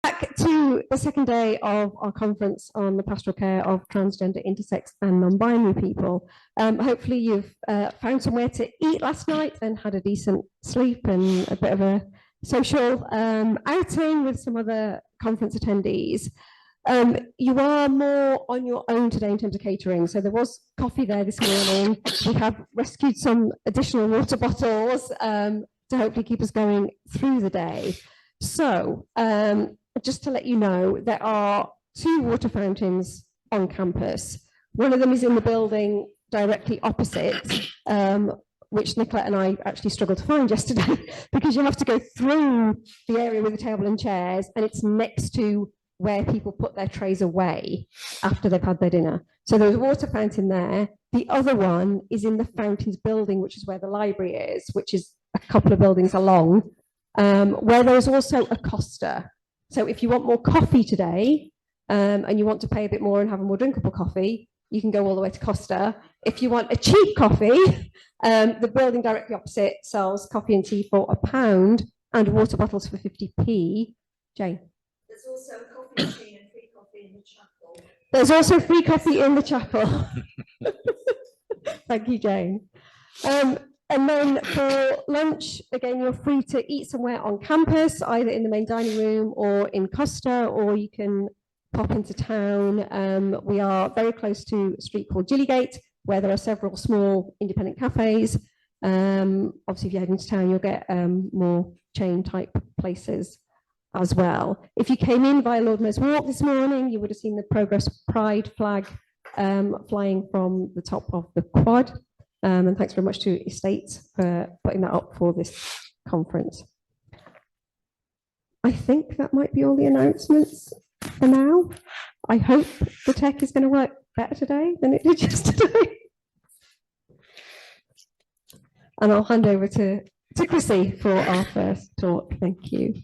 Back to the second day of our conference on the pastoral care of transgender, intersex and non-binary people. Hopefully you've found somewhere to eat last night and had a decent sleep and a bit of a social outing with some other conference attendees. You are more on your own today in terms of catering. So there was coffee there this morning. We have rescued some additional water bottles to hopefully keep us going through the day. So just to let you know, there are 2 water fountains on campus. One of them is in the building directly opposite, which Nicola and I actually struggled to find yesterday because you have to go through the area with the table and chairs, and it's next to where people put their trays away after they've had their dinner. So there's a water fountain there. The other one is in the fountains building, which is where the library is, which is a couple of buildings along, where there's also a Costa. So if you want more coffee today and you want to pay a bit more and have a more drinkable coffee, you can go all the way to Costa. If you want a cheap coffee, the building directly opposite sells coffee and tea for £1 and water bottles for 50p. Jane? There's also coffee machine and free coffee in the chapel. There's also free coffee in the chapel. Thank you, Jane. And then for lunch, again, you're free to eat somewhere on campus, either in the main dining room or in Costa, or you can pop into town. We are very close to a street called Gillygate, where there are several small independent cafes. Obviously, if you head into town, you'll get more chain type places as well. If you came in via Lord Mayor's Walk this morning, you would have seen the Progress Pride flag flying from the top of the quad. And thanks very much to Estates for putting that up for this conference. I think that might be all the announcements for now. I hope the tech is going to work better today than it did yesterday. And I'll hand over to Chrissie for our first talk. Thank you.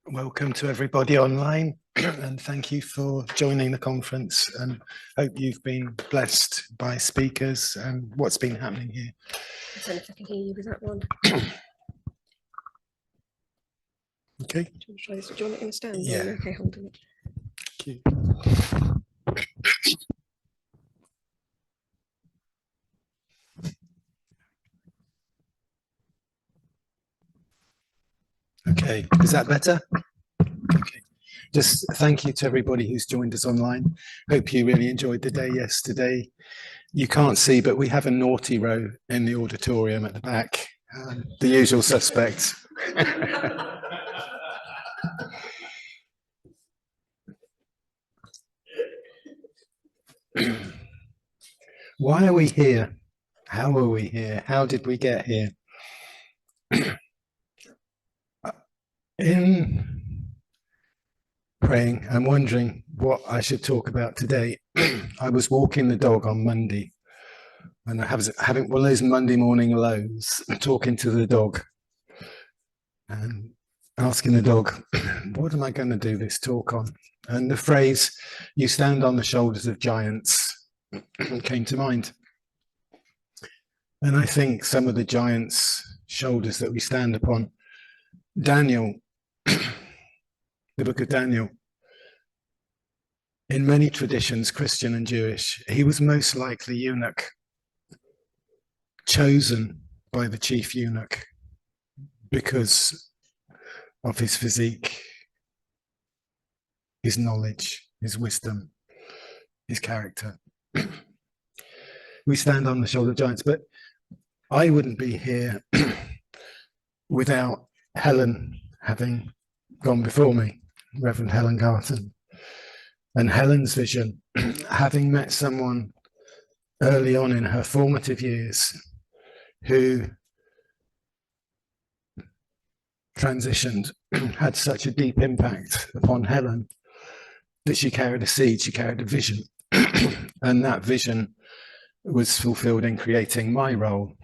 Welcome to everybody online, and thank you for joining the conference, and hope you've been blessed by speakers and what's been happening here. I don't know if I can hear you with that one. Okay. Do you want to try this? Do you want it in a stand? Yeah. Okay, hold on. Thank you. Okay, is that better? Okay. Just thank you to everybody who's joined us online. Hope you really enjoyed the day yesterday. You can't see, but we have a naughty row in the auditorium at the back. The usual suspects. Why are we here? How are we here? How did we get here? In praying, I'm wondering what I should talk about today. I was walking the dog on Monday, and I was having one of those Monday morning lows, talking to the dog and asking the dog, what am I going to do this talk on? And the phrase, "You stand on the shoulders of giants," came to mind. And I think some of the giants' shoulders that we stand upon, Daniel, the book of Daniel, in many traditions, Christian and Jewish, he was most likely eunuch, chosen by the chief eunuch because of his physique, his knowledge, his wisdom, his character. We stand on the shoulder of giants, but I wouldn't be here without Helen having gone before me, Reverend Helen Garton. And Helen's vision, having met someone early on in her formative years who transitioned, had such a deep impact upon Helen that she carried a seed, she carried a vision. And that vision was fulfilled in creating my role.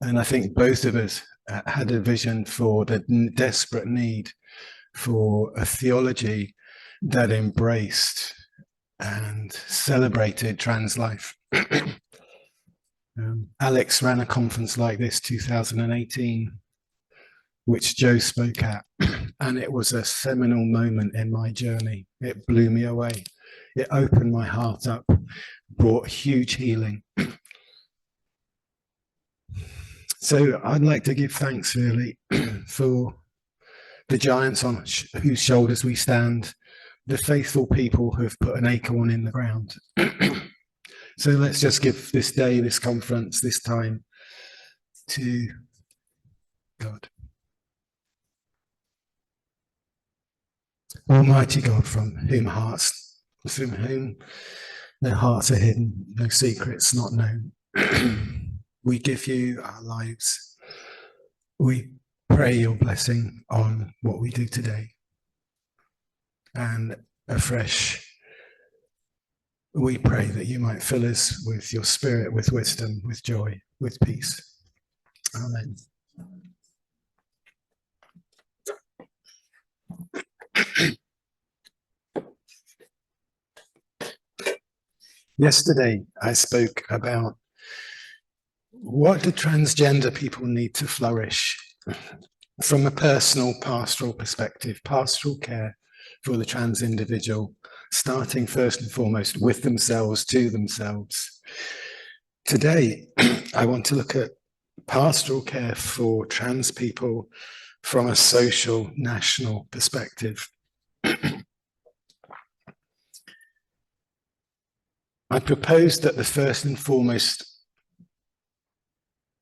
And I think both of us had a vision for the desperate need for a theology that embraced and celebrated trans life. Alex ran a conference like this 2018, which Joe spoke at, and it was a seminal moment in my journey. It blew me away. It opened my heart up, brought huge healing. So I'd like to give thanks really for the giants on whose shoulders we stand, the faithful people who have put an acorn in the ground. So let's just give this day, this conference, this time to God. Almighty God, from whom their hearts are hidden, no secrets not known. We give you our lives. We pray your blessing on what we do today. And afresh, we pray that you might fill us with your spirit, with wisdom, with joy, with peace. Amen. Yesterday, I spoke about what do transgender people need to flourish from a personal pastoral perspective, pastoral care for the trans individual, starting first and foremost with themselves, to themselves. Today, I want to look at pastoral care for trans people from a social, national perspective. I propose that the first and foremost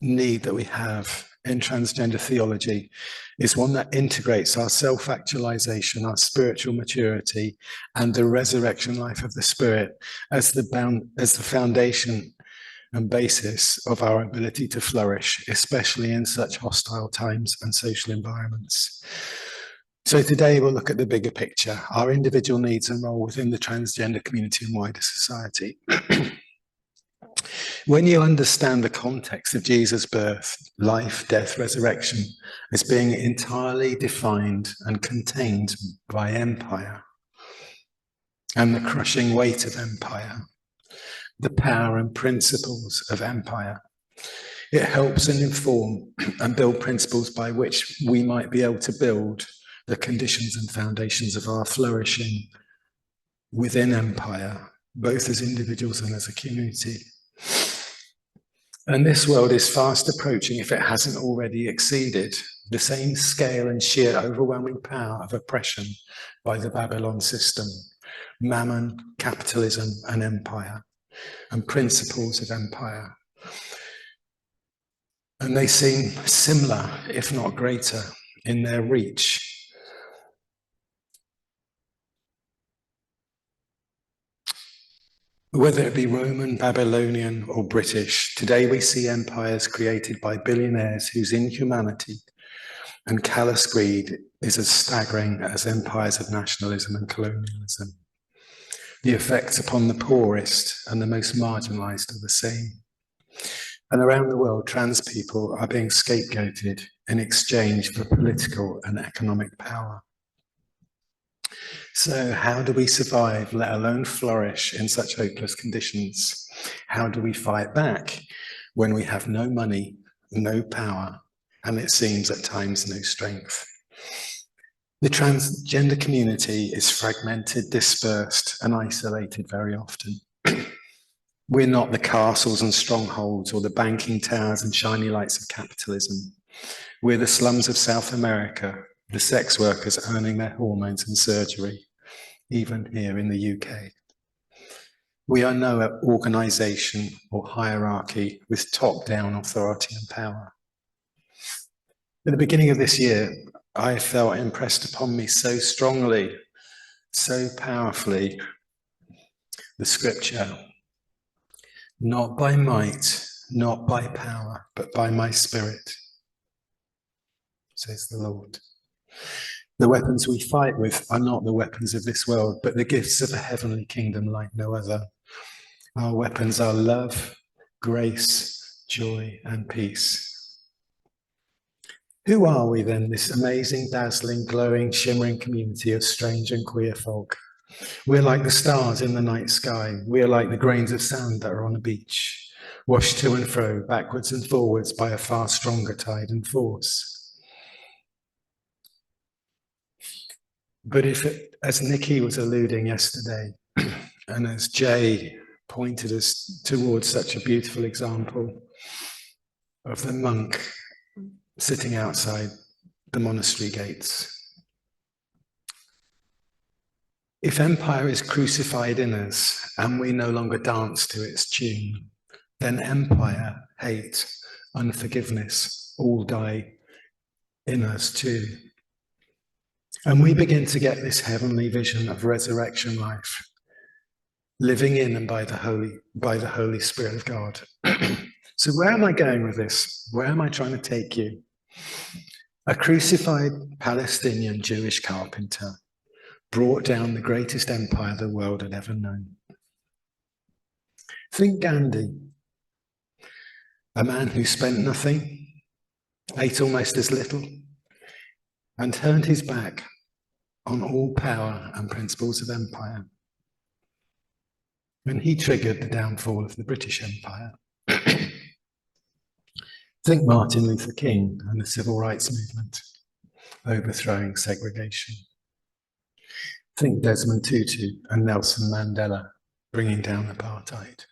need that we have in transgender theology is one that integrates our self-actualization, our spiritual maturity, and the resurrection life of the Spirit as the foundation and basis of our ability to flourish, especially in such hostile times and social environments. So today we'll look at the bigger picture, our individual needs and role within the transgender community and wider society. When you understand the context of Jesus' birth, life, death, resurrection as being entirely defined and contained by empire and the crushing weight of empire, the power and principles of empire, it helps and inform and build principles by which we might be able to build the conditions and foundations of our flourishing within empire, both as individuals and as a community. And this world is fast approaching, if it hasn't already exceeded, the same scale and sheer overwhelming power of oppression by the Babylon system, mammon, capitalism, and empire, and principles of empire. And they seem similar, if not greater, in their reach. Whether it be Roman, Babylonian, or British, today we see empires created by billionaires whose inhumanity and callous greed is as staggering as empires of nationalism and colonialism. The effects upon the poorest and the most marginalized are the same. And around the world, trans people are being scapegoated in exchange for political and economic power. So how do we survive, let alone flourish in such hopeless conditions? How do we fight back when we have no money, no power, and it seems at times no strength? The transgender community is fragmented, dispersed, and isolated very often. We're not the castles and strongholds or the banking towers and shiny lights of capitalism. We're the slums of South America, the sex workers earning their hormones and surgery, even here in the UK. We are no organization or hierarchy with top-down authority and power. At the beginning of this year, I felt impressed upon me so strongly, so powerfully, the scripture, not by might, not by power, but by my spirit, says the Lord. The weapons we fight with are not the weapons of this world, but the gifts of a heavenly kingdom like no other. Our weapons are love, grace, joy, and peace. Who are we then, this amazing, dazzling, glowing, shimmering community of strange and queer folk? We're like the stars in the night sky. We're like the grains of sand that are on a beach. washed to and fro, backwards and forwards by a far stronger tide and force. But if it, as Nikki was alluding yesterday, and as Jay pointed us towards such a beautiful example of the monk sitting outside the monastery gates, if empire is crucified in us and we no longer dance to its tune, then empire, hate, unforgiveness all die in us too. And we begin to get this heavenly vision of resurrection life, living in and by the Holy Spirit of God. So where am I going with this? Where am I trying to take you? A crucified Palestinian Jewish carpenter brought down the greatest empire the world had ever known. Think Gandhi, a man who spent nothing, ate almost as little, and turned his back on all power and principles of empire. And he triggered the downfall of the British Empire. Think Martin Luther King and the civil rights movement, overthrowing segregation. Think Desmond Tutu and Nelson Mandela, bringing down apartheid.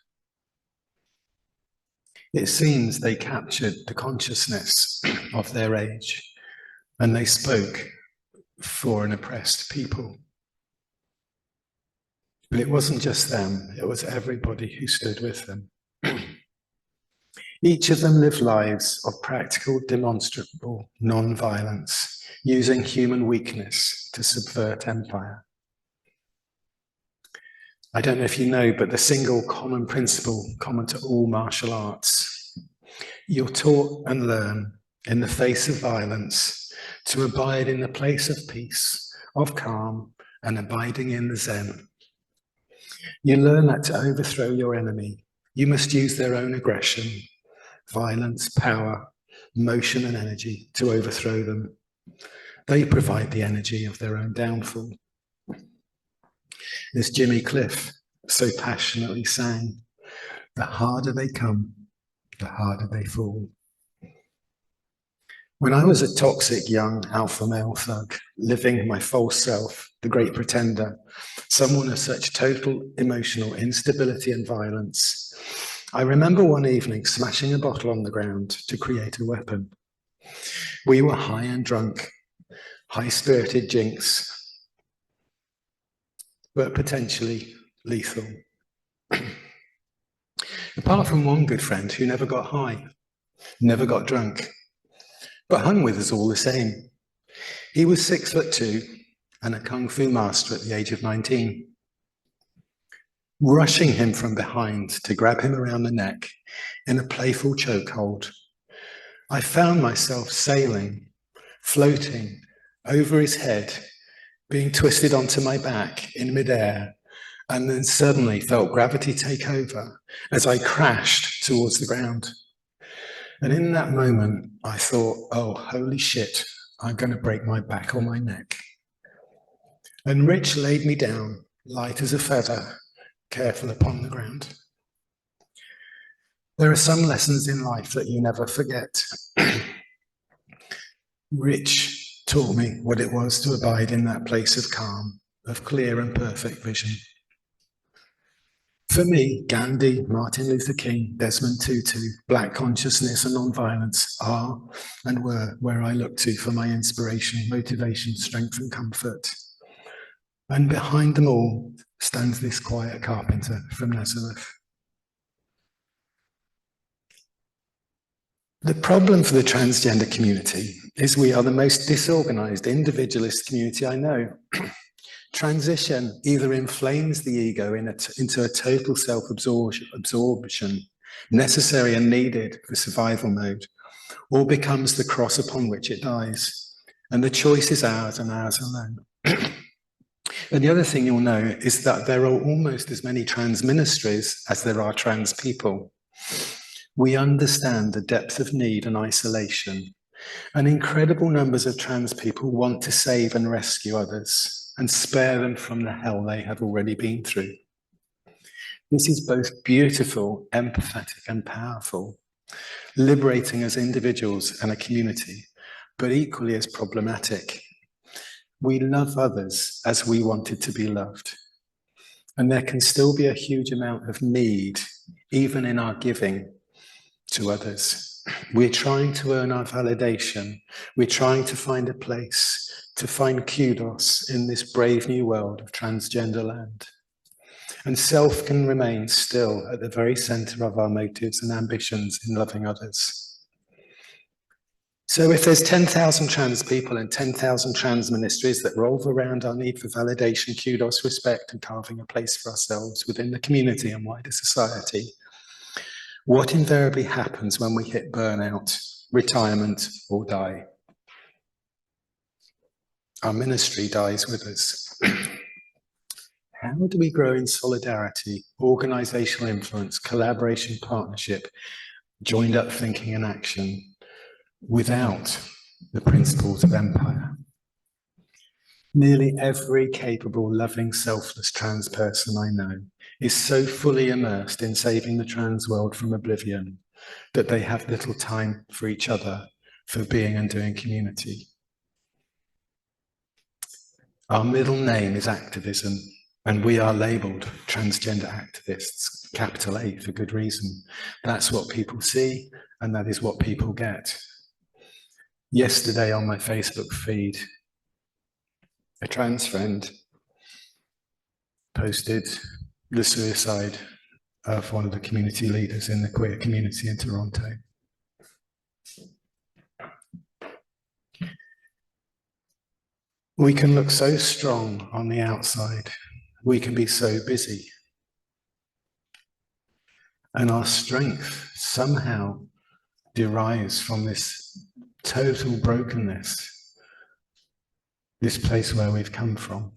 It seems they captured the consciousness of their age, and they spoke for an oppressed people. But it wasn't just them, it was everybody who stood with them. Each of them lived lives of practical, demonstrable non-violence, using human weakness to subvert empire. I don't know if you know, but the single common principle common to all martial arts, you're taught and learn in the face of violence to abide in the place of peace, of calm, and abiding in the Zen. You learn that to overthrow your enemy, you must use their own aggression, violence, power, motion, and energy to overthrow them. They provide the energy of their own downfall. As Jimmy Cliff so passionately sang, the harder they come, the harder they fall. When I was a toxic young alpha male thug, living my false self, the great pretender, someone of such total emotional instability and violence, I remember one evening smashing a bottle on the ground to create a weapon. We were high and drunk, high-spirited jinx, but potentially lethal. Apart from one good friend who never got high, never got drunk, but hung with us all the same. He was 6'2" and a kung fu master at the age of 19. Rushing him from behind to grab him around the neck in a playful chokehold, I found myself sailing, floating over his head, being twisted onto my back in midair, and then suddenly felt gravity take over as I crashed towards the ground. And in that moment, I thought, oh, holy shit, I'm going to break my back or my neck. And Rich laid me down, light as a feather, careful upon the ground. There are some lessons in life that you never forget. Rich taught me what it was to abide in that place of calm, of clear and perfect vision. For me, Gandhi, Martin Luther King, Desmond Tutu, Black consciousness and non-violence are and were where I look to for my inspiration, motivation, strength and comfort. And behind them all stands this quiet carpenter from Nazareth. The problem for the transgender community is we are the most disorganized individualist community I know. Transition either inflames the ego into a total self-absorption, necessary and needed for survival mode, or becomes the cross upon which it dies. And the choice is ours and ours alone. And the other thing you'll know is that there are almost as many trans ministries as there are trans people. We understand the depth of need and isolation, and incredible numbers of trans people want to save and rescue others and spare them from the hell they have already been through. This is both beautiful, empathetic, and powerful, liberating as individuals and a community, but equally as problematic. We love others as we wanted to be loved. And there can still be a huge amount of need, even in our giving to others. We're trying to earn our validation. We're trying to find a place, to find kudos in this brave new world of transgender land. And self can remain still at the very center of our motives and ambitions in loving others. So if there's 10,000 trans people and 10,000 trans ministries that revolve around our need for validation, kudos, respect, and carving a place for ourselves within the community and wider society, what invariably happens when we hit burnout, retirement, or die? Our ministry dies with us. How do we grow in solidarity, organizational influence, collaboration, partnership, joined up thinking and action without the principles of empire? Nearly every capable, loving, selfless trans person I know is so fully immersed in saving the trans world from oblivion that they have little time for each other, for being and doing community. Our middle name is activism, and we are labelled transgender activists, capital A, for good reason. That's what people see, and that is what people get. Yesterday on my Facebook feed, a trans friend posted the suicide of one of the community leaders in the queer community in Toronto. We can look so strong on the outside. We can be so busy. And our strength somehow derives from this total brokenness, this place where we've come from.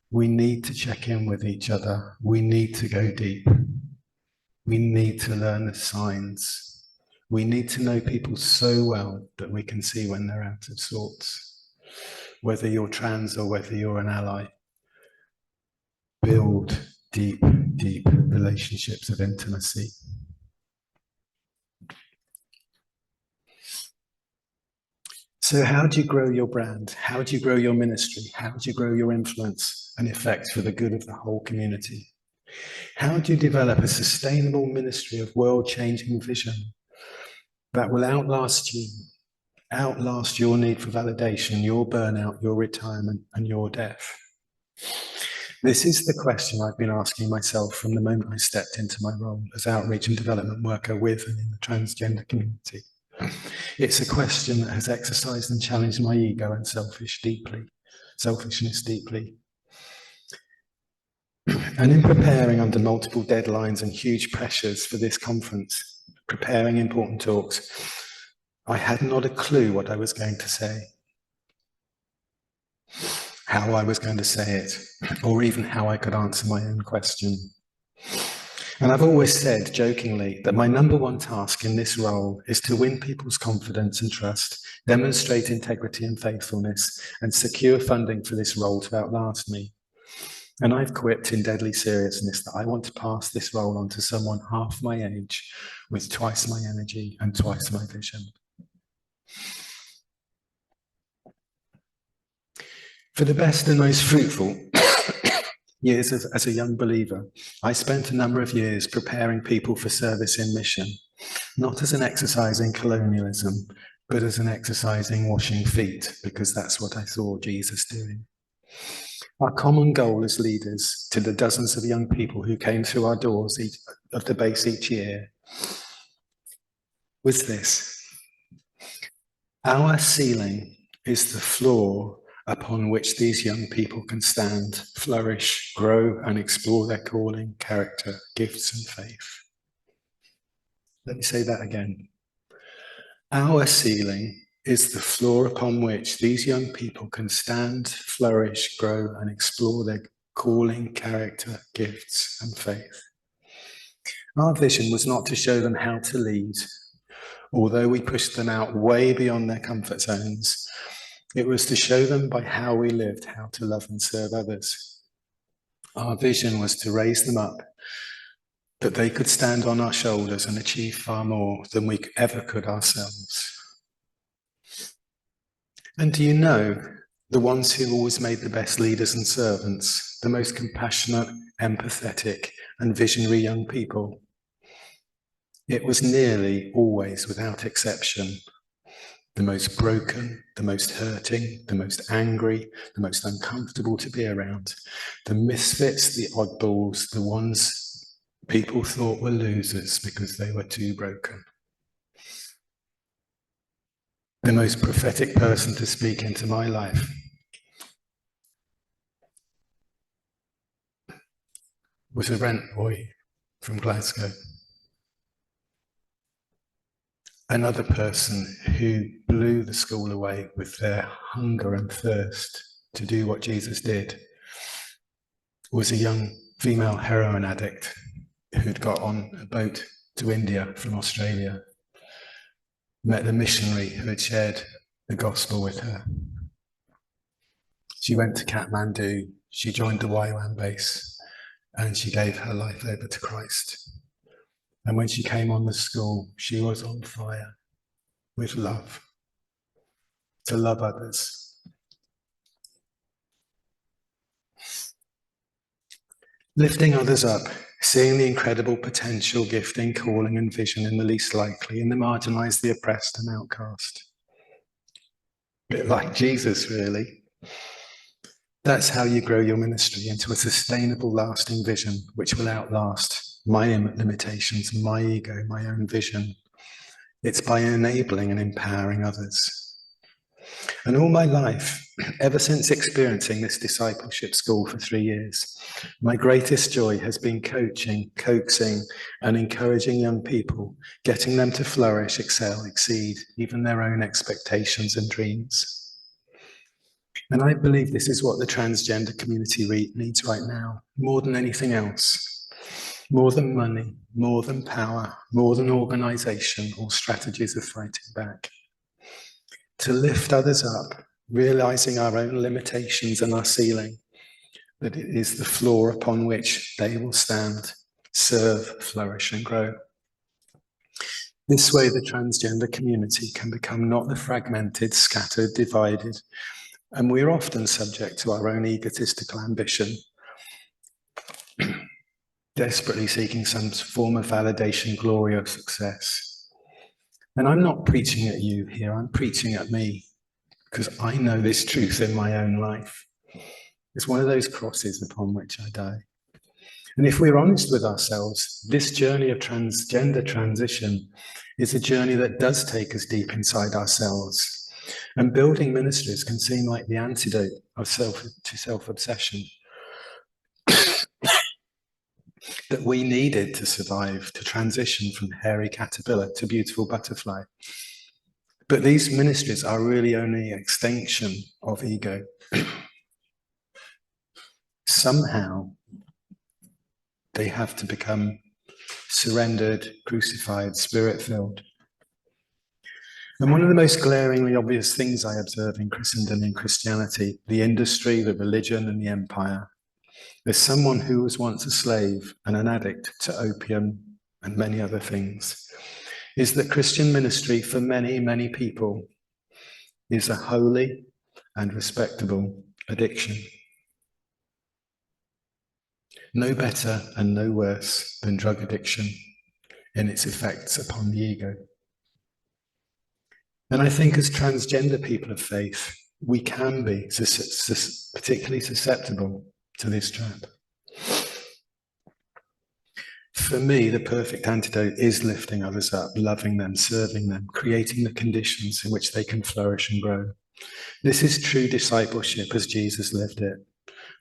We need to check in with each other. We need to go deep. We need to learn the signs. We need to know people so well that we can see when they're out of sorts. Whether you're trans or whether you're an ally, build deep, deep relationships of intimacy. So how do you grow your brand? How do you grow your ministry? How do you grow your influence and effect for the good of the whole community? How do you develop a sustainable ministry of world-changing vision that will outlast you, outlast your need for validation, your burnout, your retirement, and your death? This is the question I've been asking myself from the moment I stepped into my role as outreach and development worker with and in the transgender community. It's a question that has exercised and challenged my ego and selfishness deeply. And in preparing under multiple deadlines and huge pressures for this conference, preparing important talks, I had not a clue what I was going to say, how I was going to say it, or even how I could answer my own question. And I've always said, jokingly, that my number one task in this role is to win people's confidence and trust, demonstrate integrity and faithfulness, and secure funding for this role to outlast me. And I've quipped in deadly seriousness that I want to pass this role on to someone half my age, with twice my energy and twice my vision. For the best and most fruitful years as a young believer, I spent a number of years preparing people for service in mission, not as an exercise in colonialism, but as an exercise in washing feet, because that's what I saw Jesus doing. Our common goal as leaders to the dozens of young people who came through our doors of the base each year was this: our ceiling is the floor upon which these young people can stand, flourish, grow, and explore their calling, character, gifts, and faith. Let me say that again. Our ceiling is the floor upon which these young people can stand, flourish, grow, and explore their calling, character, gifts, and faith. Our vision was not to show them how to lead, although we pushed them out way beyond their comfort zones. It was to show them by how we lived how to love and serve others. Our vision was to raise them up that they could stand on our shoulders and achieve far more than we ever could ourselves. And do you know, the ones who always made the best leaders and servants, the most compassionate, empathetic, and visionary young people, it was nearly always, without exception, the most broken, the most hurting, the most angry, the most uncomfortable to be around, the misfits, the oddballs, the ones people thought were losers because they were too broken. The most prophetic person to speak into my life was a rent boy from Glasgow. Another person who blew the school away with their hunger and thirst to do what Jesus did was a young female heroin addict who'd got on a boat to India from Australia, met the missionary who had shared the gospel with her. She went to Kathmandu, she joined the YWAM base, and she gave her life over to Christ. And when she came on the school, she was on fire with love, to love others. Lifting others up, seeing the incredible potential, gifting, calling, and vision in the least likely, in the marginalized, the oppressed, and outcast. A bit like Jesus, really. That's how you grow your ministry into a sustainable, lasting vision, which will outlast my limitations, my ego, my own vision. It's by enabling and empowering others. And all my life, ever since experiencing this discipleship school for 3 years, my greatest joy has been coaching, coaxing, and encouraging young people, getting them to flourish, excel, exceed even their own expectations and dreams. And I believe this is what the transgender community needs right now, more than anything else. More than money, more than power, more than organization or strategies of fighting back. To lift others up, realizing our own limitations and our ceiling, that it is the floor upon which they will stand, serve, flourish, and grow. This way, the transgender community can become not the fragmented, scattered, divided, and we're often subject to our own egotistical ambition, desperately seeking some form of validation, glory, or success. And I'm not preaching at you here, I'm preaching at me, because I know this truth in my own life. It's one of those crosses upon which I die. And if we're honest with ourselves, this journey of transgender transition is a journey that does take us deep inside ourselves. And building ministries can seem like the antidote of self-obsession that we needed to survive, to transition from hairy caterpillar to beautiful butterfly. But these ministries are really only an extension of ego. Somehow, they have to become surrendered, crucified, spirit-filled. And one of the most glaringly obvious things I observe in Christendom and Christianity, the industry, the religion, and the empire, there's someone who was once a slave and an addict to opium and many other things, is that Christian ministry for many, many people is a holy and respectable addiction. No better and no worse than drug addiction in its effects upon the ego. And I think as transgender people of faith, we can be particularly susceptible to this trap. For me, the perfect antidote is lifting others up, loving them, serving them, creating the conditions in which they can flourish and grow. This is true discipleship as Jesus lived it.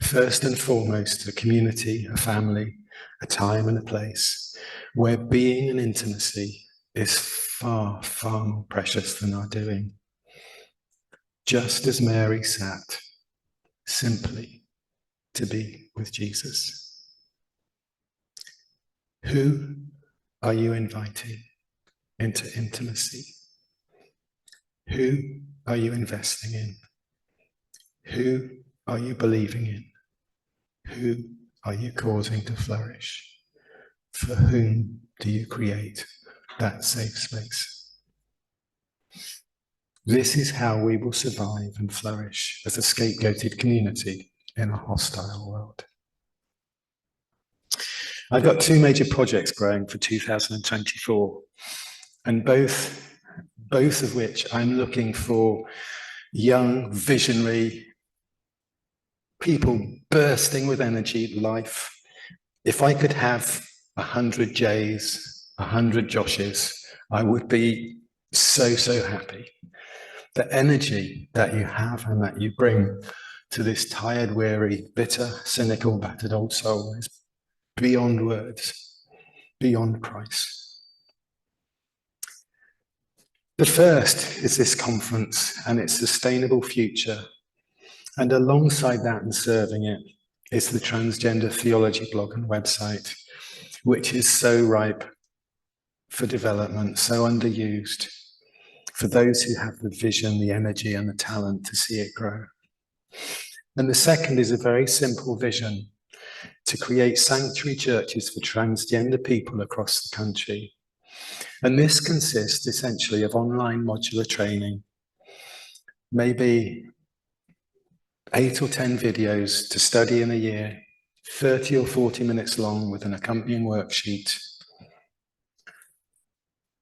First and foremost, a community, a family, a time and a place where being and intimacy is far, far more precious than our doing. Just as Mary sat simply to be with Jesus. Who are you inviting into intimacy? Who are you investing in? Who are you believing in? Who are you causing to flourish? For whom do you create that safe space? This is how we will survive and flourish as a scapegoated community in a hostile world. I've got two major projects growing for 2024, and both of which I'm looking for young, visionary people bursting with energy, life. If I could have 100 Jays, 100 Joshes, I would be so, so happy. The energy that you have and that you bring to this tired, weary, bitter, cynical, battered old soul is beyond words, beyond price. The first is this conference and its sustainable future. And alongside that and serving it is the Transgender Theology blog and website, which is so ripe for development, so underused, for those who have the vision, the energy and the talent to see it grow. And the second is a very simple vision: to create sanctuary churches for transgender people across the country. And this consists essentially of online modular training, maybe 8 or 10 videos to study in a year, 30 or 40 minutes long with an accompanying worksheet,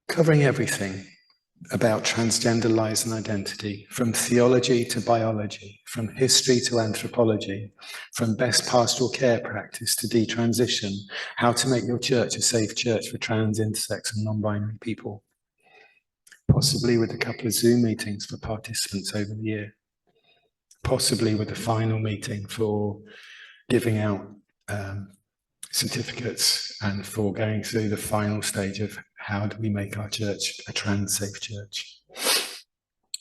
covering everything about transgender lives and identity, from theology to biology, from history to anthropology, from best pastoral care practice to detransition, how to make your church a safe church for trans, intersex and non-binary people, possibly with a couple of Zoom meetings for participants over the year, possibly with a final meeting for giving out certificates and for going through the final stage of how do we make our church a trans safe church.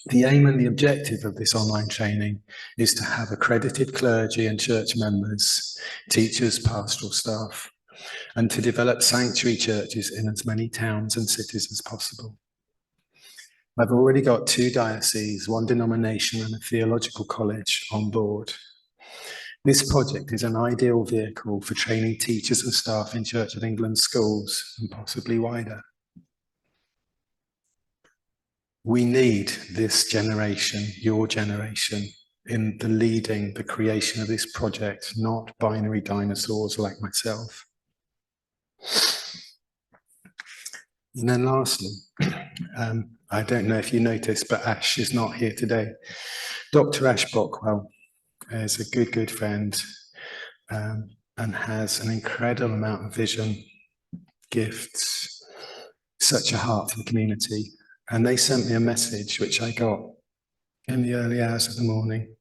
The aim and the objective of this online training is to have accredited clergy and church members, teachers, pastoral staff, and to develop sanctuary churches in as many towns and cities as possible. I've already got 2 dioceses, 1 denomination and a theological college on board. This project is an ideal vehicle for training teachers and staff in Church of England schools and possibly wider. We need this generation, your generation, in the leading the creation of this project, not binary dinosaurs like myself. And then lastly, I don't know if you noticed, but Ash is not here today. Dr. Ash Bockwell is a good friend and has an incredible amount of vision, gifts, such a heart for the community. And they sent me a message which I got in the early hours of the morning.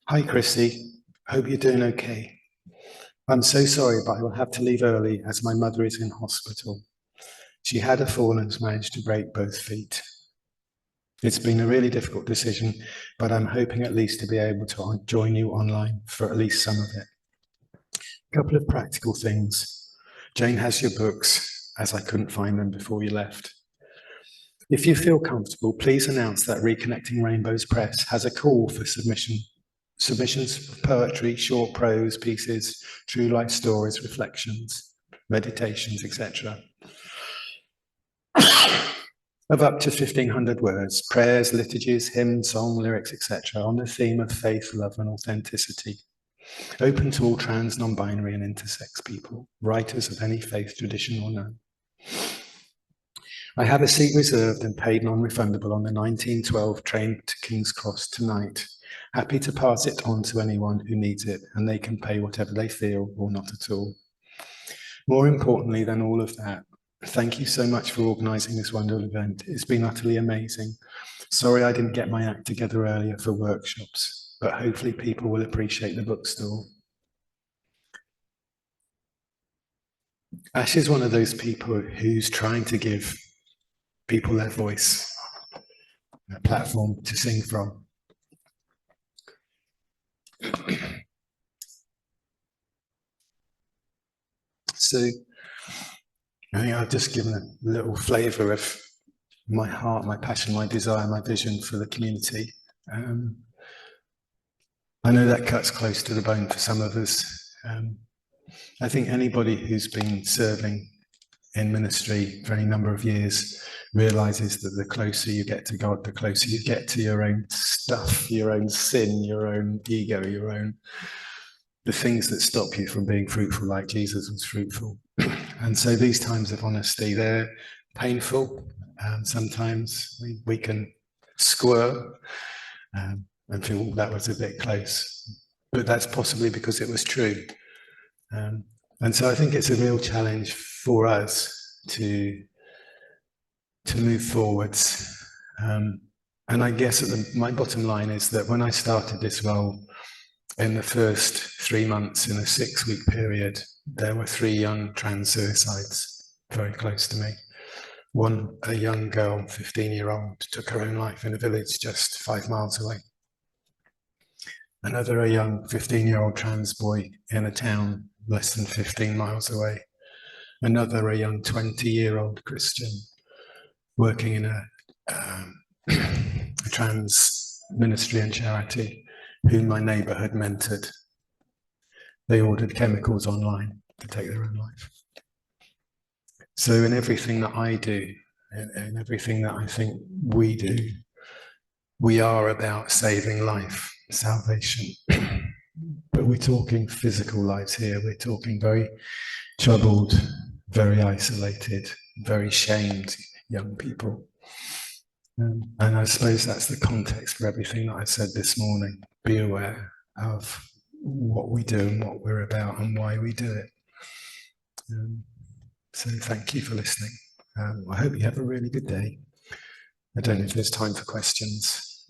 Hi Chrissie, hope you're doing okay. I'm so sorry, but I will have to leave early as my mother is in hospital. She had a fall and has managed to break both feet. It's been a really difficult decision, but I'm hoping at least to be able to join you online for at least some of it. A couple of practical things. Jane has your books, as I couldn't find them before you left. If you feel comfortable, please announce that Reconnecting Rainbows Press has a call for submissions of poetry, short prose pieces, true life stories, reflections, meditations, etc. of up to 1,500 words, prayers, liturgies, hymns, song, lyrics, etc. on the theme of faith, love and authenticity. Open to all trans, non-binary and intersex people, writers of any faith, tradition or none. I have a seat reserved and paid non-refundable on the 1912 train to King's Cross tonight. Happy to pass it on to anyone who needs it, and they can pay whatever they feel or not at all. More importantly than all of that, thank you so much for organising this wonderful event. It's been utterly amazing. Sorry I didn't get my act together earlier for workshops, but hopefully people will appreciate the bookstall. Ash is one of those people who's trying to give people their voice, a platform to sing from. So I think I've just given a little flavour of my heart, my passion, my desire, my vision for the community. I know that cuts close to the bone for some of us. I think anybody who's been serving in ministry for any number of years realizes that the closer you get to God, the closer you get to your own stuff, your own sin, your own ego, the things that stop you from being fruitful like Jesus was fruitful. And so these times of honesty, they're painful. Sometimes we can squirm and feel that was a bit close, but that's possibly because it was true. And so I think it's a real challenge for us to move forwards. And I guess my bottom line is that when I started this role, in the first 3 months in a 6-week period, there were 3 young trans suicides very close to me. One, a young girl, 15-year-old, took her own life in a village just 5 miles away. Another, a young 15-year-old trans boy in a town less than 15 miles away. Another, a young 20-year-old Christian working in a trans ministry and charity whom my neighbour had mentored. They ordered chemicals online to take their own life. So in everything that I do, in everything that I think we do, we are about saving life, salvation. But we're talking physical lives here. We're talking very troubled, very isolated, very shamed young people. And I suppose that's the context for everything that I said this morning. Be aware of what we do and what we're about and why we do it. So thank you for listening. I hope you have a really good day. I don't know if there's time for questions.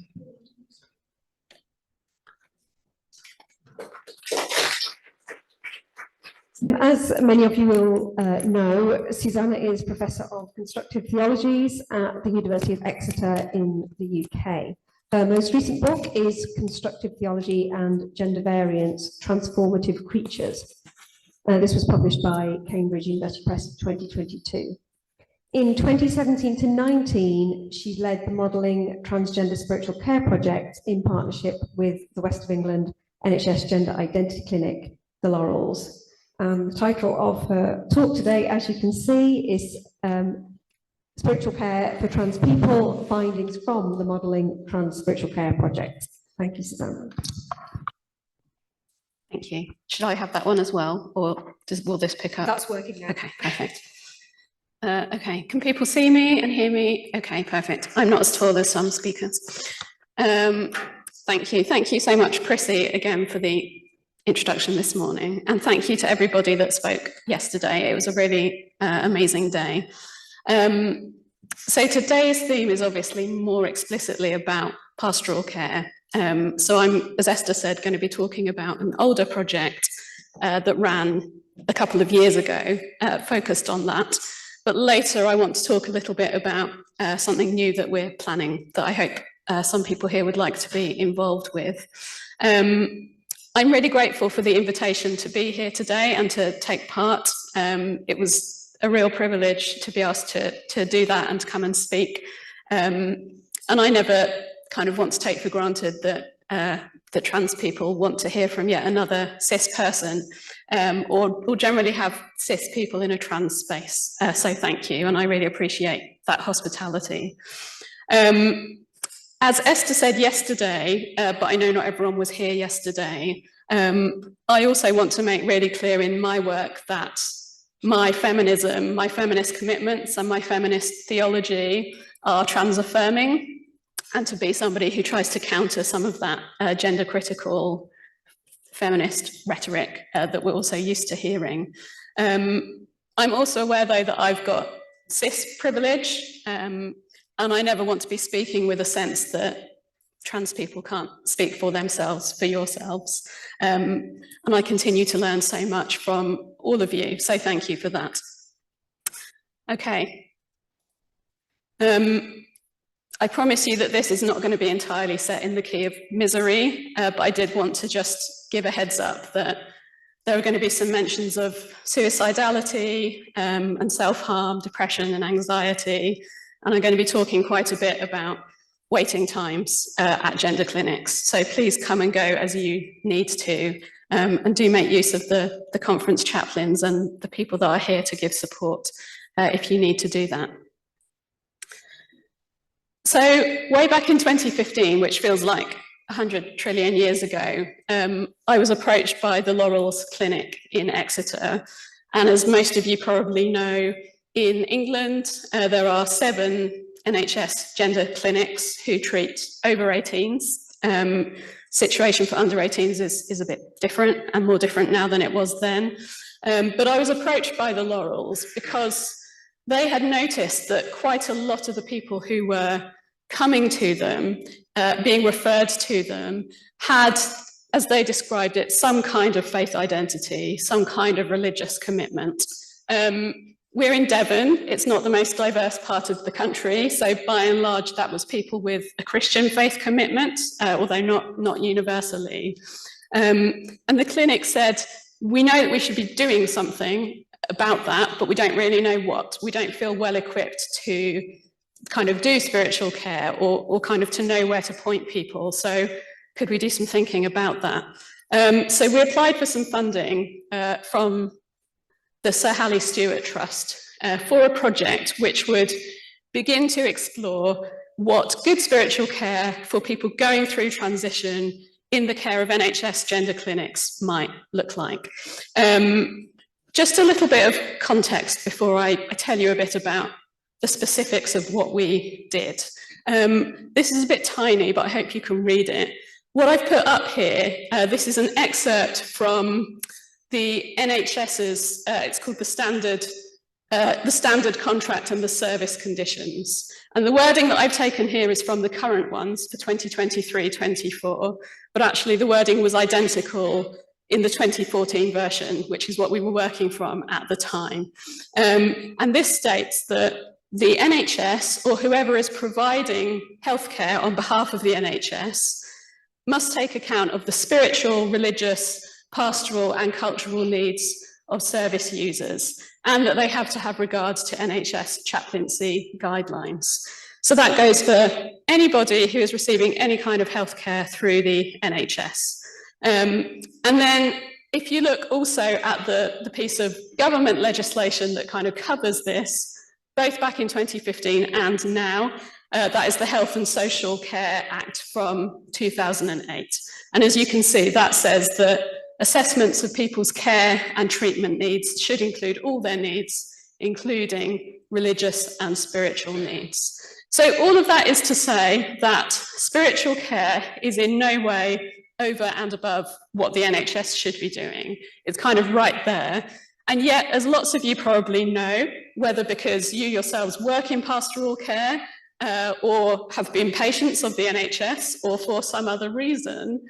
As many of you will know, Susannah is Professor of Constructive Theologies at the University of Exeter in the UK. Her most recent book is Constructive Theology and Gender Variance, Transformative Creatures. This was published by Cambridge University Press 2022. In 2017 to 19, she led the Modelling Transgender Spiritual Care Project in partnership with the West of England NHS Gender Identity Clinic, The Laurels. The title of her talk today, as you can see, is Spiritual Care for Trans People, Findings from the Modelling Trans Spiritual Care Project. Thank you, Susannah. Thank you. Should I have that one as well, or will this pick up? That's working now. Okay, perfect. Okay, can people see me and hear me? Okay, perfect. I'm not as tall as some speakers. Thank you. Thank you so much, Chrissie, again, for the introduction this morning. And thank you to everybody that spoke yesterday. It was a really amazing day. So today's theme is obviously more explicitly about pastoral care. So I'm, as Esther said, going to be talking about an older project that ran a couple of years ago, focused on that. But later I want to talk a little bit about something new that we're planning that I hope some people here would like to be involved with. I'm really grateful for the invitation to be here today and to take part. It was a real privilege to be asked to do that and to come and speak. And I never kind of want to take for granted that trans people want to hear from yet another cis person, or generally have cis people in a trans space. So thank you, and I really appreciate that hospitality. As Esther said yesterday, but I know not everyone was here yesterday, I also want to make really clear in my work that my feminism, my feminist commitments and my feminist theology are trans-affirming, and to be somebody who tries to counter some of that gender-critical feminist rhetoric that we're also used to hearing. I'm also aware, though, that I've got cis privilege, and I never want to be speaking with a sense that trans people can't speak for themselves, for yourselves. And I continue to learn so much from all of you, so thank you for that. Okay. I promise you that this is not going to be entirely set in the key of misery, but I did want to just give a heads up that there are going to be some mentions of suicidality and self-harm, depression and anxiety. and I'm going to be talking quite a bit about waiting times at gender clinics. So please come and go as you need to, and do make use of the conference chaplains and the people that are here to give support if you need to do that. So way back in 2015, which feels like 100 trillion years ago, I was approached by the Laurels Clinic in Exeter. And as most of you probably know, in England, there are 7 NHS gender clinics who treat over 18s. Situation for under 18s is a bit different and more different now than it was then. But I was approached by the Laurels because they had noticed that quite a lot of the people who were coming to them, being referred to them, had, as they described it, some kind of faith identity, some kind of religious commitment. We're in Devon, it's not the most diverse part of the country, so by and large that was people with a Christian faith commitment, although not universally. And the clinic said, we know that we should be doing something about that, but we don't really know what. We don't feel well equipped to kind of do spiritual care or kind of to know where to point people. So could we do some thinking about that? So we applied for some funding from the Sir Halley Stewart Trust for a project which would begin to explore what good spiritual care for people going through transition in the care of NHS gender clinics might look like. Just a little bit of context before I tell you a bit about the specifics of what we did. This is a bit tiny, but I hope you can read it. What I've put up here, this is an excerpt from the NHS's, it's called the Standard Contract and the Service Conditions. And the wording that I've taken here is from the current ones for 2023-24, but actually the wording was identical in the 2014 version, which is what we were working from at the time. And this states that the NHS, or whoever is providing healthcare on behalf of the NHS, must take account of the spiritual, religious, pastoral and cultural needs of service users, and that they have to have regards to NHS chaplaincy guidelines. So that goes for anybody who is receiving any kind of healthcare through the NHS. And then if you look also at the piece of government legislation that kind of covers this, both back in 2015 and now, that is the Health and Social Care Act from 2008. And as you can see, that says that assessments of people's care and treatment needs should include all their needs, including religious and spiritual needs. So all of that is to say that spiritual care is in no way over and above what the NHS should be doing. It's kind of right there. And yet, as lots of you probably know, whether because you yourselves work in pastoral care or have been patients of the NHS or for some other reason,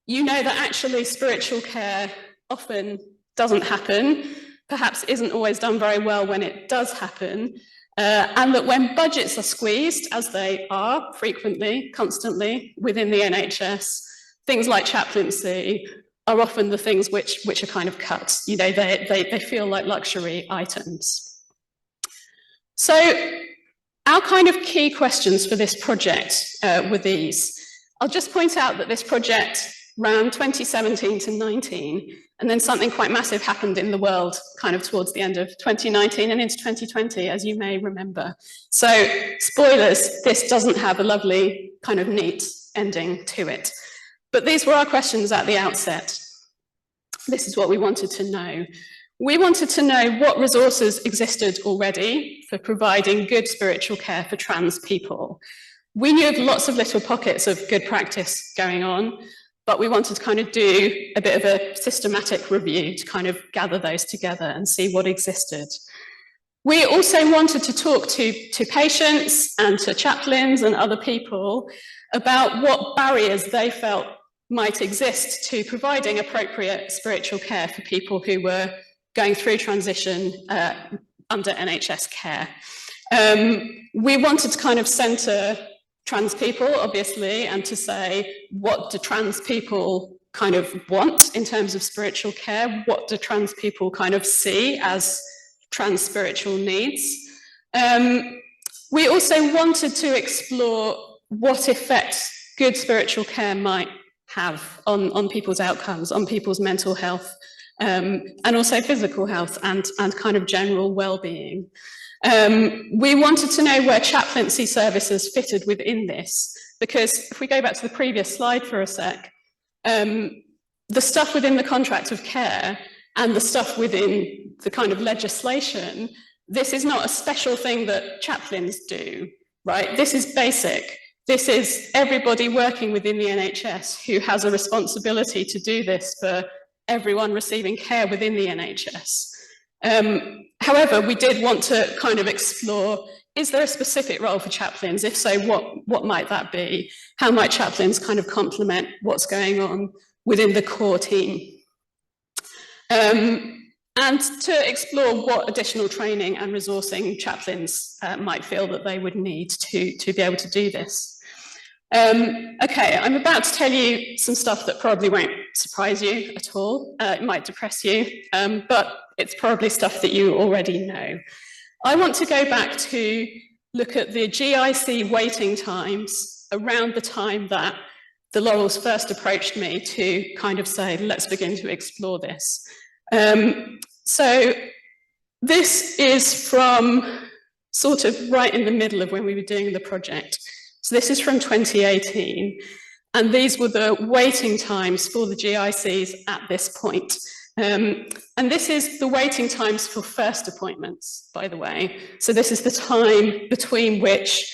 you know that actually spiritual care often doesn't happen, perhaps isn't always done very well when it does happen, and that when budgets are squeezed, as they are frequently, constantly within the NHS, things like chaplaincy are often the things which are kind of cut. You know, they feel like luxury items. So our kind of key questions for this project were these. I'll just point out that this project ran 2017 to 19, and then something quite massive happened in the world kind of towards the end of 2019 and into 2020, as you may remember. So spoilers, this doesn't have a lovely kind of neat ending to it. But these were our questions at the outset. This is what we wanted to know. We wanted to know what resources existed already for providing good spiritual care for trans people. We knew of lots of little pockets of good practice going on, but we wanted to kind of do a bit of a systematic review to kind of gather those together and see what existed. We also wanted to talk to patients and to chaplains and other people about what barriers they felt might exist to providing appropriate spiritual care for people who were going through transition under NHS care. We wanted to kind of centre trans people, obviously, and to say, what do trans people kind of want in terms of spiritual care? What do trans people kind of see as trans spiritual needs? We also wanted to explore what effect good spiritual care might have on people's outcomes, on people's mental health, and also physical health and kind of general well-being. We wanted to know where chaplaincy services fitted within this, because if we go back to the previous slide for a sec, the stuff within the contract of care and the stuff within the kind of legislation, this is not a special thing that chaplains do, right? This is basic. This is everybody working within the NHS who has a responsibility to do this for everyone receiving care within the NHS. However, we did want to kind of explore, is there a specific role for chaplains? If so, what might that be? How might chaplains kind of complement what's going on within the core team? And to explore what additional training and resourcing chaplains might feel that they would need to be able to do this. Okay, I'm about to tell you some stuff that probably won't surprise you at all. It might depress you, but it's probably stuff that you already know. I want to go back to look at the GIC waiting times around the time that the Laurels first approached me to kind of say, let's begin to explore this. So this is from sort of right in the middle of when we were doing the project. So this is from 2018, and these were the waiting times for the GICs at this point. And this is the waiting times for first appointments, by the way. So this is the time between which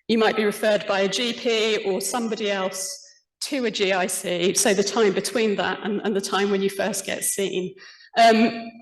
you might be referred by a GP or somebody else to a GIC, so the time between that and the time when you first get seen.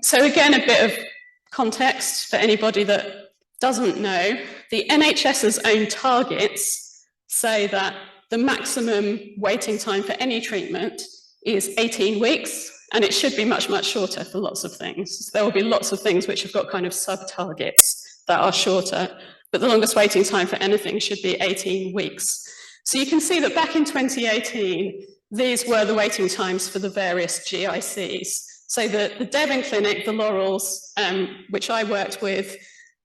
So again, a bit of context for anybody that doesn't know, the NHS's own targets say that the maximum waiting time for any treatment is 18 weeks, and it should be much, much shorter for lots of things. So there will be lots of things which have got kind of sub-targets that are shorter, but the longest waiting time for anything should be 18 weeks. So you can see that back in 2018, these were the waiting times for the various GICs. So the Devon Clinic, the Laurels, which I worked with,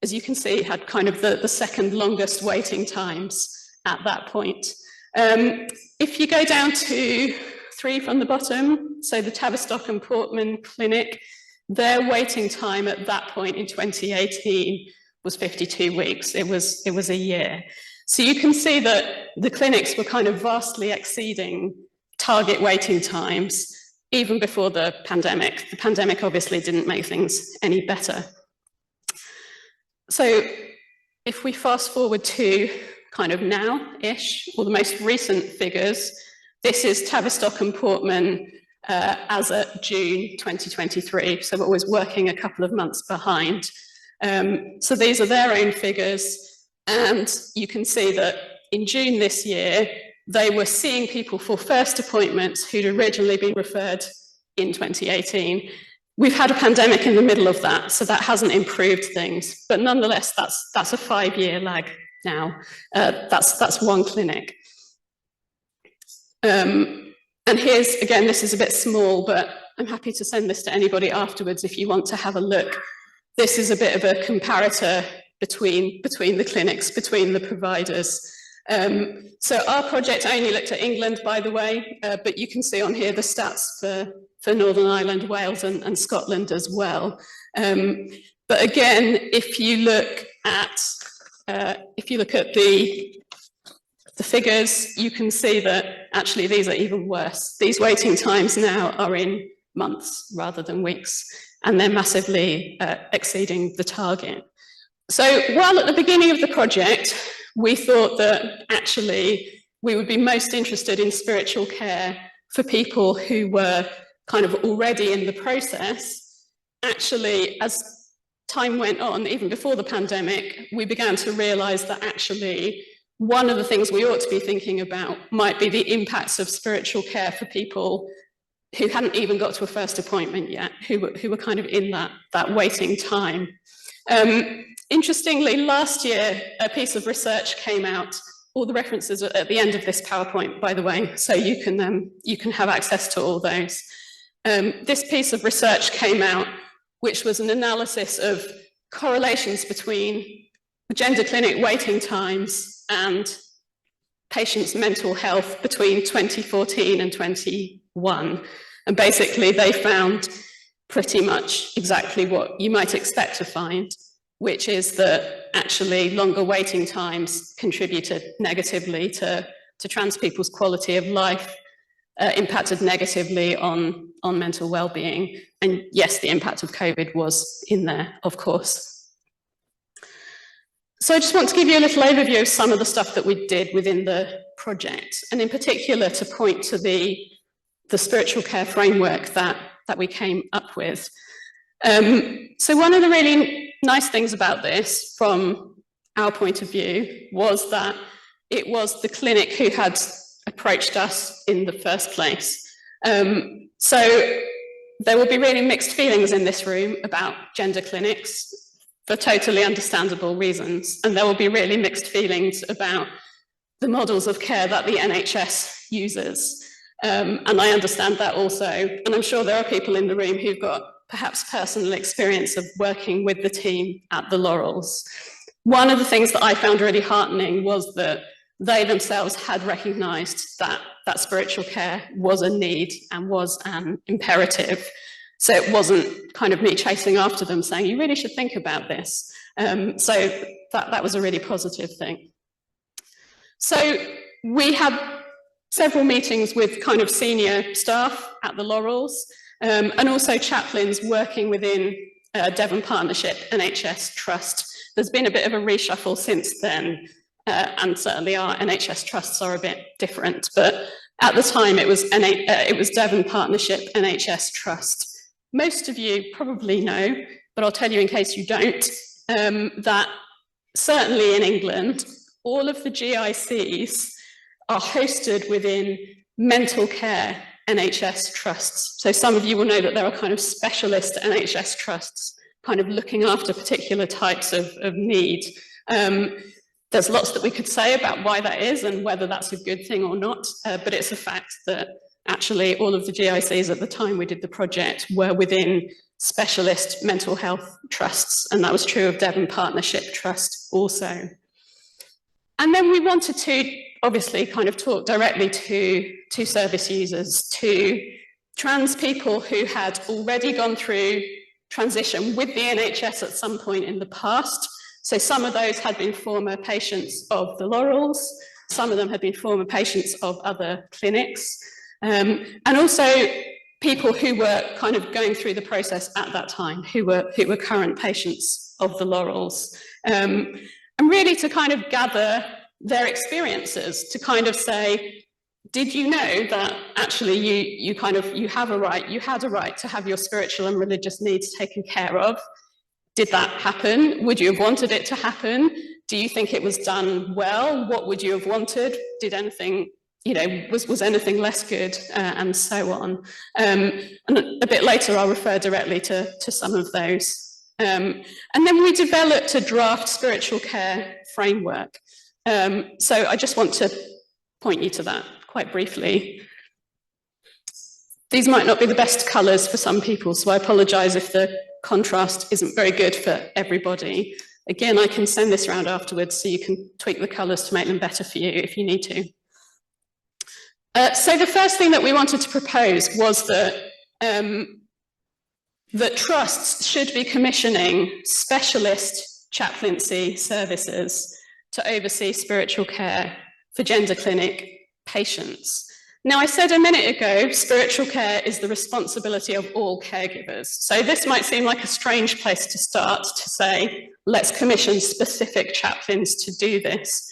as you can see, had kind of the second longest waiting times at that point. If you go down to 3 from the bottom, so the Tavistock and Portman Clinic, their waiting time at that point in 2018 was 52 weeks. It was a year. So you can see that the clinics were kind of vastly exceeding target waiting times even before the pandemic. The pandemic obviously didn't make things any better. So if we fast forward to kind of now-ish, or the most recent figures, this is Tavistock and Portman as at June 2023, so we're always working a couple of months behind. So these are their own figures, and you can see that in June this year, they were seeing people for first appointments who'd originally been referred in 2018. We've had a pandemic in the middle of that, so that hasn't improved things, but nonetheless, that's a 5-year lag now. That's one clinic. And here's, again, this is a bit small, but I'm happy to send this to anybody afterwards if you want to have a look. This is a bit of a comparator between the clinics, between the providers. So our project only looked at England, by the way, but you can see on here the stats for Northern Ireland, Wales and Scotland as well. But again, if you look at the figures, you can see that actually these are even worse. These waiting times now are in months rather than weeks, and they're massively exceeding the target. So while at the beginning of the project, we thought that actually we would be most interested in spiritual care for people who were kind of already in the process, actually, as time went on, even before the pandemic, we began to realize that actually one of the things we ought to be thinking about might be the impacts of spiritual care for people who hadn't even got to a first appointment yet, who were kind of in that waiting time. Interestingly, last year, a piece of research came out. All the references are at the end of this PowerPoint, by the way, so you can have access to all those. This piece of research came out, which was an analysis of correlations between gender clinic waiting times and patients' mental health between 2014 and 21. And basically they found pretty much exactly what you might expect to find, which is that actually longer waiting times contributed negatively to trans people's quality of life, impacted negatively on mental well-being. And yes, the impact of COVID was in there, of course. So I just want to give you a little overview of some of the stuff that we did within the project, and in particular to point to the spiritual care framework that we came up with. So one of the really nice things about this, from our point of view, was that it was the clinic who had approached us in the first place. So there will be really mixed feelings in this room about gender clinics, for totally understandable reasons. And there will be really mixed feelings about the models of care that the NHS uses. And I understand that also. And I'm sure there are people in the room who've got perhaps personal experience of working with the team at the Laurels. One of the things that I found really heartening was that they themselves had recognised that spiritual care was a need and was an imperative. So it wasn't kind of me chasing after them saying, you really should think about this. So that was a really positive thing. So we had several meetings with kind of senior staff at the Laurels, and also chaplains working within Devon Partnership NHS Trust. There's been a bit of a reshuffle since then, and certainly our NHS trusts are a bit different, but at the time it was Devon Partnership NHS Trust. Most of you probably know, but I'll tell you in case you don't, that certainly in England, all of the GICs are hosted within mental care NHS trusts. So some of you will know that there are kind of specialist NHS trusts kind of looking after particular types of need. There's lots that we could say about why that is and whether that's a good thing or not, but it's a fact that actually all of the GICs at the time we did the project were within specialist mental health trusts, and that was true of Devon Partnership Trust also. And then we wanted to obviously kind of talk directly to service users, to trans people who had already gone through transition with the NHS at some point in the past. So some of those had been former patients of the Laurels, some of them had been former patients of other clinics, and also people who were kind of going through the process at that time, who were current patients of the Laurels, and really to kind of gather their experiences, to kind of say, did you know that actually you had a right to have your spiritual and religious needs taken care of? Did that happen? Would you have wanted it to happen? Do you think it was done well? What would you have wanted? Did anything, was anything less good? And so on. And a bit later, I'll refer directly to some of those. And then we developed a draft spiritual care framework. So I just want to point you to that quite briefly. These might not be the best colours for some people, so I apologise if the contrast isn't very good for everybody. Again, I can send this around afterwards so you can tweak the colours to make them better for you if you need to. So the first thing that we wanted to propose was that trusts should be commissioning specialist chaplaincy services to oversee spiritual care for gender clinic patients. Now, I said a minute ago, spiritual care is the responsibility of all caregivers. So this might seem like a strange place to start, to say, let's commission specific chaplains to do this.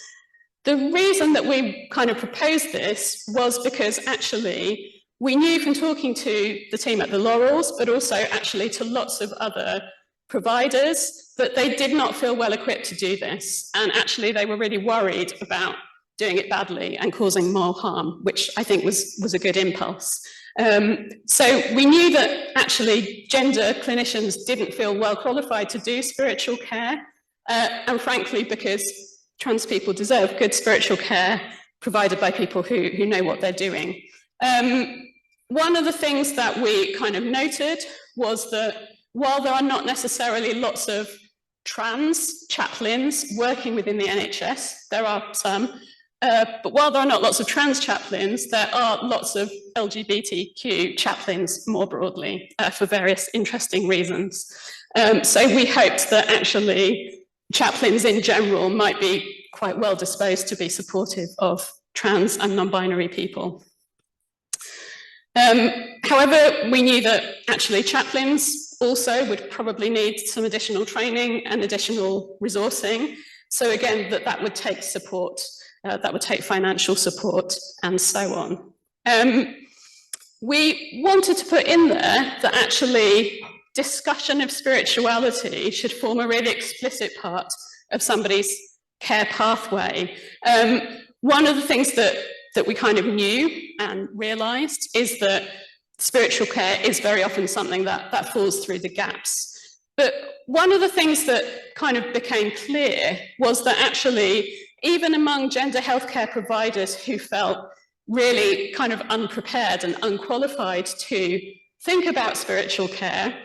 The reason that we kind of proposed this was because actually we knew from talking to the team at the Laurels, but also actually to lots of other providers, that they did not feel well equipped to do this. And actually they were really worried about doing it badly and causing more harm, which I think was a good impulse. So we knew that actually gender clinicians didn't feel well qualified to do spiritual care, and frankly, because trans people deserve good spiritual care provided by people who know what they're doing. One of the things that we kind of noted was that while there are not necessarily lots of trans chaplains working within the NHS. There are some, but while there are not lots of trans chaplains, there are lots of LGBTQ chaplains more broadly for various interesting reasons. So we hoped that actually chaplains in general might be quite well disposed to be supportive of trans and non-binary people. However, we knew that actually chaplains also would probably need some additional training and additional resourcing. So again, that would take support, that would take financial support and so on. We wanted to put in there that actually discussion of spirituality should form a really explicit part of somebody's care pathway. One of the things that we kind of knew and realised is that spiritual care is very often something that falls through the gaps. But one of the things that kind of became clear was that actually, even among gender healthcare providers who felt really kind of unprepared and unqualified to think about spiritual care,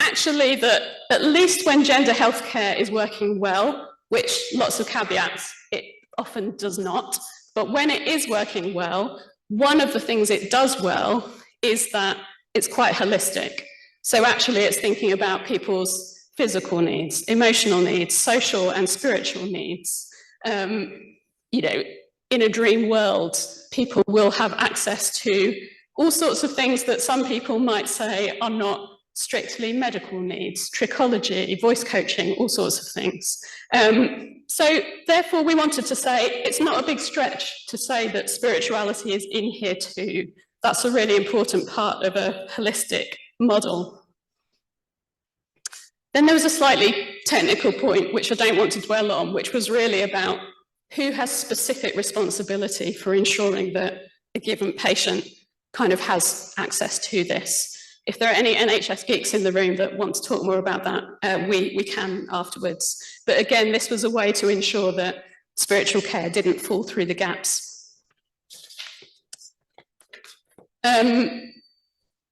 actually that at least when gender healthcare is working well, which lots of caveats, it often does not, but when it is working well, one of the things it does well is that it's quite holistic. So actually it's thinking about people's physical needs, emotional needs, social and spiritual needs. You know, in a dream world, people will have access to all sorts of things that some people might say are not strictly medical needs, trichology, voice coaching, all sorts of things. So therefore we wanted to say it's not a big stretch to say that spirituality is in here too. That's a really important part of a holistic model. Then there was a slightly technical point, which I don't want to dwell on, which was really about who has specific responsibility for ensuring that a given patient kind of has access to this. If there are any NHS geeks in the room that want to talk more about that, we can afterwards. But again, this was a way to ensure that spiritual care didn't fall through the gaps. And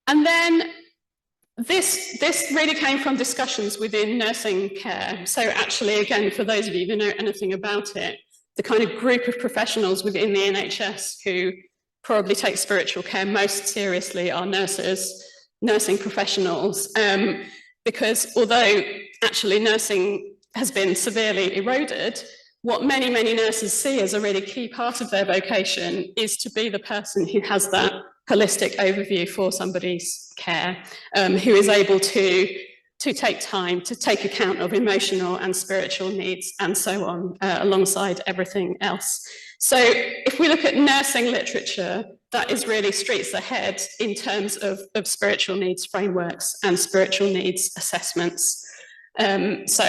then this really came from discussions within nursing care. So actually, again, for those of you who know anything about it, the kind of group of professionals within the NHS who probably take spiritual care most seriously are nurses, nursing professionals, because although actually nursing has been severely eroded, what many, many nurses see as a really key part of their vocation is to be the person who has that holistic overview for somebody's care, who is able to take time to take account of emotional and spiritual needs and so on, alongside everything else. So if we look at nursing literature, that is really streets ahead in terms of spiritual needs frameworks and spiritual needs assessments. So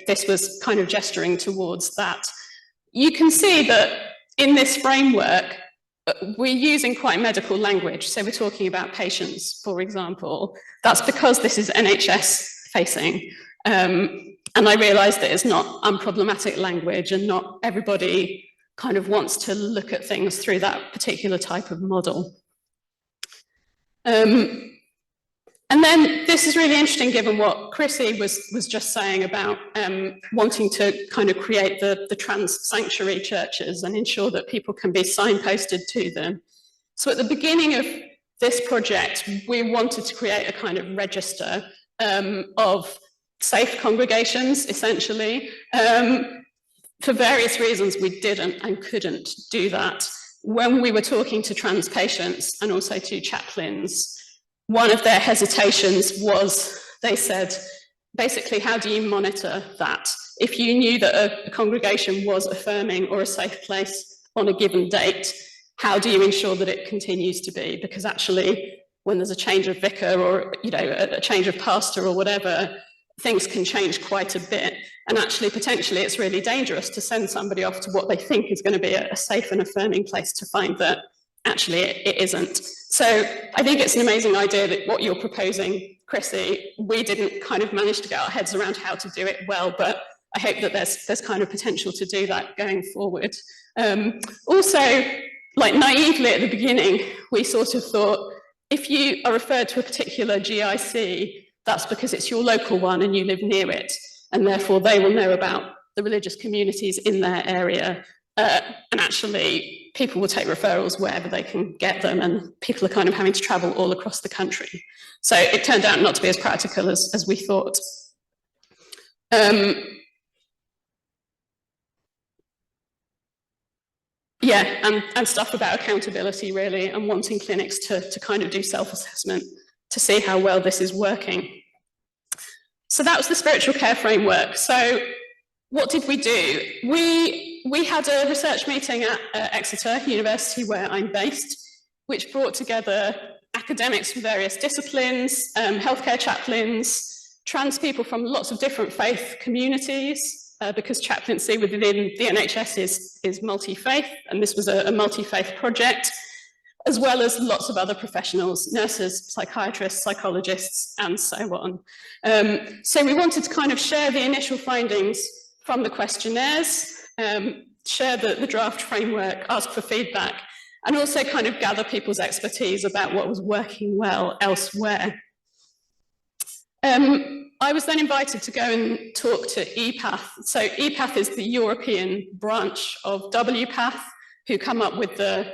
this was kind of gesturing towards that. You can see that in this framework, we're using quite medical language. So we're talking about patients, for example. That's because this is NHS facing. And I realised that it's not unproblematic language and not everybody kind of wants to look at things through that particular type of model. And then this is really interesting given what Chrissie was just saying about wanting to kind of create the trans sanctuary churches and ensure that people can be signposted to them. So at the beginning of this project, we wanted to create a kind of register of safe congregations, essentially. For various reasons, we didn't and couldn't do that. When we were talking to trans patients and also to chaplains, one of their hesitations was, they said, basically, how do you monitor that? If you knew that a congregation was affirming or a safe place on a given date, how do you ensure that it continues to be? Because actually, when there's a change of vicar or a change of pastor or whatever, things can change quite a bit. And actually, potentially, it's really dangerous to send somebody off to what they think is going to be a safe and affirming place to find that actually it isn't. So I think it's an amazing idea that what you're proposing, Chrissie. We didn't kind of manage to get our heads around how to do it well, but I hope that there's kind of potential to do that going forward. Also, like naively at the beginning, we sort of thought, if you are referred to a particular GIC, that's because it's your local one and you live near it. and therefore they will know about the religious communities in their area, and actually people will take referrals wherever they can get them, and people are kind of having to travel all across the country. So it turned out not to be as practical as we thought. Yeah, and stuff about accountability really, and wanting clinics to kind of do self-assessment to see how well this is working. So that was the spiritual care framework. So what did we do? We had a research meeting at Exeter University, where I'm based, which brought together academics from various disciplines, healthcare chaplains, trans people from lots of different faith communities, because chaplaincy within the NHS is multi-faith, and this was a multi-faith project, as well as lots of other professionals, nurses, psychiatrists, psychologists, and so on. So we wanted to kind of share the initial findings from the questionnaires, share the draft framework, ask for feedback, and also kind of gather people's expertise about what was working well elsewhere. I was then invited to go and talk to EPATH. So EPATH is the European branch of WPATH, who come up with the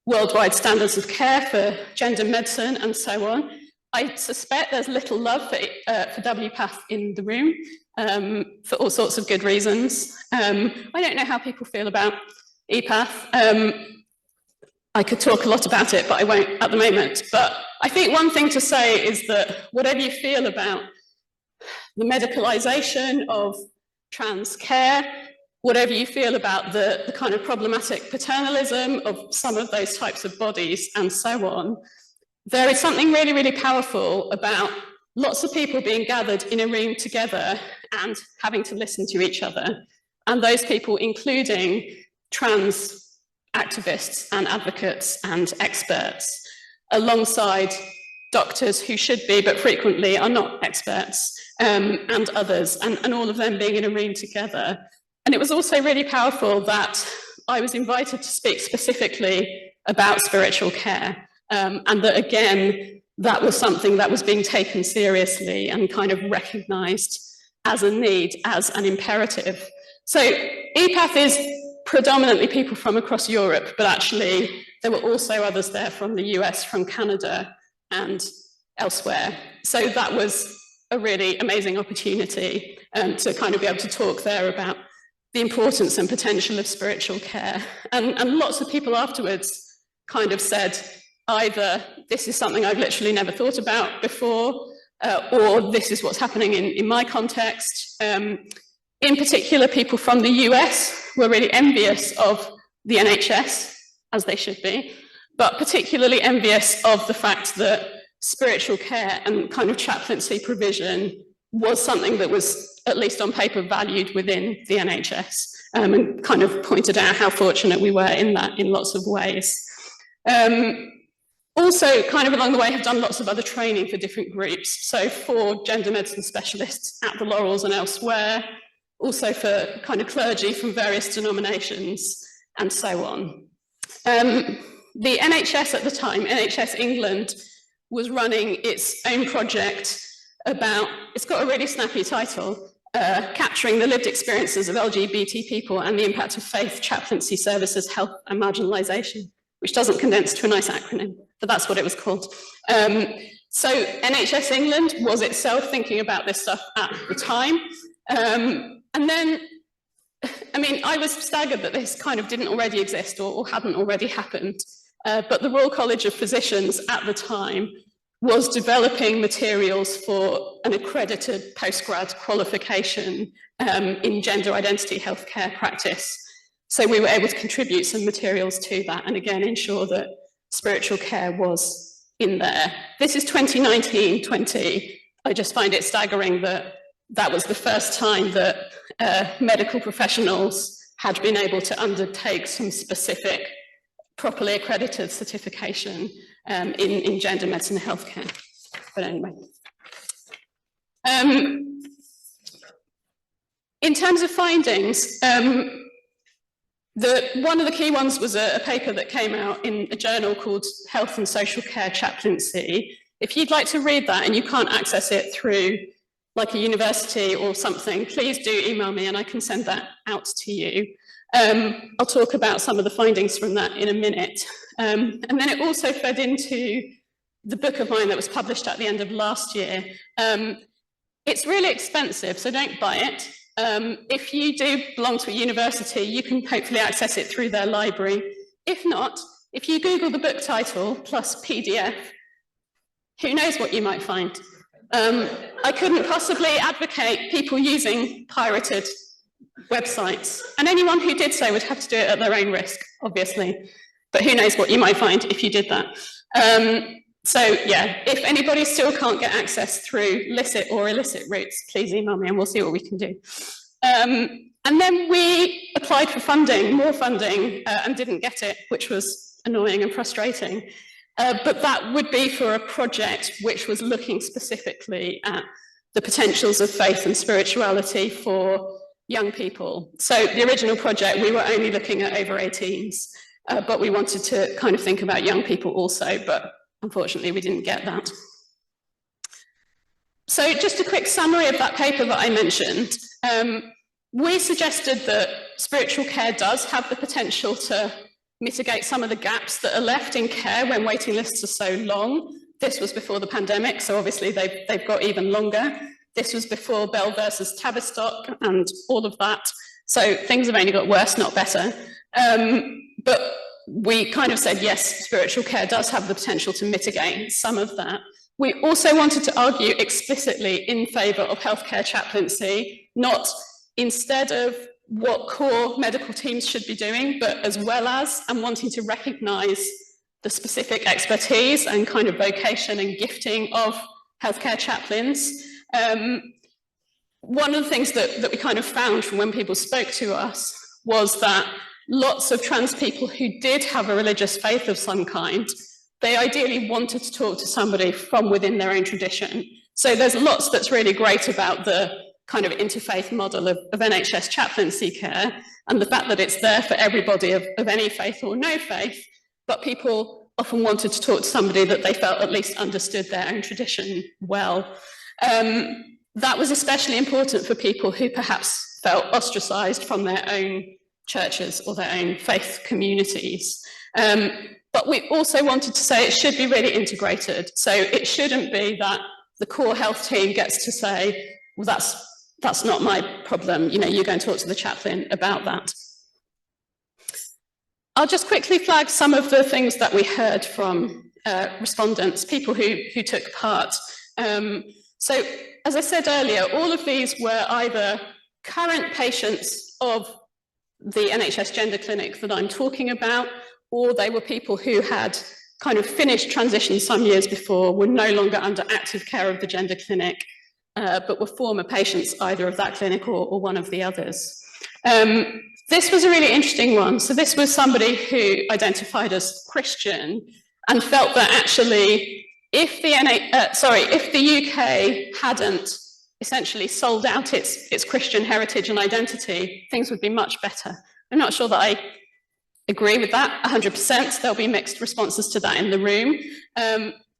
worldwide standards of care for gender medicine and so on. I suspect there's little love for WPATH in the room, for all sorts of good reasons. I don't know how people feel about EPATH. I could talk a lot about it, but I won't at the moment. But I think one thing to say is that whatever you feel about the medicalisation of trans care, whatever you feel about the kind of problematic paternalism of some of those types of bodies and so on, there is something really, really powerful about lots of people being gathered in a room together and having to listen to each other. And those people including trans activists and advocates and experts, alongside doctors who should be, but frequently are not experts, and others, and all of them being in a room together. And it was also really powerful that I was invited to speak specifically about spiritual care, and that again, that was something that was being taken seriously and kind of recognised as a need, as an imperative. So EPATH is predominantly people from across Europe, but actually there were also others there from the US, from Canada, and elsewhere. So that was a really amazing opportunity to kind of be able to talk there about the importance and potential of spiritual care. And lots of people afterwards kind of said, either this is something I've literally never thought about before, or this is what's happening in my context. In particular, people from the US were really envious of the NHS, as they should be, but particularly envious of the fact that spiritual care and kind of chaplaincy provision was something that was, at least on paper, valued within the NHS, and kind of pointed out how fortunate we were in that in lots of ways. Also, kind of along the way, have done lots of other training for different groups. So for gender medicine specialists at the Laurels and elsewhere, also for kind of clergy from various denominations, and so on. The NHS at the time, NHS England, was running its own project about, it's got a really snappy title, capturing the lived experiences of LGBT people and the impact of faith, chaplaincy services, health and marginalisation, which doesn't condense to a nice acronym, but that's what it was called. So NHS England was itself thinking about this stuff at the time. And then, I mean, I was staggered that this kind of didn't already exist or hadn't already happened. But the Royal College of Physicians at the time was developing materials for an accredited postgrad qualification in gender identity healthcare practice. So we were able to contribute some materials to that, and again, ensure that spiritual care was in there. This is 2019-20. I just find it staggering that that was the first time that medical professionals had been able to undertake some specific, properly accredited certification in gender medicine and healthcare. But anyway. In terms of findings, one of the key ones was a paper that came out in a journal called Health and Social Care Chaplaincy. If you'd like to read that and you can't access it through like a university or something, please do email me and I can send that out to you. I'll talk about some of the findings from that in a minute. And then it also fed into the book of mine that was published at the end of last year. It's really expensive, so don't buy it. If you do belong to a university, you can hopefully access it through their library. If not, if you Google the book title plus PDF, who knows what you might find. I couldn't possibly advocate people using pirated websites, and anyone who did so would have to do it at their own risk, obviously. But who knows what you might find if you did that. So yeah, if anybody still can't get access through licit or illicit routes, please email me and we'll see what we can do. And then we applied for funding, more funding, and didn't get it, which was annoying and frustrating. But that would be for a project which was looking specifically at the potentials of faith and spirituality for young people. So the original project, we were only looking at over 18s, but we wanted to kind of think about young people also, but unfortunately we didn't get that. So just a quick summary of that paper that I mentioned. We suggested that spiritual care does have the potential to mitigate some of the gaps that are left in care when waiting lists are so long. This was before the pandemic, so obviously they've got even longer. This was before Bell versus Tavistock and all of that. So things have only got worse, not better. But we kind of said, yes, spiritual care does have the potential to mitigate some of that. We also wanted to argue explicitly in favour of healthcare chaplaincy, not instead of what core medical teams should be doing, but as well as, and wanting to recognise the specific expertise and kind of vocation and gifting of healthcare chaplains. One of the things that we kind of found from when people spoke to us was that lots of trans people who did have a religious faith of some kind, they ideally wanted to talk to somebody from within their own tradition. So there's lots that's really great about the kind of interfaith model of NHS chaplaincy care, and the fact that it's there for everybody of any faith or no faith, but people often wanted to talk to somebody that they felt at least understood their own tradition well. That was especially important for people who perhaps felt ostracised from their own churches or their own faith communities. But we also wanted to say it should be really integrated. So it shouldn't be that the core health team gets to say, well, that's not my problem. You know, you go and talk to the chaplain about that. I'll just quickly flag some of the things that we heard from respondents, people who took part. So as I said earlier, all of these were either current patients of the NHS gender clinic that I'm talking about, or they were people who had kind of finished transition some years before, were no longer under active care of the gender clinic, but were former patients either of that clinic or one of the others. This was a really interesting one. So this was somebody who identified as Christian and felt that actually if the UK hadn't essentially sold out its Christian heritage and identity, things would be much better. I'm not sure that I agree with that 100%. There'll be mixed responses to that in the room.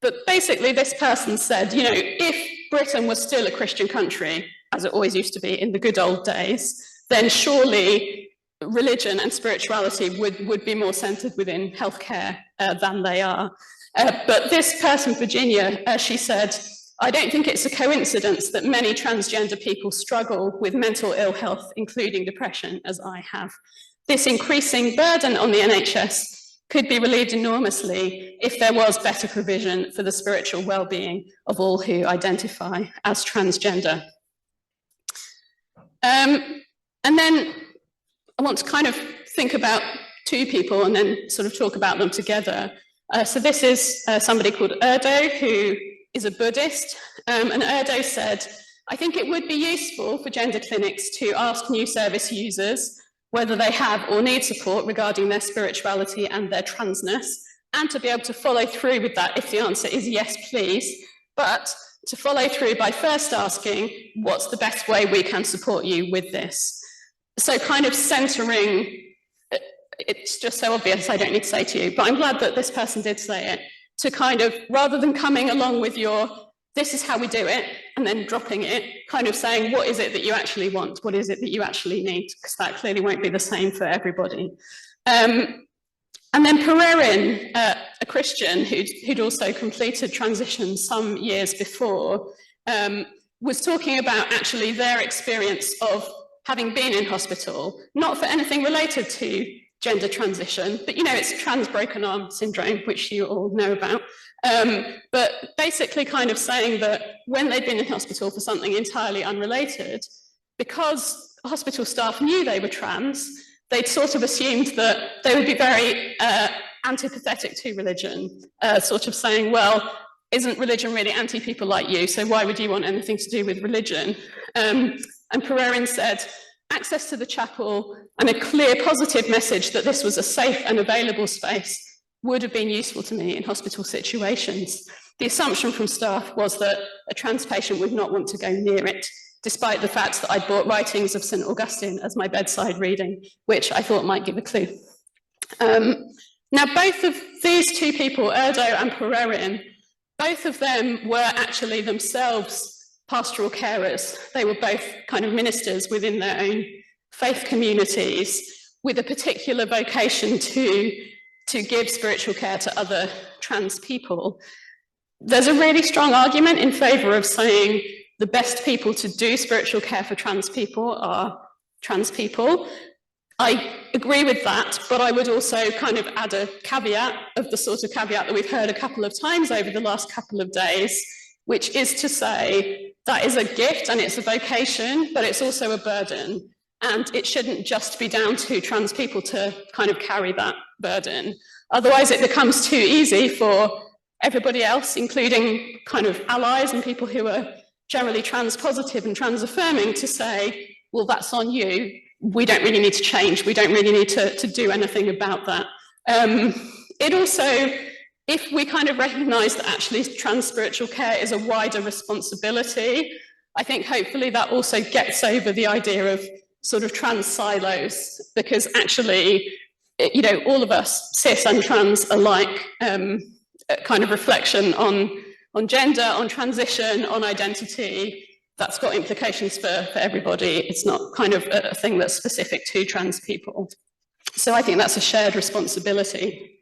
But basically this person said, you know, if Britain was still a Christian country, as it always used to be in the good old days, then surely religion and spirituality would be more centred within healthcare than they are. But this person, Virginia, she said, I don't think it's a coincidence that many transgender people struggle with mental ill health, including depression, as I have. This increasing burden on the NHS could be relieved enormously if there was better provision for the spiritual well-being of all who identify as transgender. And then I want to kind of think about two people and then sort of talk about them together. So this is somebody called Erdo, who is a Buddhist, and Erdo said, I think it would be useful for gender clinics to ask new service users whether they have or need support regarding their spirituality and their transness, and to be able to follow through with that if the answer is yes, please, but to follow through by first asking, what's the best way we can support you with this? So kind of centering, it's just so obvious I don't need to say to you, but I'm glad that this person did say it, to kind of, rather than coming along with your, this is how we do it, and then dropping it, kind of saying, what is it that you actually want? What is it that you actually need? Because that clearly won't be the same for everybody. And then Pereira, a Christian who'd also completed transition some years before, was talking about actually their experience of having been in hospital, not for anything related to gender transition, but it's trans broken arm syndrome, which you all know about. But basically kind of saying that when they'd been in hospital for something entirely unrelated, because hospital staff knew they were trans, they'd sort of assumed that they would be very antipathetic to religion, sort of saying, well, isn't religion really anti-people like you, so why would you want anything to do with religion? And Pereira said, access to the chapel and a clear positive message that this was a safe and available space would have been useful to me in hospital situations. The assumption from staff was that a trans patient would not want to go near it, despite the fact that I'd bought writings of St. Augustine as my bedside reading, which I thought might give a clue. Now, both of these two people, Erdo and Pereira, both of them were actually themselves pastoral carers. They were both kind of ministers within their own faith communities with a particular vocation to give spiritual care to other trans people. There's a really strong argument in favour of saying the best people to do spiritual care for trans people are trans people. I agree with that, but I would also kind of add a caveat of the sort of caveat that we've heard a couple of times over the last couple of days, which is to say that is a gift and it's a vocation, but it's also a burden. And it shouldn't just be down to trans people to kind of carry that burden. Otherwise, it becomes too easy for everybody else, including kind of allies and people who are generally trans positive and trans affirming, to say, well, that's on you. We don't really need to change. We don't really need to do anything about that. It also, if we kind of recognise that actually trans spiritual care is a wider responsibility, I think hopefully that also gets over the idea of sort of trans silos, because actually, all of us, cis and trans alike, kind of reflection on gender, on transition, on identity, that's got implications for everybody. It's not kind of a thing that's specific to trans people. So I think that's a shared responsibility.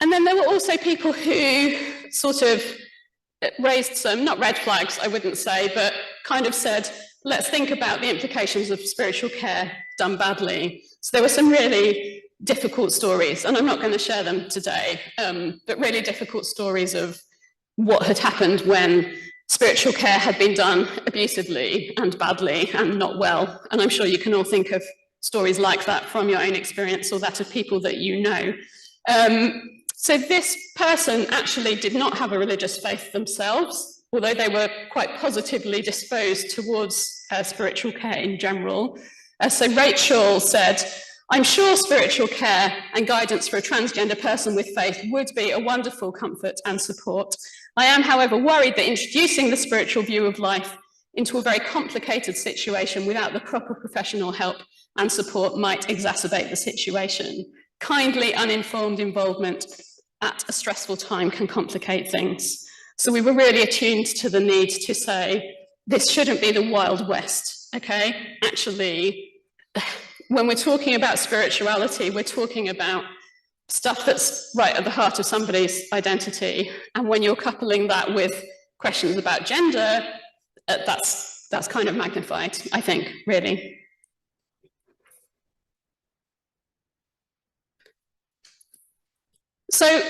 And then there were also people who sort of raised some, not red flags, I wouldn't say, but kind of said, let's think about the implications of spiritual care done badly. So there were some really difficult stories, and I'm not going to share them today, but really difficult stories of what had happened when spiritual care had been done abusively and badly and not well. And I'm sure you can all think of stories like that from your own experience or that of people that you know. So this person actually did not have a religious faith themselves, although they were quite positively disposed towards spiritual care in general. So Rachel said, I'm sure spiritual care and guidance for a transgender person with faith would be a wonderful comfort and support. I am, however, worried that introducing the spiritual view of life into a very complicated situation without the proper professional help and support might exacerbate the situation. Kindly uninformed involvement at a stressful time can complicate things. So we were really attuned to the need to say, this shouldn't be the Wild West, okay? Actually, when we're talking about spirituality, we're talking about stuff that's right at the heart of somebody's identity. And when you're coupling that with questions about gender, that's kind of magnified, I think, really. So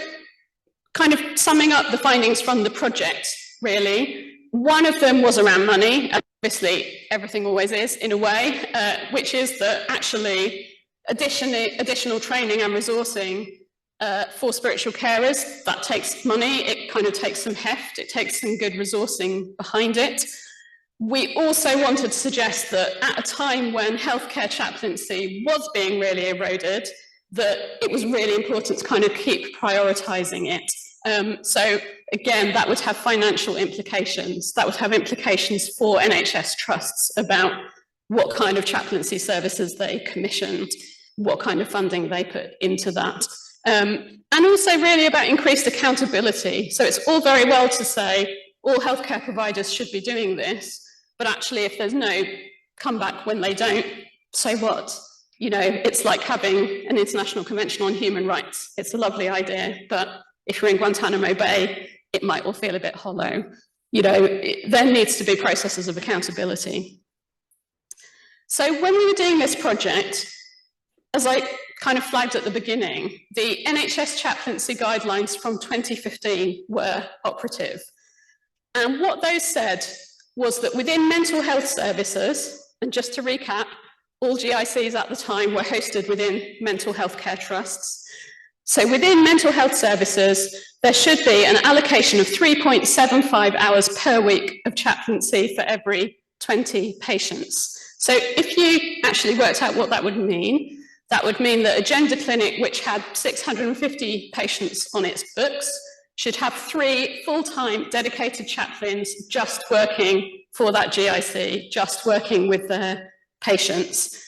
kind of summing up the findings from the project, really, one of them was around money. Obviously, everything always is, in a way, which is that actually additional training and resourcing for spiritual carers, that takes money, it kind of takes some heft, it takes some good resourcing behind it. We also wanted to suggest that at a time when healthcare chaplaincy was being really eroded, that it was really important to kind of keep prioritising it. So again, that would have financial implications. That would have implications for NHS trusts about what kind of chaplaincy services they commissioned, what kind of funding they put into that. And also really about increased accountability. So it's all very well to say, all healthcare providers should be doing this, but actually if there's no comeback when they don't, so what? You know, it's like having an international convention on human rights. It's a lovely idea, but if you're in Guantanamo Bay, it might all feel a bit hollow. You know, there needs to be processes of accountability. So when we were doing this project, as I kind of flagged at the beginning, the NHS chaplaincy guidelines from 2015 were operative. And what those said was that within mental health services, and just to recap, all GICs at the time were hosted within mental health care trusts. So within mental health services, there should be an allocation of 3.75 hours per week of chaplaincy for every 20 patients. So if you actually worked out what that would mean that a gender clinic which had 650 patients on its books should have 3 full-time dedicated chaplains just working for that GIC, just working with their patients.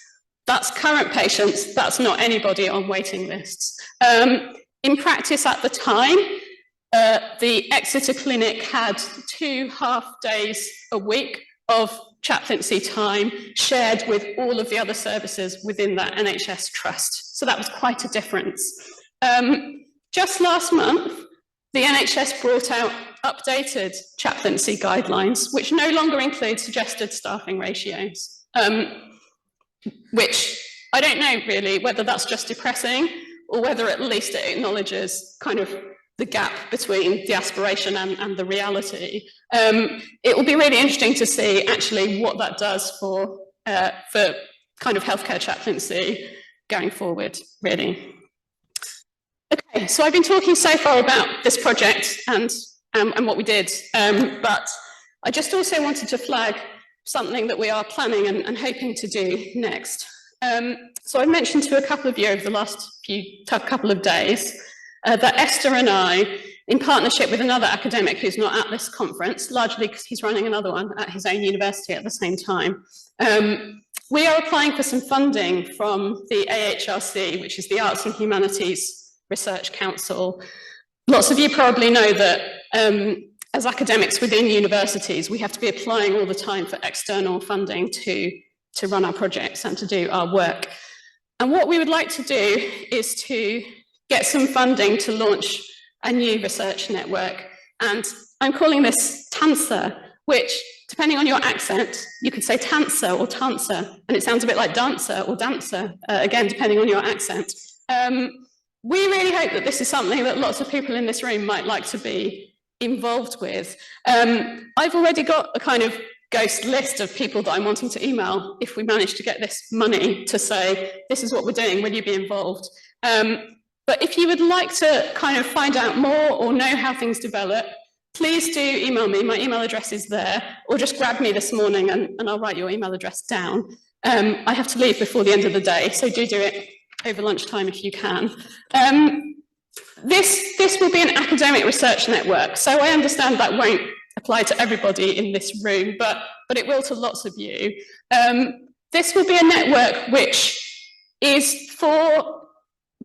That's current patients, that's not anybody on waiting lists. In practice at the time, the Exeter clinic had 2 half-days a week of chaplaincy time shared with all of the other services within that NHS trust. So that was quite a difference. Just last month, the NHS brought out updated chaplaincy guidelines, which no longer include suggested staffing ratios, which I don't know really whether that's just depressing or whether at least it acknowledges kind of the gap between the aspiration and the reality. It will be really interesting to see actually what that does for kind of healthcare chaplaincy going forward, really. Okay, so I've been talking so far about this project and what we did, but I just also wanted to flag something that we are planning and hoping to do next. So I mentioned to a couple of you over the last couple of days that Esther and I, in partnership with another academic who's not at this conference, largely because he's running another one at his own university at the same time, we are applying for some funding from the AHRC, which is the Arts and Humanities Research Council. Lots of you probably know that as academics within universities, we have to be applying all the time for external funding to run our projects and to do our work. And what we would like to do is to get some funding to launch a new research network. And I'm calling this TANSA, which, depending on your accent, you could say Tansa or Tansa, and it sounds a bit like dancer or dancer, again, depending on your accent. We really hope that this is something that lots of people in this room might like to be involved with. I've already got a kind of ghost list of people that I'm wanting to email if we manage to get this money to say, this is what we're doing, will you be involved? But if you would like to kind of find out more or know how things develop, please do email me. My email address is there, or just grab me this morning and I'll write your email address down. I have to leave before the end of the day, so do it over lunchtime if you can. This will be an academic research network, so I understand that won't apply to everybody in this room, but it will to lots of you. This will be a network which is for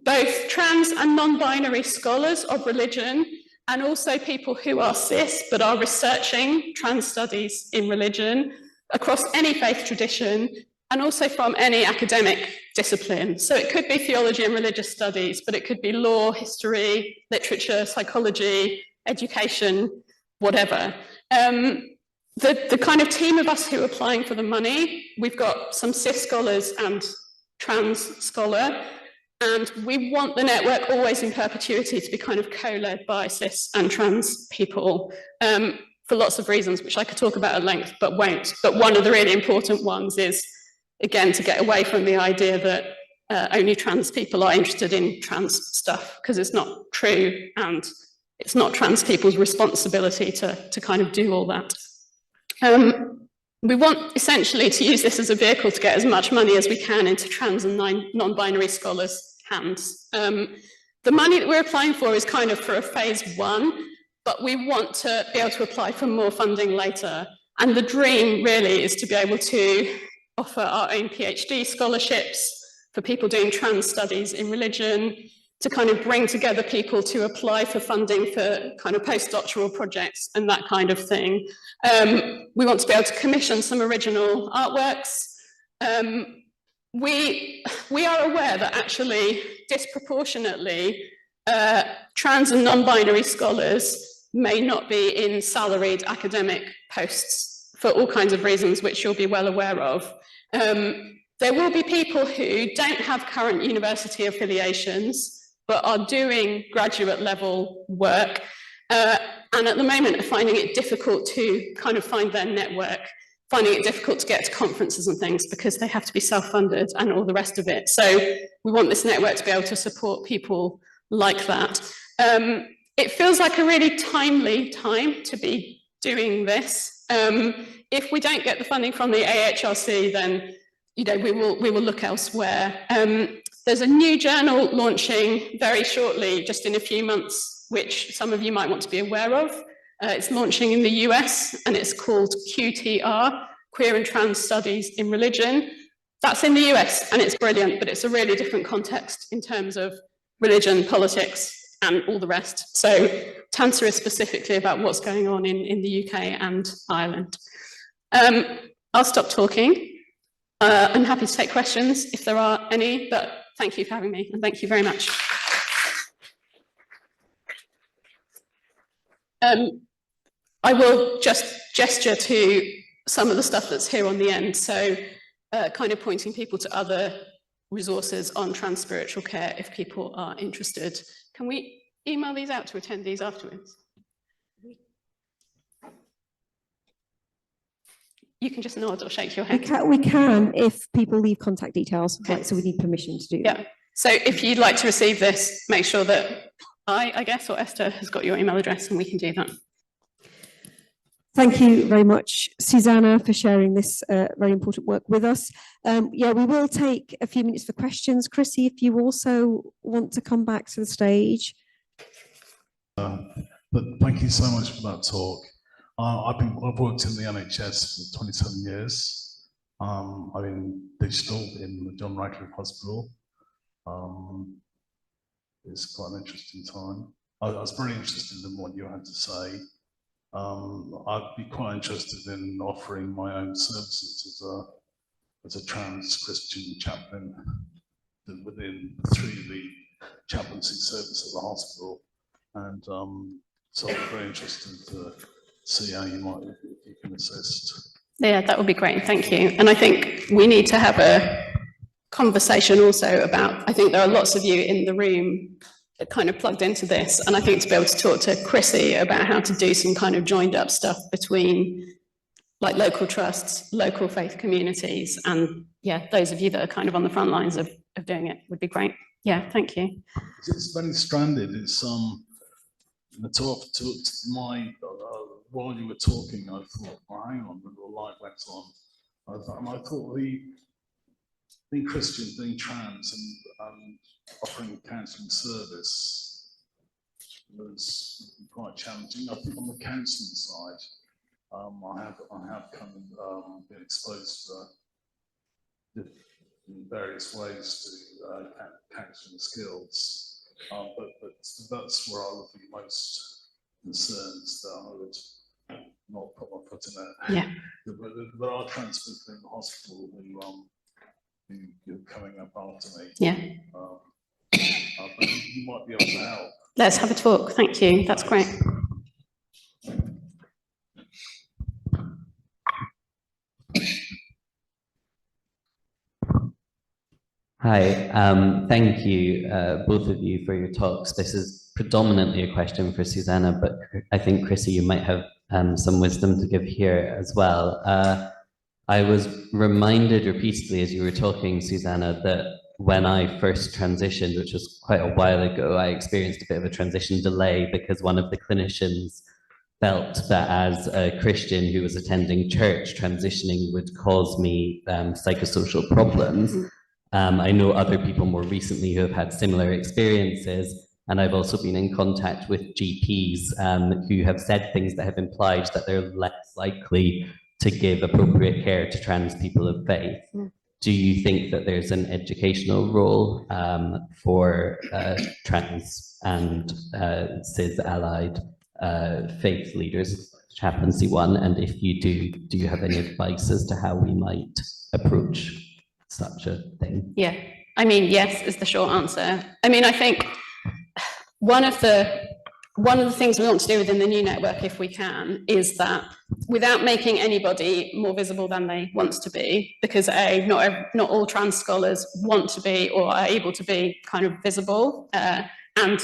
both trans and non-binary scholars of religion, and also people who are cis but are researching trans studies in religion across any faith tradition, and also from any academic discipline. So it could be theology and religious studies, but it could be law, history, literature, psychology, education, whatever. The kind of team of us who are applying for the money, we've got some cis scholars and trans scholar, and we want the network always in perpetuity to be kind of co-led by cis and trans people for lots of reasons, which I could talk about at length, but won't. But one of the really important ones is, again, to get away from the idea that only trans people are interested in trans stuff, because it's not true, and it's not trans people's responsibility to kind of do all that. We want essentially to use this as a vehicle to get as much money as we can into trans and non-binary scholars' hands. The money that we're applying for is kind of for a phase 1, but we want to be able to apply for more funding later. And the dream really is to be able to offer our own PhD scholarships for people doing trans studies in religion, to kind of bring together people to apply for funding for kind of postdoctoral projects and that kind of thing. We want to be able to commission some original artworks. We are aware that actually disproportionately trans and non-binary scholars may not be in salaried academic posts for all kinds of reasons, which you'll be well aware of. There will be people who don't have current university affiliations, but are doing graduate level work, and at the moment are finding it difficult to kind of find their network, finding it difficult to get to conferences and things because they have to be self-funded and all the rest of it. So we want this network to be able to support people like that. It feels like a really timely time to be doing this. If we don't get the funding from the AHRC, then we will look elsewhere. There's a new journal launching very shortly, just in a few months, which some of you might want to be aware of. It's launching in the US, and it's called QTR, Queer and Trans Studies in Religion. That's in the US, and it's brilliant, but it's a really different context in terms of religion, politics, and all the rest. So to answer specifically about what's going on in the UK and Ireland. I'll stop talking. I'm happy to take questions if there are any, but thank you for having me, and thank you very much. I will just gesture to some of the stuff that's here on the end, so kind of pointing people to other resources on trans spiritual care if people are interested. Can we email these out to attendees afterwards? You can just nod or shake your head. We can if people leave contact details, okay. So we need permission to do that. Yeah, so if you'd like to receive this, make sure that I guess, or Esther has got your email address, and we can do that. Thank you very much, Susannah, for sharing this very important work with us. Yeah, we will take a few minutes for questions. Chrissie, if you also want to come back to the stage. But thank you so much for that talk. I've worked in the NHS for 27 years. I'm in digital in the John Radcliffe Hospital. It's quite an interesting time. I was very interested in what you had to say. I'd be quite interested in offering my own services as a trans Christian chaplain through the chaplaincy service at the hospital, and so I'm very interested to see how you can assist. Yeah, that would be great. Thank you. And I think we need to have a conversation also about, I think there are lots of you in the room that kind of plugged into this, and I think to be able to talk to Chrissie about how to do some kind of joined up stuff between like local trusts, local faith communities, and yeah, those of you that are kind of on the front lines of doing it would be great. Yeah, thank you. It's very stranded. It's while you were talking, I thought, well, hang on, the light went on. I thought being Christian, being trans, and offering counselling service was quite challenging. I think on the counselling side, I have kind of been exposed in various ways to counselling skills, but that's where I would be most concerned that I would not put my foot in it. Yeah. There are trans people in the hospital who are coming up after me. Yeah. But you might be able to help. Let's have a talk. Thank you. That's great. Hi, thank you, both of you, for your talks. This is predominantly a question for Susannah, but I think, Chrissie, you might have some wisdom to give here as well. I was reminded repeatedly as you were talking, Susannah, that when I first transitioned, which was quite a while ago, I experienced a bit of a transition delay because one of the clinicians felt that as a Christian who was attending church, transitioning would cause me psychosocial problems. I know other people more recently who have had similar experiences, and I've also been in contact with GPs who have said things that have implied that they're less likely to give appropriate care to trans people of faith. do you think that there's an educational role for trans and cis allied faith leaders, chaplaincy one? And if you do you have any advice as to how we might approach such a thing? Yeah, I mean, yes is the short answer. I mean, I think one of the things we want to do within the new network, if we can, is that without making anybody more visible than they want to be, because not all trans scholars want to be or are able to be kind of visible, and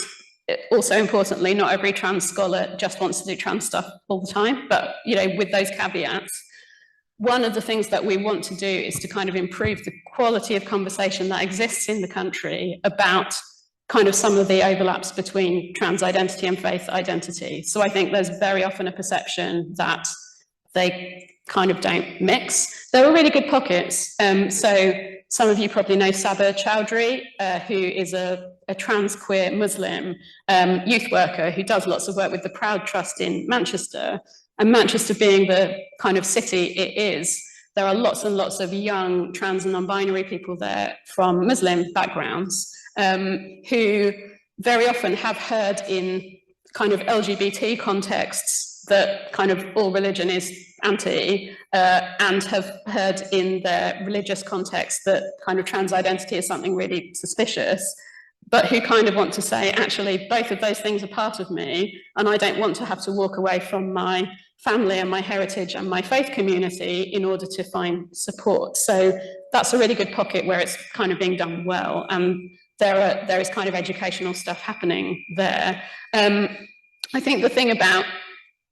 also importantly, not every trans scholar just wants to do trans stuff all the time, but with those caveats, one of the things that we want to do is to kind of improve the quality of conversation that exists in the country about kind of some of the overlaps between trans identity and faith identity. So I think there's very often a perception that they kind of don't mix. There are really good pockets. So some of you probably know Saber Chowdhury, who is a trans queer Muslim youth worker who does lots of work with the Proud Trust in Manchester. And Manchester being the kind of city it is, there are lots and lots of young trans and non-binary people there from Muslim backgrounds who very often have heard in kind of LGBT contexts that kind of all religion is anti, and have heard in their religious context that kind of trans identity is something really suspicious, but who kind of want to say, actually, both of those things are part of me, and I don't want to have to walk away from my family and my heritage and my faith community in order to find support. So that's a really good pocket where it's kind of being done well, and there is kind of educational stuff happening there. I think the thing about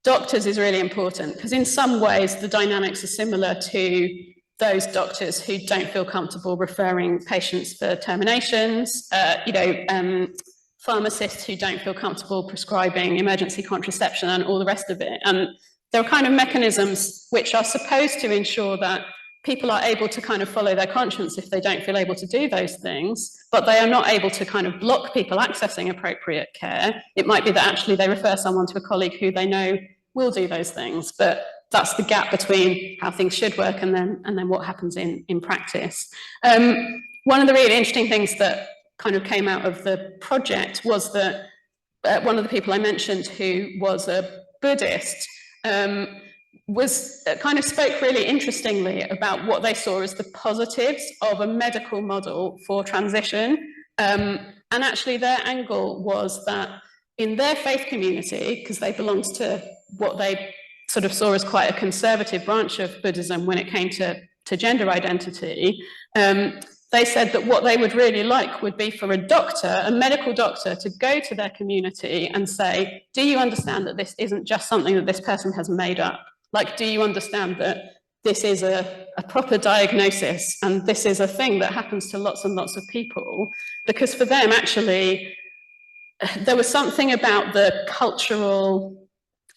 doctors is really important, because in some ways the dynamics are similar to those doctors who don't feel comfortable referring patients for terminations, pharmacists who don't feel comfortable prescribing emergency contraception and all the rest of it. And there are kind of mechanisms which are supposed to ensure that people are able to kind of follow their conscience if they don't feel able to do those things, but they are not able to kind of block people accessing appropriate care. It might be that actually they refer someone to a colleague who they know will do those things, but that's the gap between how things should work and then what happens in practice. One of the really interesting things that kind of came out of the project was that one of the people I mentioned, who was a Buddhist, was kind of spoke really interestingly about what they saw as the positives of a medical model for transition. And actually their angle was that in their faith community, because they belonged to what they sort of saw as quite a conservative branch of Buddhism when it came to gender identity, they said that what they would really like would be for a doctor, a medical doctor, to go to their community and say, do you understand that this isn't just something that this person has made up? Like, do you understand that this is a proper diagnosis and this is a thing that happens to lots and lots of people? Because for them, actually, there was something about the cultural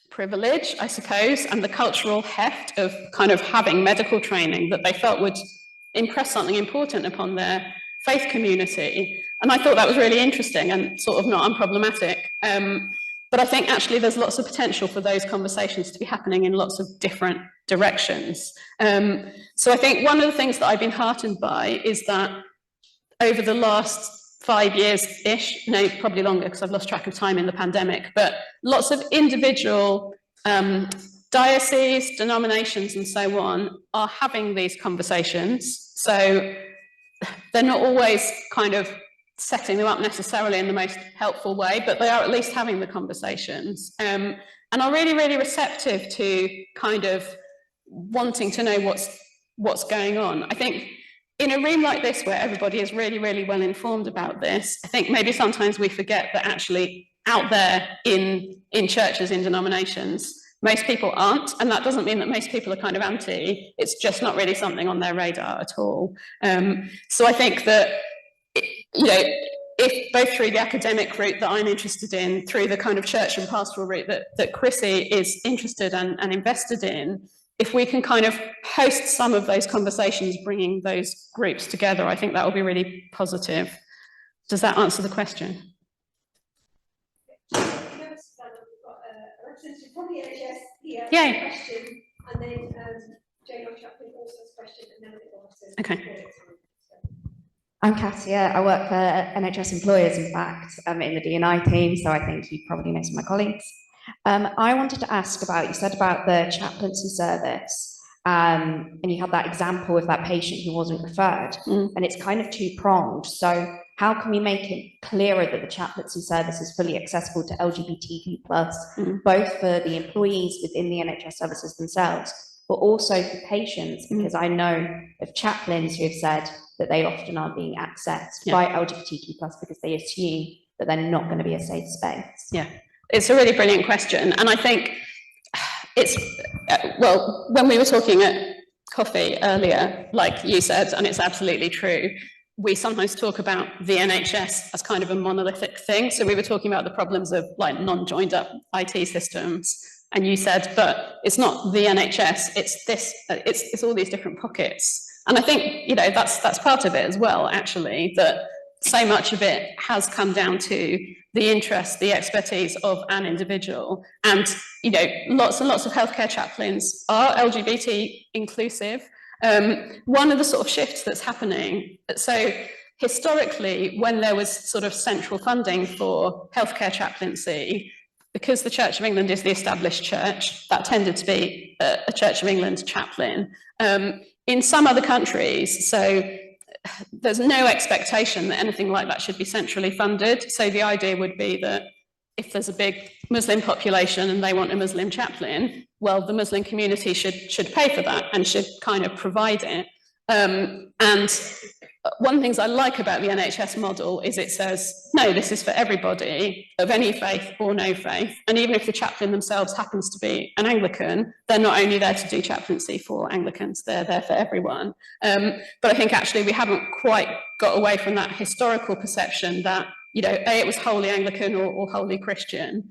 privilege, I suppose, and the cultural heft of kind of having medical training that they felt would impress something important upon their faith community. And I thought that was really interesting and sort of not unproblematic. But I think actually there's lots of potential for those conversations to be happening in lots of different directions. So I think one of the things that I've been heartened by is that over the last 5 years-ish, no, probably longer because I've lost track of time in the pandemic, but lots of individual dioceses, denominations and so on are having these conversations. So they're not always kind of setting them up necessarily in the most helpful way, but they are at least having the conversations, and are really, really receptive to kind of wanting to know what's going on. I think in a room like this where everybody is really, really well informed about this, I think maybe sometimes we forget that actually out there in churches, in denominations, most people aren't, and that doesn't mean that most people are kind of anti, it's just not really something on their radar at all. So I think that, you know, if both through the academic route that I'm interested in, through the kind of church and pastoral route that Chrissie is interested and invested in, if we can kind of host some of those conversations, bringing those groups together, I think that will be really positive. Does that answer the question? Probably yes here. Yay. Question, and then Jane, our chaplain, also has a question, and then we'll answer. Okay. I'm Cassia. I work for NHS employers, in fact, in the D&I team, so I think you probably know some of my colleagues. I wanted to ask about, you said about the chaplaincy service, and you had that example with that patient who wasn't referred, and it's kind of two-pronged. So how can we make it clearer that the chaplaincy service is fully accessible to LGBTQ+, both for the employees within the NHS services themselves, but also for patients, because I know of chaplains who have said that they often are being accessed by LGBTQ+ because they assume that they're not going to be a safe space. Yeah, it's a really brilliant question. And I think it's, well, when we were talking at coffee earlier, like you said, and it's absolutely true, we sometimes talk about the NHS as kind of a monolithic thing. So we were talking about the problems of like non-joined up IT systems. And you said, but it's not the NHS, it's this, it's all these different pockets. And I think, you know, that's part of it as well, actually, that so much of it has come down to the interest, the expertise of an individual. And, you know, lots and lots of healthcare chaplains are LGBT inclusive. One of the sort of shifts that's happening, so historically, when there was sort of central funding for healthcare chaplaincy, because the Church of England is the established church, that tended to be a Church of England chaplain. In some other countries, so there's no expectation that anything like that should be centrally funded. So the idea would be that if there's a big Muslim population and they want a Muslim chaplain, well, the Muslim community should pay for that and should kind of provide it. And one of the things I like about the NHS model is it says, no, this is for everybody of any faith or no faith. And even if the chaplain themselves happens to be an Anglican, they're not only there to do chaplaincy for Anglicans, they're there for everyone. But I think actually we haven't quite got away from that historical perception that, you know, it was wholly Anglican or wholly Christian.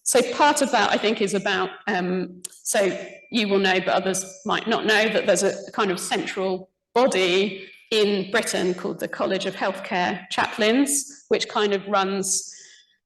So part of that, I think, is about, so you will know, but others might not know, that there's a kind of central body in Britain called the College of Healthcare Chaplains, which kind of runs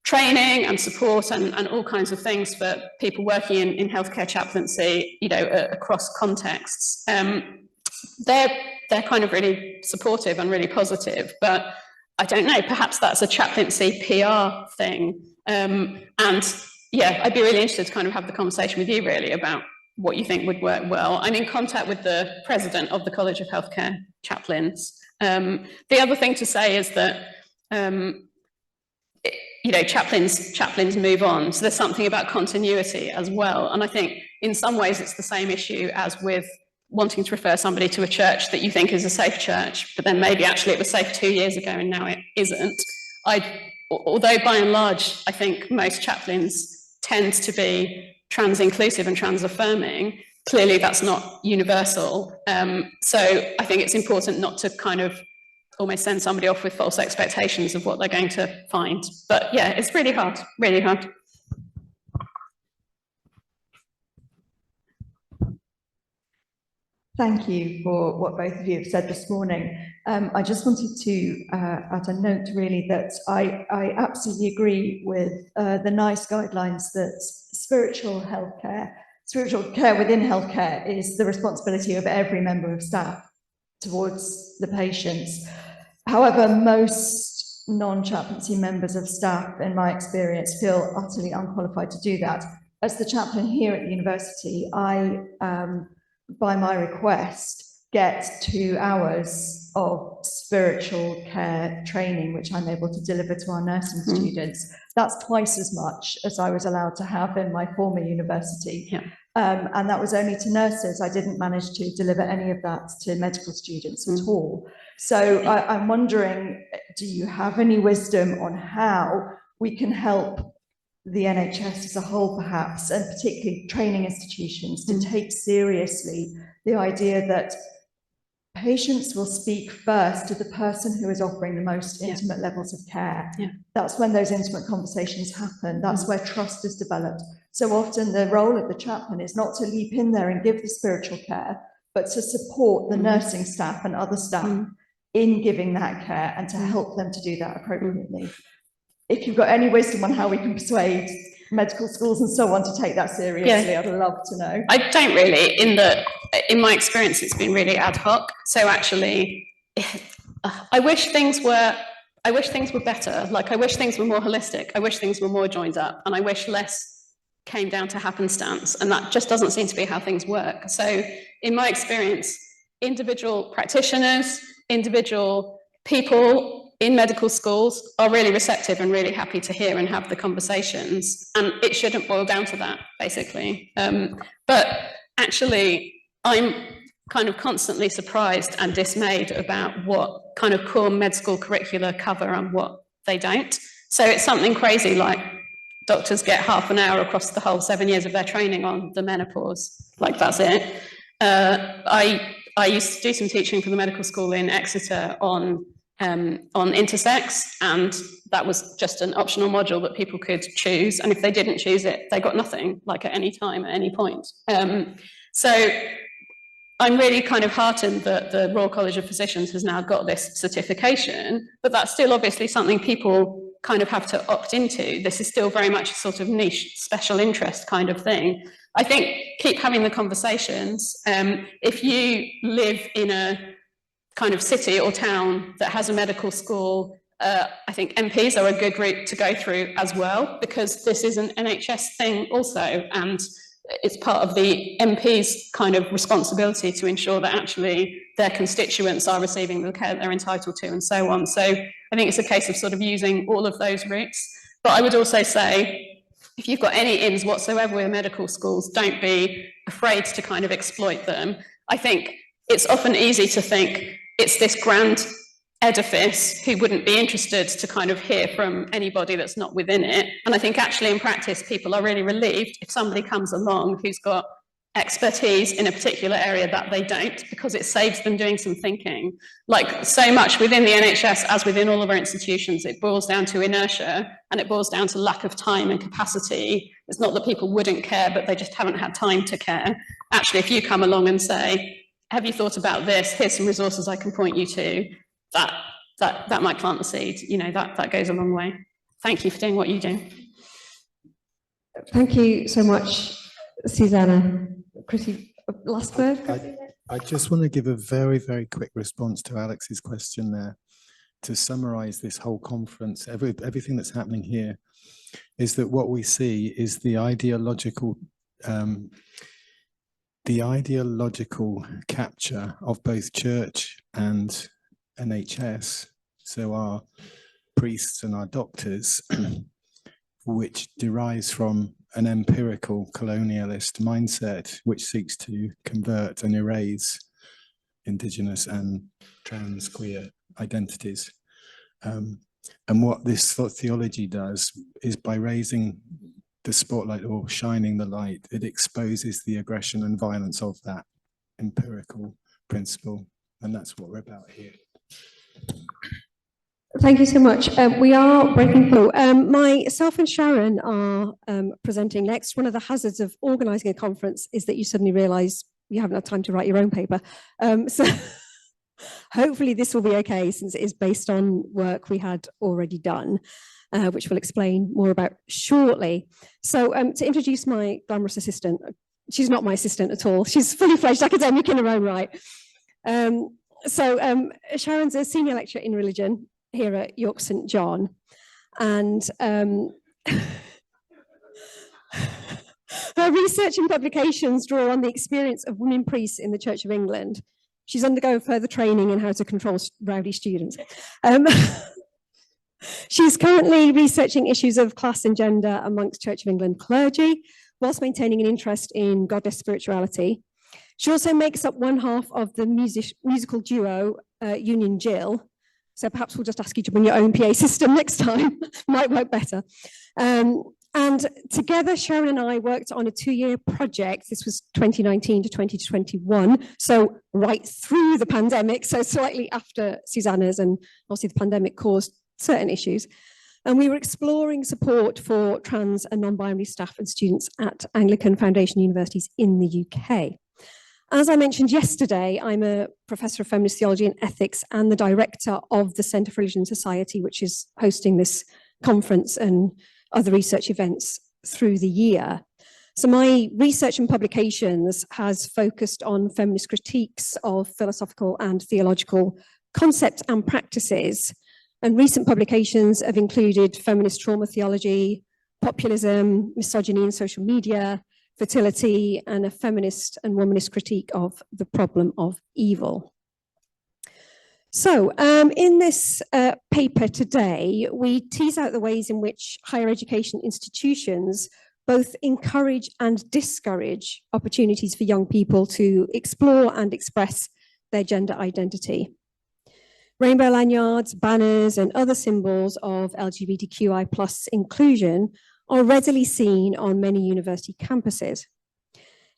training and support and all kinds of things for people working in healthcare chaplaincy, you know, across contexts. They're kind of really supportive and really positive, but I don't know, perhaps that's a chaplaincy PR thing. And yeah, I'd be really interested to kind of have the conversation with you really about what you think would work well. I'm in contact with the president of the College of Healthcare Chaplains. The other thing to say is that, you know, chaplains move on. So there's something about continuity as well. And I think in some ways it's the same issue as with wanting to refer somebody to a church that you think is a safe church, but then maybe actually it was safe 2 years ago and now it isn't. Although by and large, I think most chaplains tend to be trans inclusive and trans affirming, clearly that's not universal. So I think it's important not to kind of almost send somebody off with false expectations of what they're going to find. But yeah, it's really hard, really hard. Thank you for what both of you have said this morning. I just wanted to add a note really that I absolutely agree with the NICE guidelines that spiritual care within healthcare is the responsibility of every member of staff towards the patients. However, most non-chaplaincy members of staff, in my experience, feel utterly unqualified to do that. As the chaplain here at the university, I by my request, get 2 hours of spiritual care training, which I'm able to deliver to our nursing students. That's twice as much as I was allowed to have in my former university. Yeah. And that was only to nurses. I didn't manage to deliver any of that to medical students at all. So I'm wondering, do you have any wisdom on how we can help the NHS as a whole, perhaps, and particularly training institutions, to take seriously the idea that patients will speak first to the person who is offering the most intimate levels of care. Yeah. That's when those intimate conversations happen. That's where trust is developed. So often the role of the chaplain is not to leap in there and give the spiritual care, but to support the nursing staff and other staff in giving that care and to help them to do that appropriately. If you've got any wisdom on how we can persuade medical schools and so on to take that seriously, I'd love to know. I don't really, in that in my experience, it's been really ad hoc. So actually, I wish things were better. Like, I wish things were more holistic. I wish things were more joined up, and I wish less came down to happenstance. And that just doesn't seem to be how things work. So in my experience, individual practitioners, individual people in medical schools are really receptive and really happy to hear and have the conversations. And it shouldn't boil down to that, basically. But actually, I'm kind of constantly surprised and dismayed about what kind of core med school curricula cover and what they don't. So it's something crazy like doctors get half an hour across the whole 7 years of their training on the menopause. Like, that's it. I used to do some teaching for the medical school in Exeter on intersex, and that was just an optional module that people could choose. And if they didn't choose it, they got nothing, like at any time, at any point. So I'm really kind of heartened that the Royal College of Physicians has now got this certification, but that's still obviously something people kind of have to opt into. This is still very much a sort of niche special interest kind of thing. I think keep having the conversations. If you live in a kind of city or town that has a medical school, I think MPs are a good route to go through as well, because this is an NHS thing also, and it's part of the MP's kind of responsibility to ensure that actually their constituents are receiving the care they're entitled to, and so on. So I think it's a case of sort of using all of those routes. But I would also say, if you've got any ins whatsoever with medical schools, don't be afraid to kind of exploit them. I think it's often easy to think it's this grand edifice who wouldn't be interested to kind of hear from anybody that's not within it. And I think actually in practice, people are really relieved if somebody comes along who's got expertise in a particular area that they don't, because it saves them doing some thinking. Like, so much within the NHS, as within all of our institutions, it boils down to inertia, and it boils down to lack of time and capacity. It's not that people wouldn't care, but they just haven't had time to care. Actually, if you come along and say, have you thought about this? Here's some resources I can point you to. That might plant the seed. You know, that goes a long way. Thank you for doing what you do. Thank you so much, Susannah. Chrissie, last word? I just want to give a very, very quick response to Alex's question there. To summarize this whole conference, everything that's happening here is that what we see is the ideological capture of both church and NHS, so our priests and our doctors, which derives from an empirical colonialist mindset which seeks to convert and erase Indigenous and trans queer identities. And what this theology does is, by raising the spotlight or shining the light, it exposes the aggression and violence of that empirical principle. And that's what we're about here. Thank you so much. We are breaking through. Myself and Sharon are presenting next. One of the hazards of organising a conference is that you suddenly realise you haven't had time to write your own paper. So hopefully this will be okay, since it is based on work we had already done, which we'll explain more about shortly. So to introduce my glamorous assistant, she's not my assistant at all. She's a fully fledged academic in her own right. So Sharon's a senior lecturer in religion here at York St John, and her research and publications draw on the experience of women priests in the Church of England. She's undergoing further training in how to control rowdy students. She's currently researching issues of class and gender amongst Church of England clergy, whilst maintaining an interest in goddess spirituality. She also makes up one half of the musical duo Union Jill. So perhaps we'll just ask you to bring your own PA system next time. Might work better. And together, Sharon and I worked on a 2-year project. This was 2019 to 2021. So right through the pandemic, so slightly after Susannah's, and obviously the pandemic caused certain issues. And we were exploring support for trans and non-binary staff and students at Anglican Foundation universities in the UK. As I mentioned yesterday, I'm a professor of feminist theology and ethics and the director of the Centre for Religion and Society, which is hosting this conference and other research events through the year. So my research and publications has focused on feminist critiques of philosophical and theological concepts and practices. And recent publications have included feminist trauma theology, populism, misogyny in social media, fertility, and a feminist and womanist critique of the problem of evil. So in this paper today, we tease out the ways in which higher education institutions both encourage and discourage opportunities for young people to explore and express their gender identity. Rainbow lanyards, banners, and other symbols of LGBTQI+ inclusion are readily seen on many university campuses.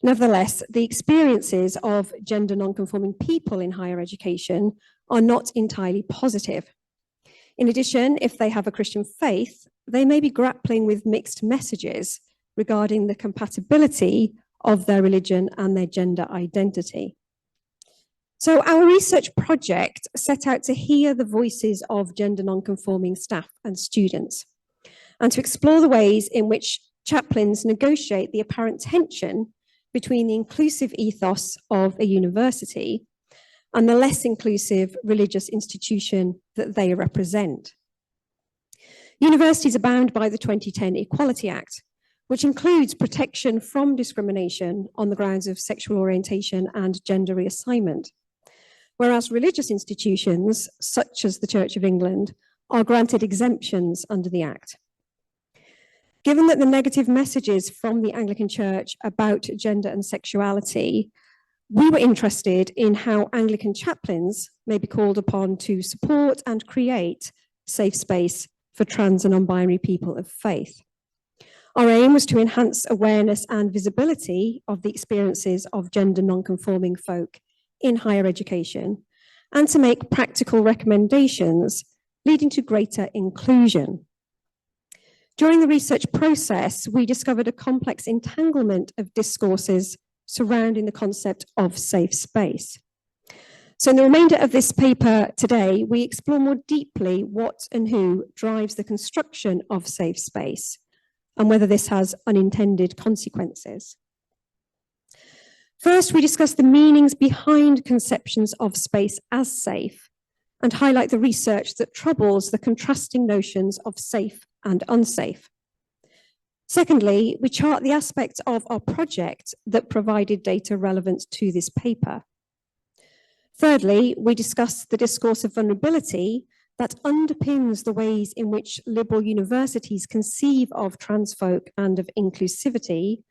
Nevertheless, the experiences of gender non-conforming people in higher education are not entirely positive. In addition, if they have a Christian faith, they may be grappling with mixed messages regarding the compatibility of their religion and their gender identity. So our research project set out to hear the voices of gender non-conforming staff and students, and to explore the ways in which chaplains negotiate the apparent tension between the inclusive ethos of a university and the less inclusive religious institution that they represent. Universities are bound by the 2010 Equality Act, which includes protection from discrimination on the grounds of sexual orientation and gender reassignment, whereas religious institutions, such as the Church of England, are granted exemptions under the Act. Given that the negative messages from the Anglican Church about gender and sexuality, we were interested in how Anglican chaplains may be called upon to support and create safe space for trans and non-binary people of faith. Our aim was to enhance awareness and visibility of the experiences of gender non-conforming folk in higher education, and to make practical recommendations leading to greater inclusion. During the research process, we discovered a complex entanglement of discourses surrounding the concept of safe space. So in the remainder of this paper today, we explore more deeply what and who drives the construction of safe space, and whether this has unintended consequences. First, we discuss the meanings behind conceptions of space as safe, and highlight the research that troubles the contrasting notions of safe and unsafe. Secondly, we chart the aspects of our project that provided data relevant to this paper. Thirdly, we discuss the discourse of vulnerability that underpins the ways in which liberal universities conceive of trans folk and of inclusivity,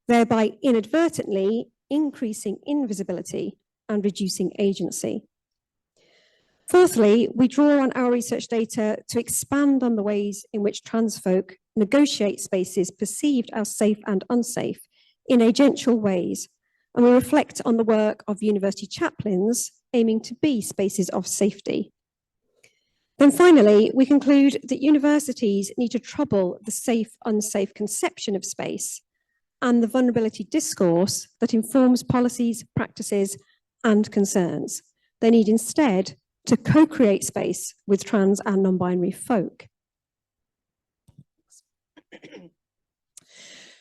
thereby inadvertently increasing invisibility and reducing agency. Fourthly, we draw on our research data to expand on the ways in which trans folk negotiate spaces perceived as safe and unsafe in agential ways, and we reflect on the work of university chaplains aiming to be spaces of safety. Then finally, we conclude that universities need to trouble the safe-unsafe conception of space and the vulnerability discourse that informs policies, practices, and concerns. They need instead to co-create space with trans and non-binary folk.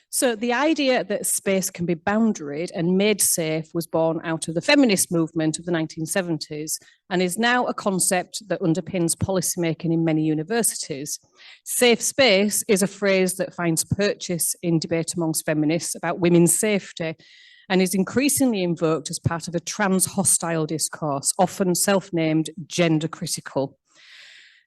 So the idea that space can be boundaried and made safe was born out of the feminist movement of the 1970s and is now a concept that underpins policymaking in many universities. Safe space is a phrase that finds purchase in debate amongst feminists about women's safety and is increasingly invoked as part of a trans-hostile discourse, often self-named gender critical.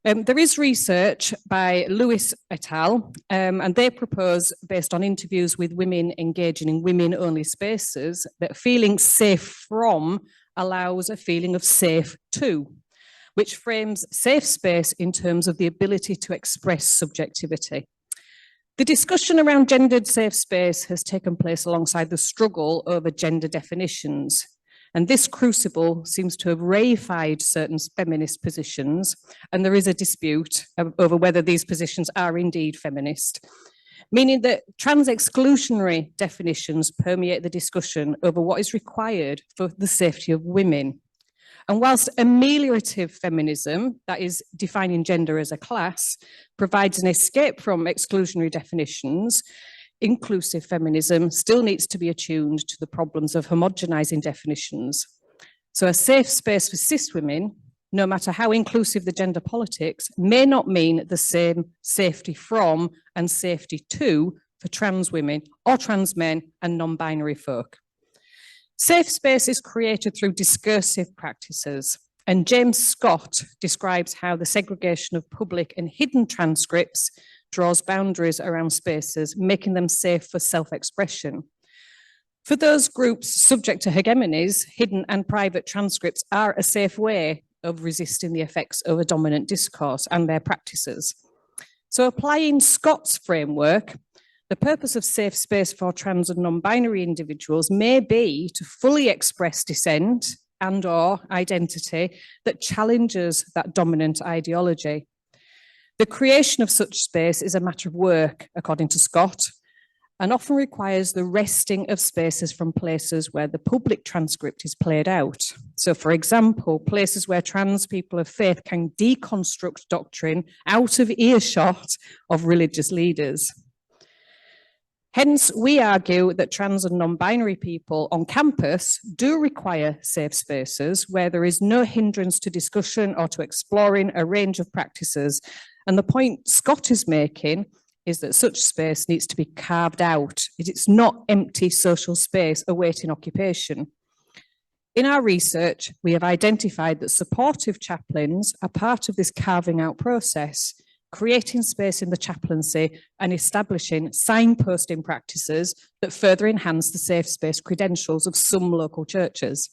There is research by Lewis et al., and they propose, based on interviews with women engaging in women-only spaces, that feeling safe from allows a feeling of safe to, which frames safe space in terms of the ability to express subjectivity. The discussion around gendered safe space has taken place alongside the struggle over gender definitions. And this crucible seems to have reified certain feminist positions, and there is a dispute over whether these positions are indeed feminist, meaning that trans-exclusionary definitions permeate the discussion over what is required for the safety of women. And whilst ameliorative feminism, that is defining gender as a class, provides an escape from exclusionary definitions, inclusive feminism still needs to be attuned to the problems of homogenizing definitions. So a safe space for cis women, no matter how inclusive the gender politics, may not mean the same safety from and safety to for trans women or trans men and non-binary folk. Safe space is created through discursive practices, and James Scott describes how the segregation of public and hidden transcripts draws boundaries around spaces, making them safe for self-expression. For those groups subject to hegemonies, hidden and private transcripts are a safe way of resisting the effects of a dominant discourse and their practices. So applying Scott's framework, the purpose of safe space for trans and non-binary individuals may be to fully express dissent and/or identity that challenges that dominant ideology. The creation of such space is a matter of work, according to Scott, and often requires the wresting of spaces from places where the public transcript is played out. So, for example, places where trans people of faith can deconstruct doctrine out of earshot of religious leaders. Hence, we argue that trans and non-binary people on campus do require safe spaces where there is no hindrance to discussion or to exploring a range of practices. And the point Scott is making is that such space needs to be carved out. It's not empty social space awaiting occupation. In our research, we have identified that supportive chaplains are part of this carving out process, creating space in the chaplaincy and establishing signposting practices that further enhance the safe space credentials of some local churches.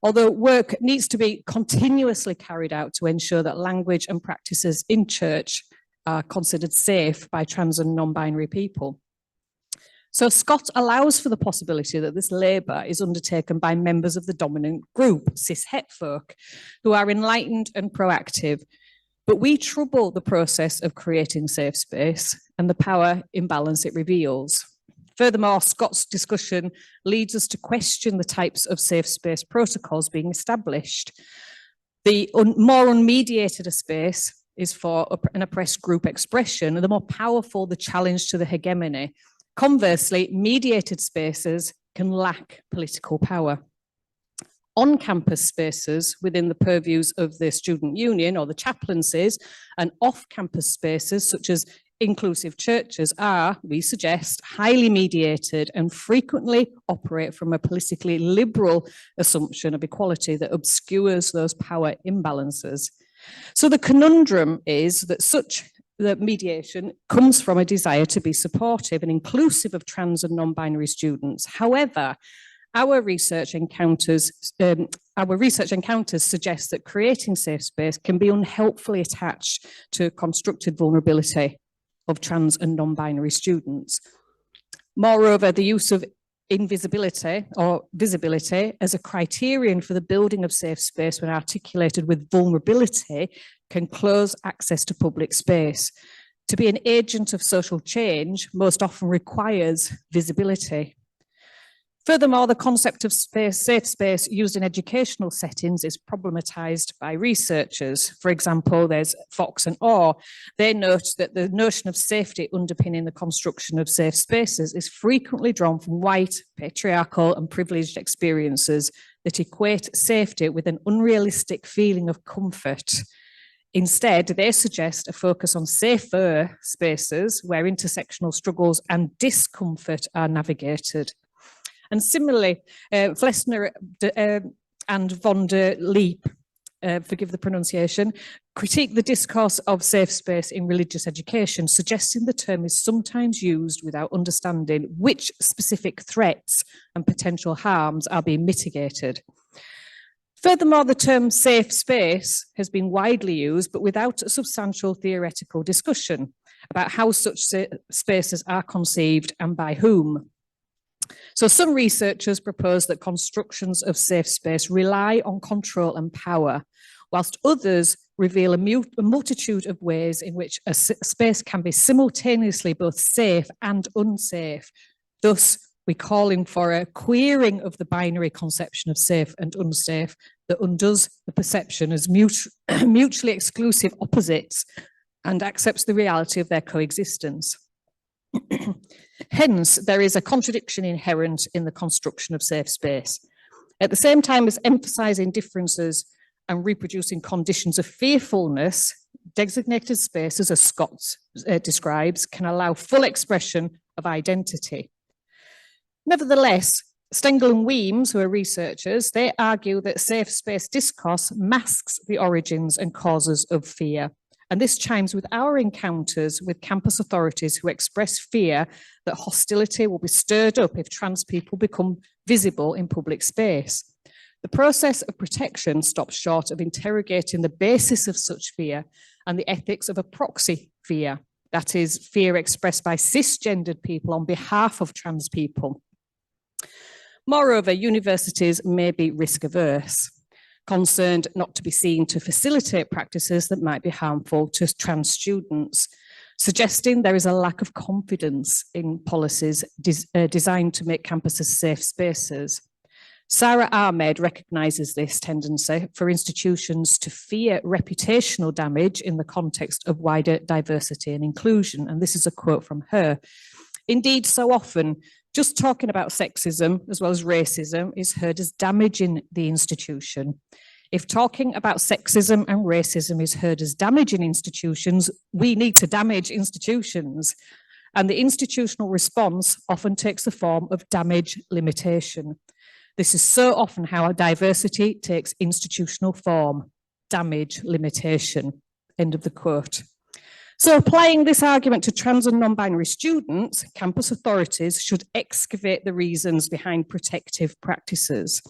Although work needs to be continuously carried out to ensure that language and practices in church are considered safe by trans and non-binary people. So Scott allows for the possibility that this labour is undertaken by members of the dominant group, cis-het folk, who are enlightened and proactive. But we trouble the process of creating safe space and the power imbalance it reveals. Furthermore, Scott's discussion leads us to question the types of safe space protocols being established. The more unmediated a space is for an oppressed group expression, and the more powerful the challenge to the hegemony. Conversely, mediated spaces can lack political power. On-campus spaces within the purviews of the student union or the chaplaincies, and off-campus spaces such as inclusive churches are, we suggest, highly mediated and frequently operate from a politically liberal assumption of equality that obscures those power imbalances. So the conundrum is that mediation comes from a desire to be supportive and inclusive of trans and non-binary students. However, our research encounters suggest that creating safe space can be unhelpfully attached to constructed vulnerability of trans and non-binary students. Moreover, the use of invisibility or visibility as a criterion for the building of safe space when articulated with vulnerability can close access to public space. To be an agent of social change most often requires visibility. Furthermore, the concept of safe space used in educational settings is problematised by researchers. For example, there's Fox and Orr. They note that the notion of safety underpinning the construction of safe spaces is frequently drawn from white, patriarchal and privileged experiences that equate safety with an unrealistic feeling of comfort. Instead, they suggest a focus on safer spaces where intersectional struggles and discomfort are navigated. And similarly, Flessner and von der Leep, forgive the pronunciation, critique the discourse of safe space in religious education, suggesting the term is sometimes used without understanding which specific threats and potential harms are being mitigated. Furthermore, the term safe space has been widely used, but without a substantial theoretical discussion about how such spaces are conceived and by whom. So some researchers propose that constructions of safe space rely on control and power, whilst others reveal a multitude of ways in which a space can be simultaneously both safe and unsafe. Thus, we're calling for a queering of the binary conception of safe and unsafe that undoes the perception as mutually exclusive opposites and accepts the reality of their coexistence. Hence, there is a contradiction inherent in the construction of safe space. At the same time as emphasising differences and reproducing conditions of fearfulness, designated spaces, as Scott describes, can allow full expression of identity. Nevertheless, Stengel and Weems, who are researchers, they argue that safe space discourse masks the origins and causes of fear. And this chimes with our encounters with campus authorities who express fear that hostility will be stirred up if trans people become visible in public space. The process of protection stops short of interrogating the basis of such fear and the ethics of a proxy fear, that is, fear expressed by cisgendered people on behalf of trans people. Moreover, universities may be risk averse, concerned not to be seen to facilitate practices that might be harmful to trans students, suggesting there is a lack of confidence in policies designed to make campuses safe spaces. Sarah Ahmed recognises this tendency for institutions to fear reputational damage in the context of wider diversity and inclusion. And this is a quote from her. Indeed, so often, just talking about sexism as well as racism is heard as damaging the institution. If talking about sexism and racism is heard as damaging institutions, we need to damage institutions. And the institutional response often takes the form of damage limitation. This is so often how our diversity takes institutional form, damage limitation, end of the quote. So applying this argument to trans and non-binary students, campus authorities should excavate the reasons behind protective practices.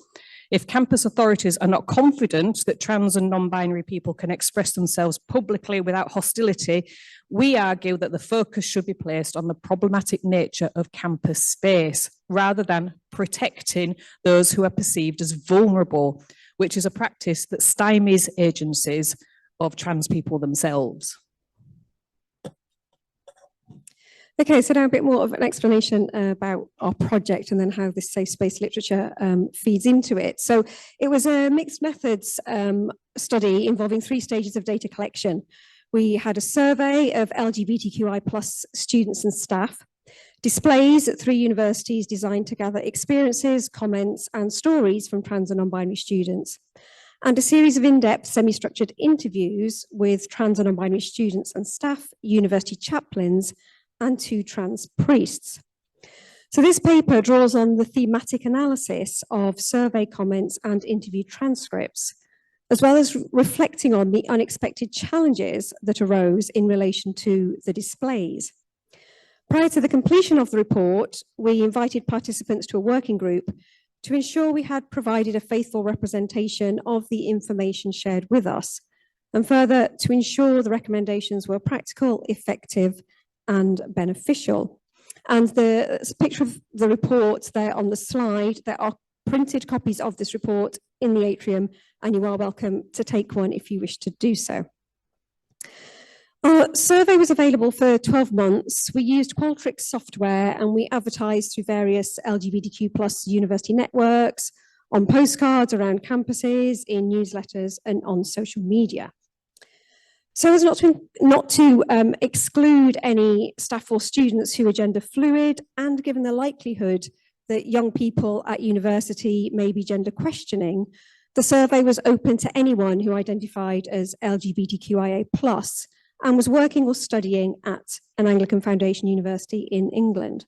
If campus authorities are not confident that trans and non-binary people can express themselves publicly without hostility, we argue that the focus should be placed on the problematic nature of campus space, rather than protecting those who are perceived as vulnerable, which is a practice that stymies agencies of trans people themselves. Okay, so now a bit more of an explanation about our project and then how this safe space literature feeds into it. So it was a mixed methods study involving 3 stages of data collection. We had a survey of LGBTQI plus students and staff, displays at 3 universities designed to gather experiences, comments, and stories from trans and non-binary students, and a series of in-depth semi-structured interviews with trans and non-binary students and staff, university chaplains, and 2 trans priests. So this paper draws on the thematic analysis of survey comments and interview transcripts, as well as reflecting on the unexpected challenges that arose in relation to the displays. Prior to the completion of the report, we invited participants to a working group to ensure we had provided a faithful representation of the information shared with us, and further to ensure the recommendations were practical, effective, and beneficial. And the picture of the report there on the slide, there are printed copies of this report in the atrium, and you are welcome to take one if you wish to do so. Our survey was available for 12 months. We used Qualtrics software and we advertised through various LGBTQ plus university networks, on postcards around campuses, in newsletters, and on social media. So as not to exclude any staff or students who are gender fluid, and given the likelihood that young people at university may be gender questioning, the survey was open to anyone who identified as LGBTQIA+, and was working or studying at an Anglican Foundation university in England.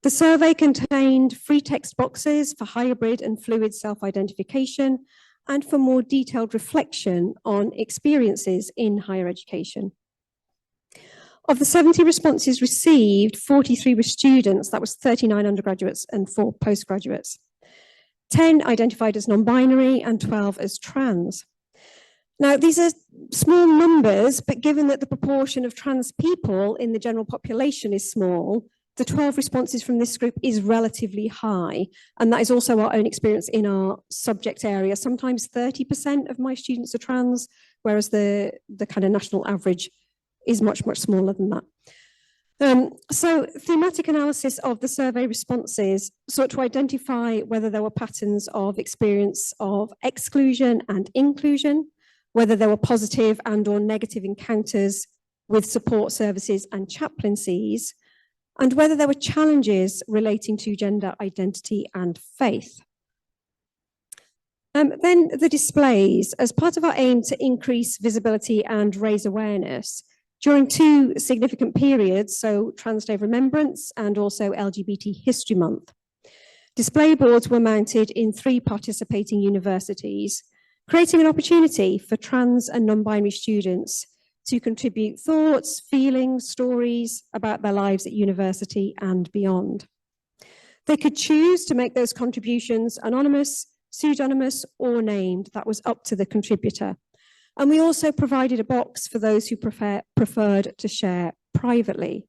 The survey contained free text boxes for hybrid and fluid self-identification, and for more detailed reflection on experiences in higher education. Of the 70 responses received, 43 were students, that was 39 undergraduates and 4 postgraduates. 10 identified as non-binary and 12 as trans. Now, these are small numbers, but given that the proportion of trans people in the general population is small, the 12 responses from this group is relatively high, and that is also our own experience in our subject area. Sometimes 30% of my students are trans, whereas the kind of national average is much, much smaller than that. So thematic analysis of the survey responses sought to identify whether there were patterns of experience of exclusion and inclusion, whether there were positive and or negative encounters with support services and chaplaincies, and whether there were challenges relating to gender identity and faith. Then the displays, as part of our aim to increase visibility and raise awareness, during two significant periods, so Trans Day of Remembrance and also LGBT History Month, display boards were mounted in 3 participating universities, creating an opportunity for trans and non-binary students to contribute thoughts, feelings, stories about their lives at university and beyond. They could choose to make those contributions anonymous, pseudonymous, or named. That was up to the contributor. And we also provided a box for those who preferred to share privately.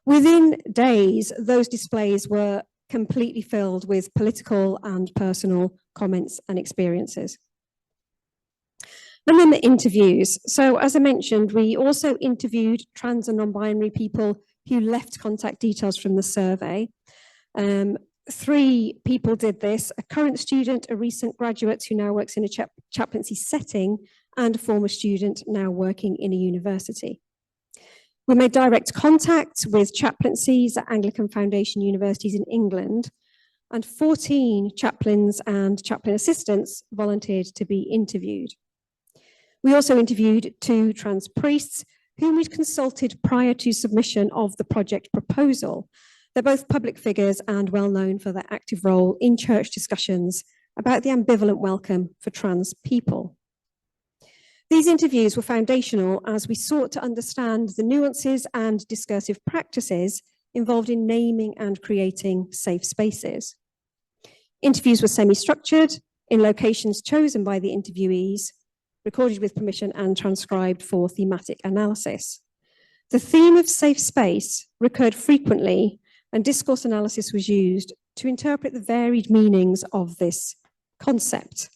Within days, those displays were completely filled with political and personal comments and experiences. And then the interviews. So as I mentioned, we also interviewed trans and non-binary people who left contact details from the survey. 3 people did this: a current student, a recent graduate who now works in a chaplaincy setting, and a former student now working in a university. We made direct contact with chaplaincies at Anglican Foundation universities in England, and 14 chaplains and chaplain assistants volunteered to be interviewed. We also interviewed 2 trans priests whom we'd consulted prior to submission of the project proposal. They're both public figures and well known for their active role in church discussions about the ambivalent welcome for trans people. These interviews were foundational as we sought to understand the nuances and discursive practices involved in naming and creating safe spaces. Interviews were semi-structured in locations chosen by the interviewees, recorded with permission and transcribed for thematic analysis. The theme of safe space recurred frequently, and discourse analysis was used to interpret the varied meanings of this concept.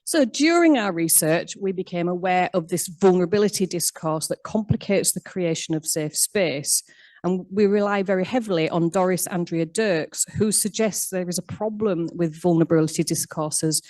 So during our research, we became aware of this vulnerability discourse that complicates the creation of safe space. And we rely very heavily on Doris Andrea Dirks, who suggests there is a problem with vulnerability discourses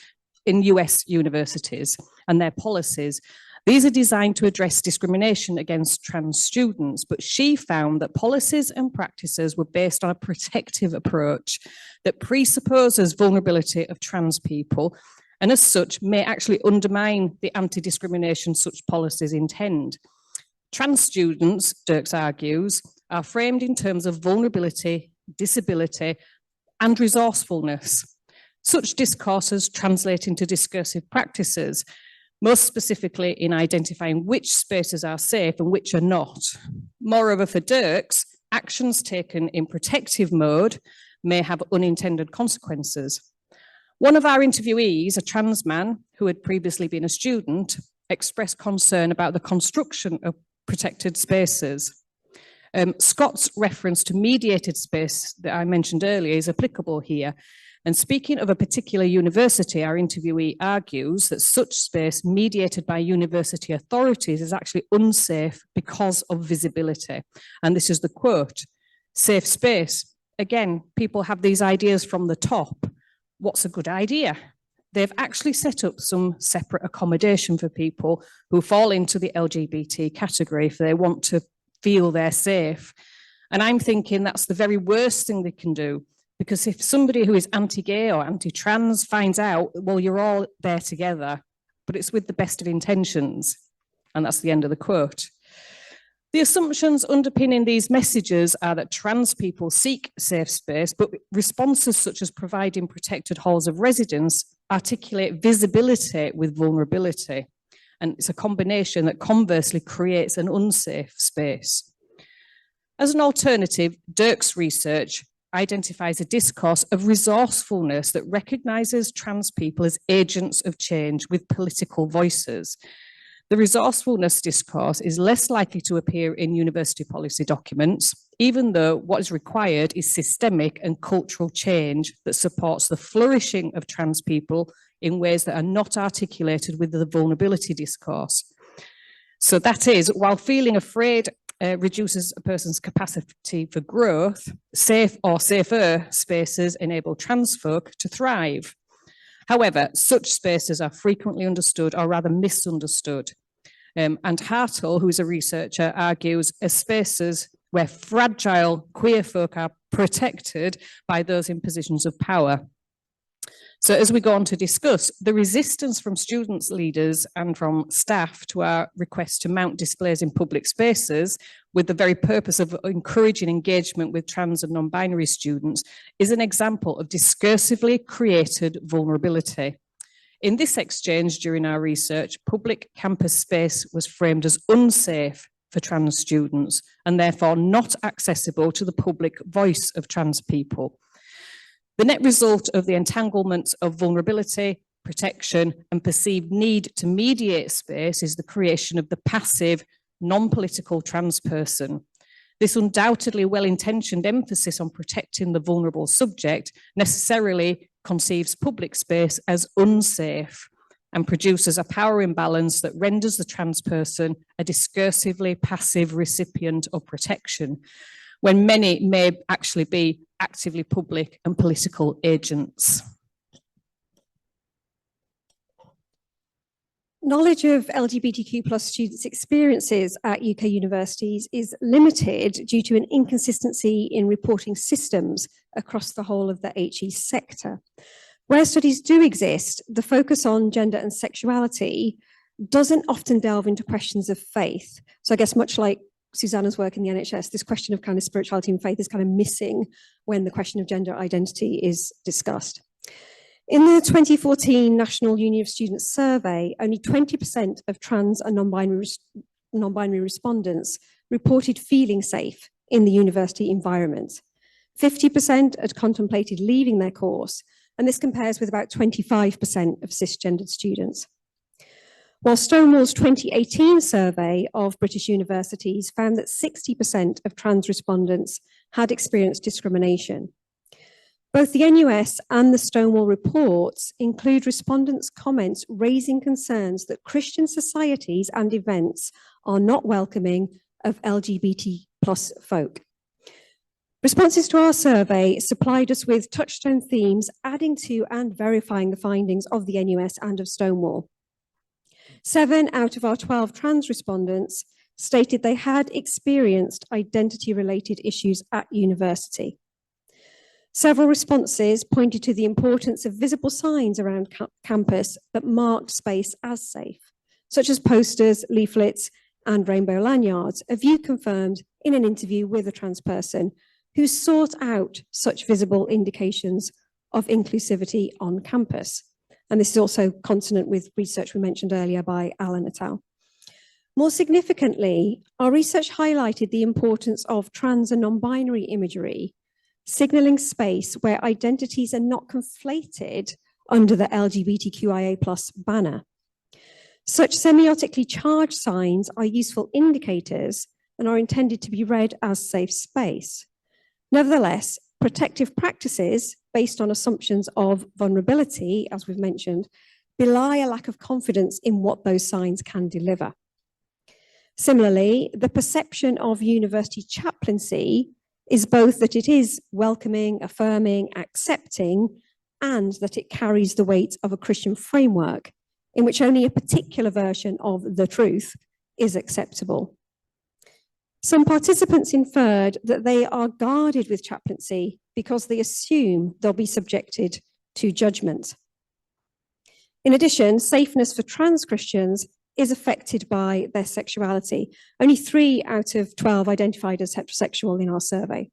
in US universities and their policies. These are designed to address discrimination against trans students, but she found that policies and practices were based on a protective approach that presupposes vulnerability of trans people, and as such may actually undermine the anti-discrimination such policies intend. Trans students, Dirks argues, are framed in terms of vulnerability, disability, and resourcefulness. Such discourses translate into discursive practices, most specifically in identifying which spaces are safe and which are not. Moreover, for Dirks, actions taken in protective mode may have unintended consequences. One of our interviewees, a trans man who had previously been a student, expressed concern about the construction of protected spaces. Scott's reference to mediated space that I mentioned earlier is applicable here. And speaking of a particular university, our interviewee argues that such space mediated by university authorities is actually unsafe because of visibility. And this is the quote: "Safe space." Again, people have these ideas from the top. What's a good idea? They've actually set up some separate accommodation for people who fall into the LGBT category if they want to feel they're safe. And I'm thinking that's the very worst thing they can do. Because if somebody who is anti-gay or anti-trans finds out, well, you're all there together, but it's with the best of intentions. And that's the end of the quote. The assumptions underpinning these messages are that trans people seek safe space, but responses such as providing protected halls of residence articulate visibility with vulnerability. And it's a combination that conversely creates an unsafe space. As an alternative, Dirks' research identifies a discourse of resourcefulness that recognises trans people as agents of change with political voices. The resourcefulness discourse is less likely to appear in university policy documents, even though what is required is systemic and cultural change that supports the flourishing of trans people in ways that are not articulated with the vulnerability discourse. So that is, while feeling afraid reduces a person's capacity for growth, safe or safer spaces enable trans folk to thrive. However, such spaces are frequently understood or rather misunderstood. And Hartle, who is a researcher, argues as spaces where fragile queer folk are protected by those in positions of power. So as we go on to discuss, the resistance from students, leaders and from staff to our request to mount displays in public spaces with the very purpose of encouraging engagement with trans and non-binary students is an example of discursively created vulnerability. In this exchange during our research, public campus space was framed as unsafe for trans students and therefore not accessible to the public voice of trans people. The net result of the entanglements of vulnerability, protection, and perceived need to mediate space is the creation of the passive, non-political trans person. This undoubtedly well-intentioned emphasis on protecting the vulnerable subject necessarily conceives public space as unsafe and produces a power imbalance that renders the trans person a discursively passive recipient of protection, when many may actually be actively public and political agents. Knowledge of LGBTQ+ students' experiences at UK universities is limited due to an inconsistency in reporting systems across the whole of the HE sector. Where studies do exist, the focus on gender and sexuality doesn't often delve into questions of faith. So I guess much like Susannah's work in the NHS, this question of kind of spirituality and faith is kind of missing when the question of gender identity is discussed. In the 2014 National Union of Students survey, only 20% of trans and non-binary respondents reported feeling safe in the university environment. 50% had contemplated leaving their course, and this compares with about 25% of cisgendered students. While Stonewall's 2018 survey of British universities found that 60% of trans respondents had experienced discrimination. Both the NUS and the Stonewall reports include respondents' comments raising concerns that Christian societies and events are not welcoming of LGBT+ folk. Responses to our survey supplied us with touchstone themes, adding to and verifying the findings of the NUS and of Stonewall. 7 out of our 12 trans respondents stated they had experienced identity-related issues at university. Several responses pointed to the importance of visible signs around campus that marked space as safe, such as posters, leaflets, and rainbow lanyards, a view confirmed in an interview with a trans person who sought out such visible indications of inclusivity on campus. And this is also consonant with research we mentioned earlier by Alan et al. More significantly, our research highlighted the importance of trans and non-binary imagery, signalling space where identities are not conflated under the LGBTQIA+ banner. Such semiotically charged signs are useful indicators and are intended to be read as safe space. Nevertheless, protective practices based on assumptions of vulnerability, as we've mentioned, belie a lack of confidence in what those signs can deliver. Similarly, the perception of university chaplaincy is both that it is welcoming, affirming, accepting, and that it carries the weight of a Christian framework in which only a particular version of the truth is acceptable. Some participants inferred that they are guarded with chaplaincy because they assume they'll be subjected to judgment. In addition, safeness for trans Christians is affected by their sexuality. Only 3 out of 12 identified as heterosexual in our survey.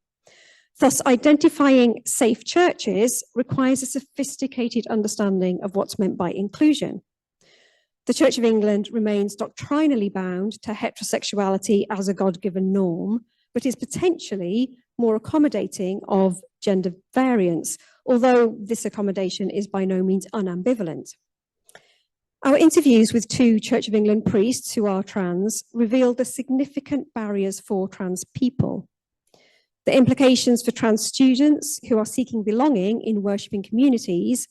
Thus, identifying safe churches requires a sophisticated understanding of what's meant by inclusion. The Church of England remains doctrinally bound to heterosexuality as a God-given norm, but is potentially more accommodating of gender variance, although this accommodation is by no means unambivalent. Our interviews with 2 Church of England priests who are trans revealed the significant barriers for trans people. The implications for trans students who are seeking belonging in worshipping communities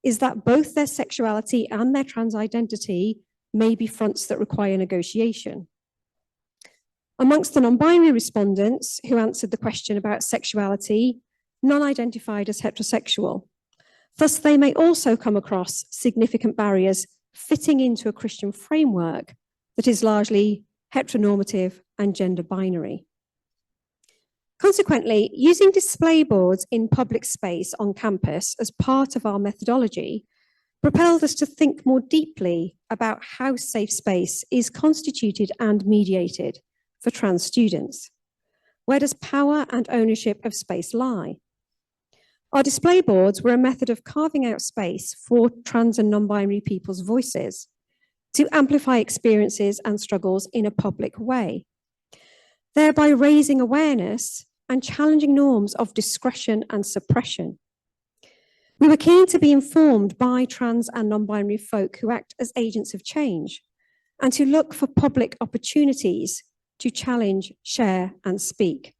is that both their sexuality and their trans identity may be fronts that require negotiation. Amongst the non-binary respondents who answered the question about sexuality, none identified as heterosexual. Thus, they may also come across significant barriers fitting into a Christian framework that is largely heteronormative and gender binary. Consequently, using display boards in public space on campus as part of our methodology propelled us to think more deeply about how safe space is constituted and mediated for trans students. Where does power and ownership of space lie? Our display boards were a method of carving out space for trans and non-binary people's voices to amplify experiences and struggles in a public way, thereby raising awareness and challenging norms of discretion and suppression. We were keen to be informed by trans and non-binary folk who act as agents of change and to look for public opportunities to challenge, share, and speak.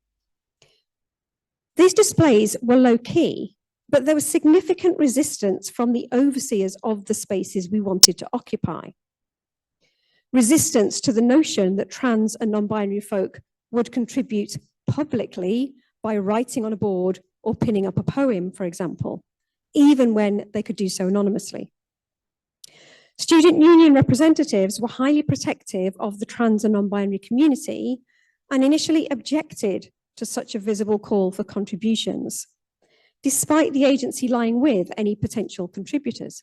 These displays were low-key, but there was significant resistance from the overseers of the spaces we wanted to occupy. Resistance to the notion that trans and non-binary folk would contribute publicly by writing on a board or pinning up a poem, for example, even when they could do so anonymously. Student union representatives were highly protective of the trans and non-binary community and initially objected to such a visible call for contributions, despite the agency lying with any potential contributors.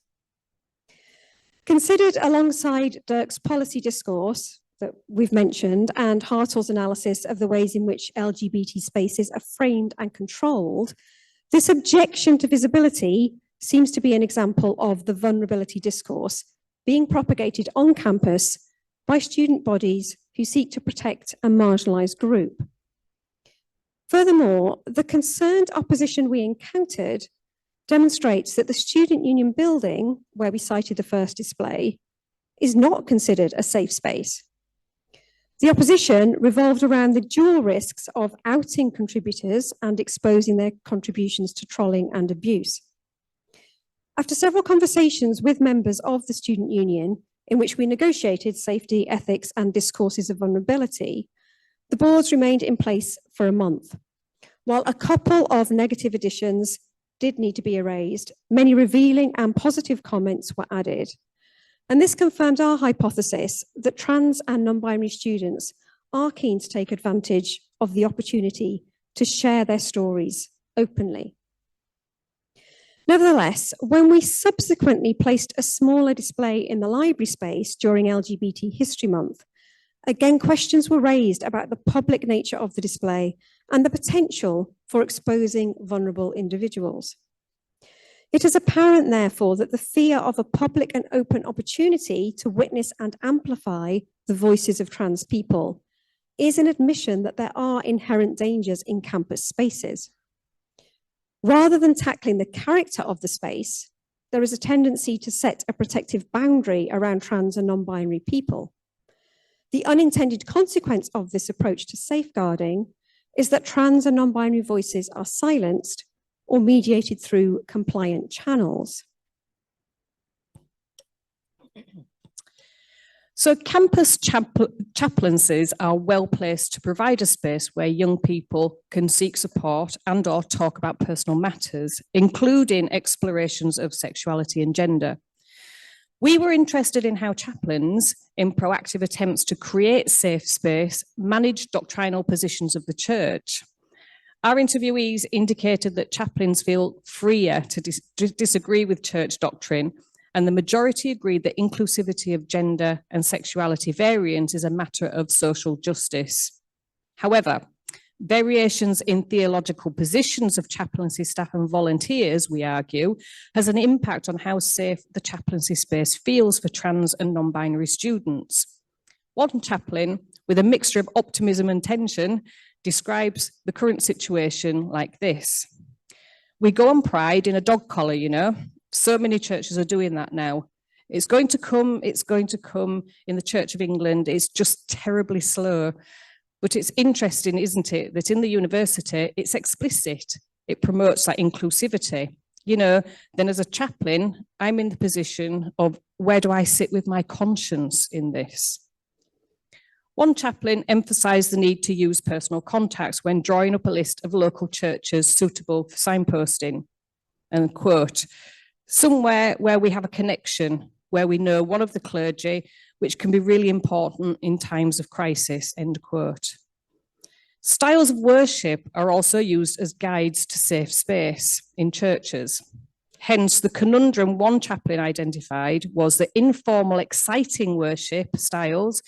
Considered alongside Dirk's policy discourse that we've mentioned and Hartle's analysis of the ways in which LGBT spaces are framed and controlled, this objection to visibility seems to be an example of the vulnerability discourse being propagated on campus by student bodies who seek to protect a marginalised group. Furthermore, the concerned opposition we encountered demonstrates that the student union building, where we cited the first display, is not considered a safe space. The opposition revolved around the dual risks of outing contributors and exposing their contributions to trolling and abuse. After several conversations with members of the student union, in which we negotiated safety, ethics, and discourses of vulnerability, the boards remained in place for a month. While a couple of negative additions did need to be erased, many revealing and positive comments were added. And this confirmed our hypothesis that trans and non-binary students are keen to take advantage of the opportunity to share their stories openly. Nevertheless, when we subsequently placed a smaller display in the library space during LGBT History Month, again, questions were raised about the public nature of the display and the potential for exposing vulnerable individuals. It is apparent, therefore, that the fear of a public and open opportunity to witness and amplify the voices of trans people is an admission that there are inherent dangers in campus spaces. Rather than tackling the character of the space, there is a tendency to set a protective boundary around trans and non-binary people. The unintended consequence of this approach to safeguarding is that trans and non-binary voices are silenced or mediated through compliant channels. So campus chaplaincies are well placed to provide a space where young people can seek support and or talk about personal matters, including explorations of sexuality and gender. We were interested in how chaplains, in proactive attempts to create safe space, manage doctrinal positions of the church. Our interviewees indicated that chaplains feel freer to disagree with church doctrine, and the majority agreed that inclusivity of gender and sexuality variance is a matter of social justice. However, variations in theological positions of chaplaincy staff and volunteers, we argue, has an impact on how safe the chaplaincy space feels for trans and non-binary students. One chaplain, with a mixture of optimism and tension, describes the current situation like this. We go on Pride in a dog collar, you know. So many churches are doing that now. It's going to come in the Church of England. It's just terribly slow. But it's interesting, isn't it, that in the university, it's explicit. It promotes that inclusivity. You know, then as a chaplain, I'm in the position of where do I sit with my conscience in this? One chaplain emphasised the need to use personal contacts when drawing up a list of local churches suitable for signposting. And quote, somewhere where we have a connection, where we know one of the clergy, which can be really important in times of crisis, end quote. Styles of worship are also used as guides to safe space in churches. Hence, the conundrum one chaplain identified was that informal, exciting worship styles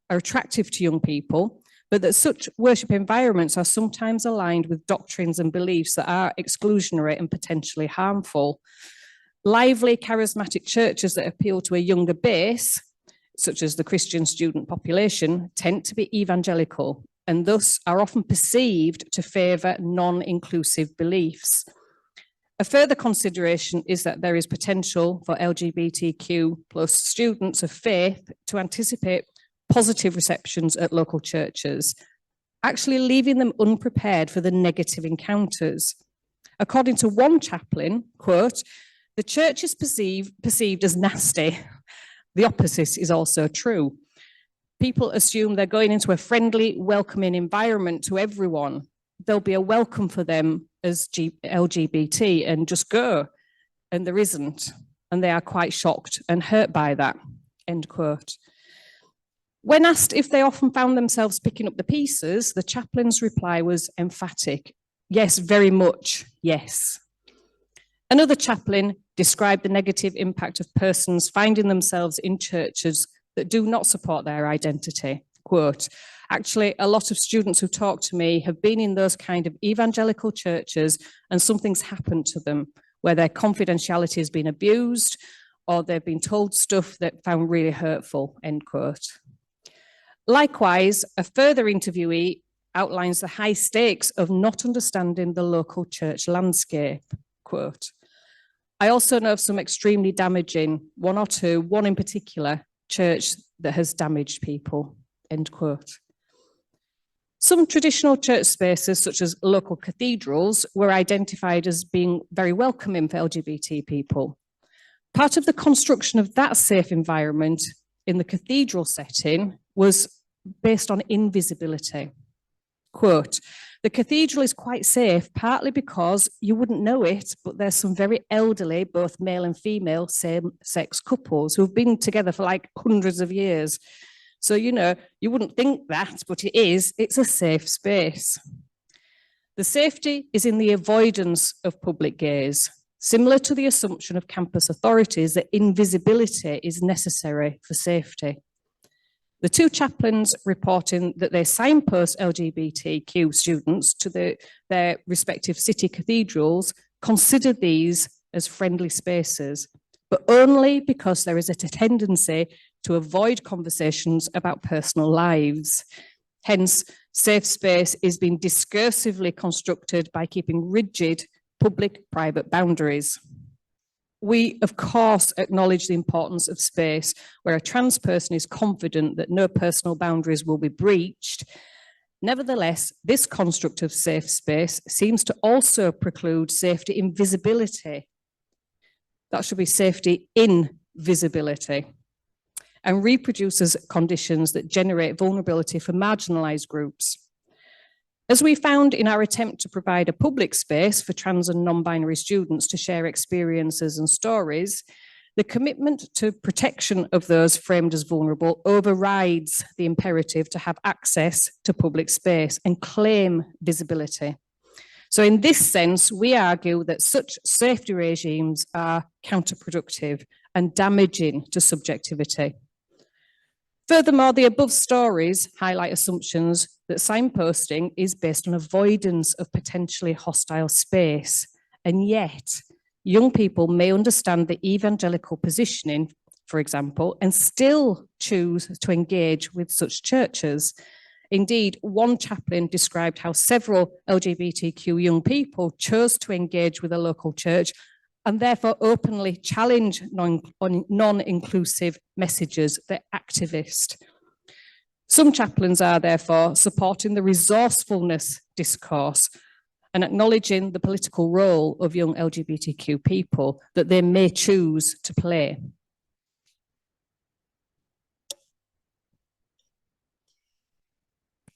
are attractive to young people, but that such worship environments are sometimes aligned with doctrines and beliefs that are exclusionary and potentially harmful. Lively, charismatic churches that appeal to a younger base, such as the Christian student population, tend to be evangelical and thus are often perceived to favour non-inclusive beliefs. A further consideration is that there is potential for LGBTQ plus students of faith to anticipate positive receptions at local churches, actually leaving them unprepared for the negative encounters. According to one chaplain, quote, "The church is perceived as nasty. The opposite is also true. People assume they're going into a friendly, welcoming environment to everyone. There'll be a welcome for them as LGBT and just go. And there isn't. And they are quite shocked and hurt by that," end quote. When asked if they often found themselves picking up the pieces, the chaplain's reply was emphatic. Yes, very much, yes. Another chaplain described the negative impact of persons finding themselves in churches that do not support their identity. Quote, "Actually, a lot of students who talk to me have been in those kind of evangelical churches and something's happened to them where their confidentiality has been abused or they've been told stuff that found really hurtful," end quote. Likewise, a further interviewee outlines the high stakes of not understanding the local church landscape. Quote, "I also know of some extremely damaging, one in particular, church that has damaged people," end quote. Some traditional church spaces, such as local cathedrals, were identified as being very welcoming for LGBT people. Part of the construction of that safe environment in the cathedral setting was based on invisibility. Quote, "The cathedral is quite safe, partly because you wouldn't know it, but there's some very elderly, both male and female, same-sex couples who've been together for like hundreds of years. So, you know, you wouldn't think that, but it is. It's a safe space." The safety is in the avoidance of public gaze, similar to the assumption of campus authorities that invisibility is necessary for safety. The two chaplains reporting that they signpost LGBTQ students to their respective city cathedrals consider these as friendly spaces, but only because there is a tendency to avoid conversations about personal lives. Hence, safe space is being discursively constructed by keeping rigid public-private boundaries. We, of course, acknowledge the importance of space where a trans person is confident that no personal boundaries will be breached. Nevertheless, this construct of safe space seems to also preclude safety in visibility. That should be safety in visibility, and reproduces conditions that generate vulnerability for marginalised groups. As we found in our attempt to provide a public space for trans and non-binary students to share experiences and stories, the commitment to protection of those framed as vulnerable overrides the imperative to have access to public space and claim visibility. So in this sense, we argue that such safety regimes are counterproductive and damaging to subjectivity. Furthermore, the above stories highlight assumptions that signposting is based on avoidance of potentially hostile space. And yet, young people may understand the evangelical positioning, for example, and still choose to engage with such churches. Indeed, one chaplain described how several LGBTQ young people chose to engage with a local church and therefore openly challenge non-inclusive messages. They're activist. Some chaplains are therefore supporting the resourcefulness discourse and acknowledging the political role of young LGBTQ people that they may choose to play.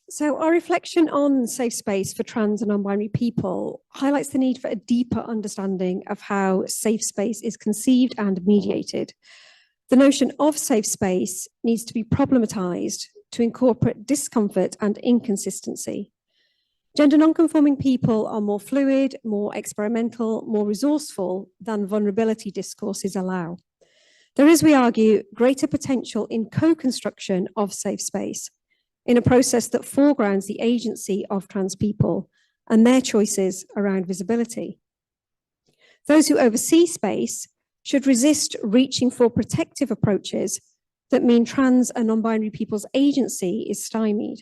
So our reflection on safe space for trans and non-binary people highlights the need for a deeper understanding of how safe space is conceived and mediated. The notion of safe space needs to be problematized to incorporate discomfort and inconsistency. Gender non-conforming people are more fluid, more experimental, more resourceful than vulnerability discourses allow. There is, we argue, greater potential in co-construction of safe space, in a process that foregrounds the agency of trans people and their choices around visibility. Those who oversee space should resist reaching for protective approaches that mean trans and non-binary people's agency is stymied.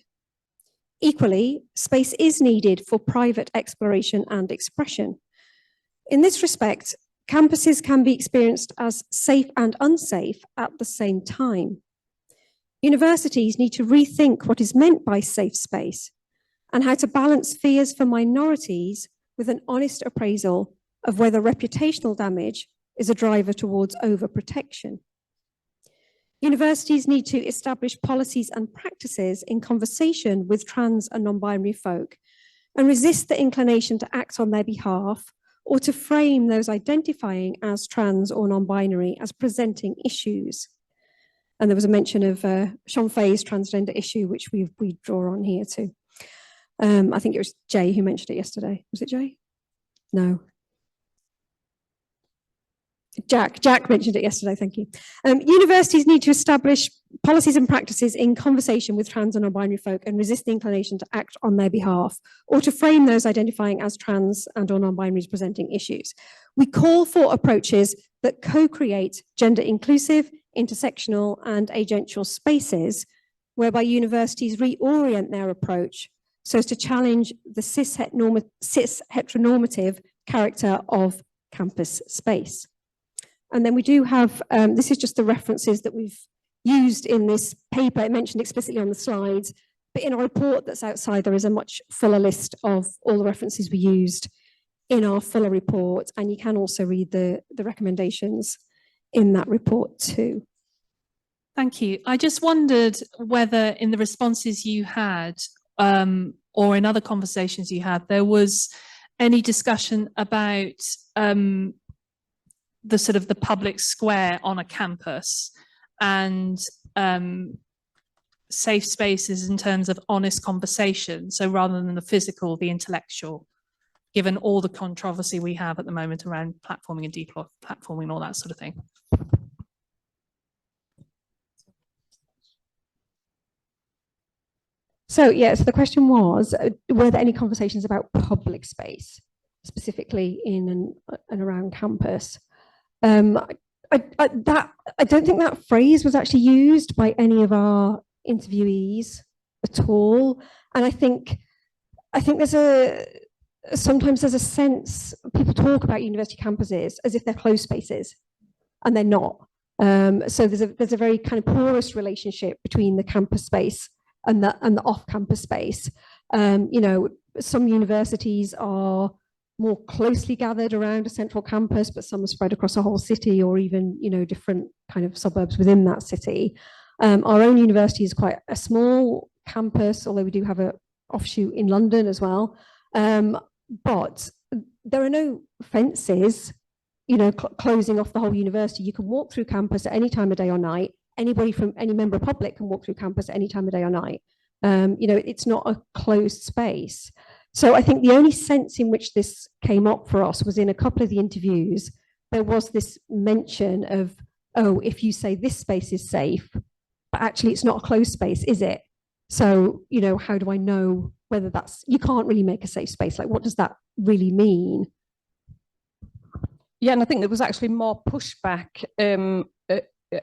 Equally, space is needed for private exploration and expression. In this respect, campuses can be experienced as safe and unsafe at the same time. Universities need to rethink what is meant by safe space and how to balance fears for minorities with an honest appraisal of whether reputational damage is a driver towards overprotection. Universities need to establish policies and practices in conversation with trans and non-binary folk and resist the inclination to act on their behalf or to frame those identifying as trans or non-binary as presenting issues. And there was a mention of Sean Fay's transgender issue, which we draw on here too. I think it was Jay who mentioned it yesterday. Was it Jay? No. Jack mentioned it yesterday, thank you. Universities need to establish policies and practices in conversation with trans and non-binary folk and resist the inclination to act on their behalf or to frame those identifying as trans and or non-binaries presenting issues. We call for approaches that co-create gender inclusive, intersectional and agential spaces whereby universities reorient their approach so as to challenge the cis heteronormative character of campus space. And then we do have, this is just the references that we've used in this paper. It mentioned explicitly on the slides, but in our report that's outside, there is a much fuller list of all the references we used in our fuller report. And you can also read the recommendations in that report too. Thank you. I just wondered whether in the responses you had or in other conversations you had, there was any discussion about the sort of the public square on a campus and safe spaces in terms of honest conversation. So rather than the physical, the intellectual, given all the controversy we have at the moment around platforming and deplatforming and all that sort of thing. So yeah, so the question was, were there any conversations about public space, specifically in and around campus? I don't think that phrase was actually used by any of our interviewees at all. And I think sometimes there's a sense, people talk about university campuses as if they're closed spaces, and they're not. So there's a very kind of porous relationship between the campus space and the off-campus space. You know, some universities are more closely gathered around a central campus, but some are spread across a whole city or even, you know, different kind of suburbs within that city. Our own university is quite a small campus, although we do have an offshoot in London as well. But there are no fences, you know, closing off the whole university. You can walk through campus at any time of day or night. Anybody from any member of the public can walk through campus at any time of day or night. You know, it's not a closed space. So I think the only sense in which this came up for us was in a couple of the interviews, there was this mention of, oh, if you say this space is safe, but actually it's not a closed space, is it? So, you know, how do I know whether that's, you can't really make a safe space. Like, what does that really mean? Yeah, and I think there was actually more pushback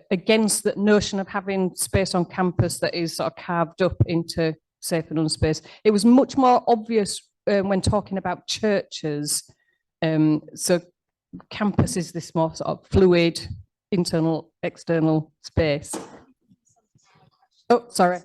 against the notion of having space on campus that is sort of carved up into safe and unspace. It was much more obvious when talking about churches. So campus is this more sort of fluid, internal, external space. Oh, sorry.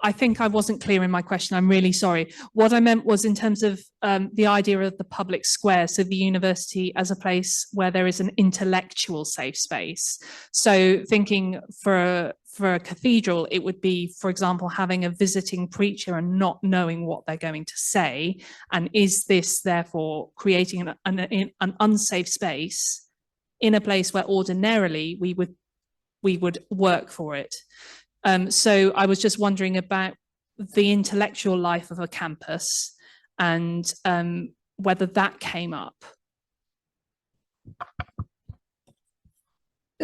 I think I wasn't clear in my question. I'm really sorry. What I meant was in terms of the idea of the public square, so the university as a place where there is an intellectual safe space. So thinking for a cathedral, it would be, for example, having a visiting preacher and not knowing what they're going to say. And is this therefore creating an unsafe space in a place where ordinarily we would work for it. So I was just wondering about the intellectual life of a campus and whether that came up.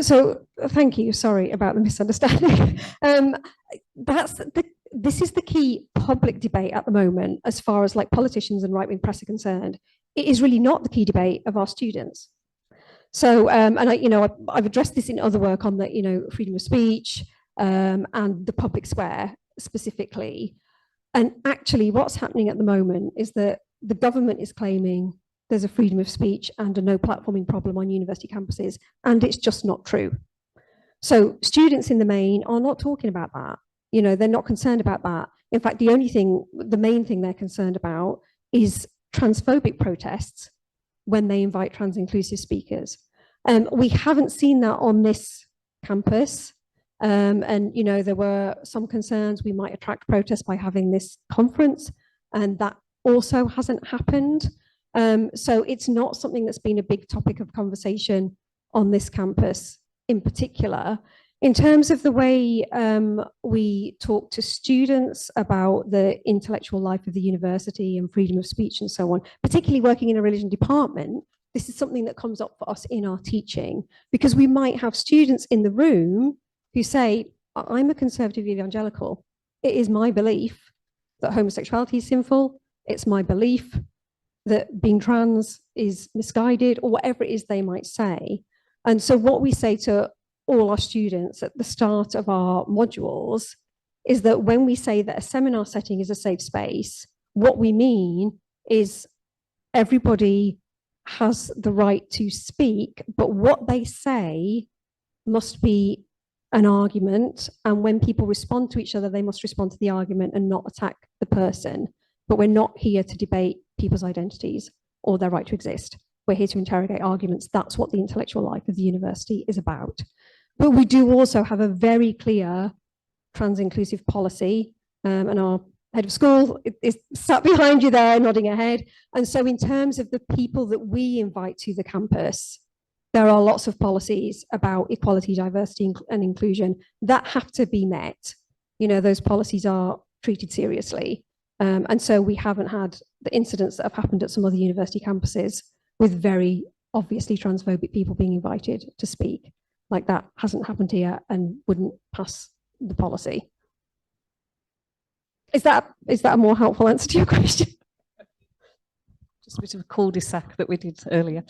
So thank you. Sorry about the misunderstanding. This is the key public debate at the moment, as far as like politicians and right-wing press are concerned. It is really not the key debate of our students. So, and I've addressed this in other work on the, freedom of speech and the public square specifically. And actually what's happening at the moment is that the government is claiming there's a freedom of speech and a no platforming problem on university campuses, and it's just not true. So students in the main are not talking about that. They're not concerned about that. In fact, the main thing they're concerned about is transphobic protests when they invite trans inclusive speakers. We haven't seen that on this campus. And there were some concerns we might attract protests by having this conference, and that also hasn't happened. So it's not something that's been a big topic of conversation on this campus in particular. In terms of the way we talk to students about the intellectual life of the university and freedom of speech and so on, particularly working in a religion department, this is something that comes up for us in our teaching, because we might have students in the room who say, I'm a conservative evangelical. It is my belief that homosexuality is sinful. It's my belief that being trans is misguided, or whatever it is they might say. And so what we say to all our students at the start of our modules is that when we say that a seminar setting is a safe space, what we mean is everybody has the right to speak, but what they say must be an argument, and when people respond to each other, they must respond to the argument and not attack the person. But we're not here to debate people's identities or their right to exist. We're here to interrogate arguments. That's what the intellectual life of the university is about. But we do also have a very clear trans inclusive policy, and our head of school is sat behind you there nodding her head. And so in terms of the people that we invite to the campus, there are lots of policies about equality, diversity, and inclusion that have to be met. Those policies are treated seriously. And so we haven't had the incidents that have happened at some other university campuses with very obviously transphobic people being invited to speak. Like that hasn't happened here and wouldn't pass the policy. Is that a more helpful answer to your question? Just a bit of a cul-de-sac that we did earlier.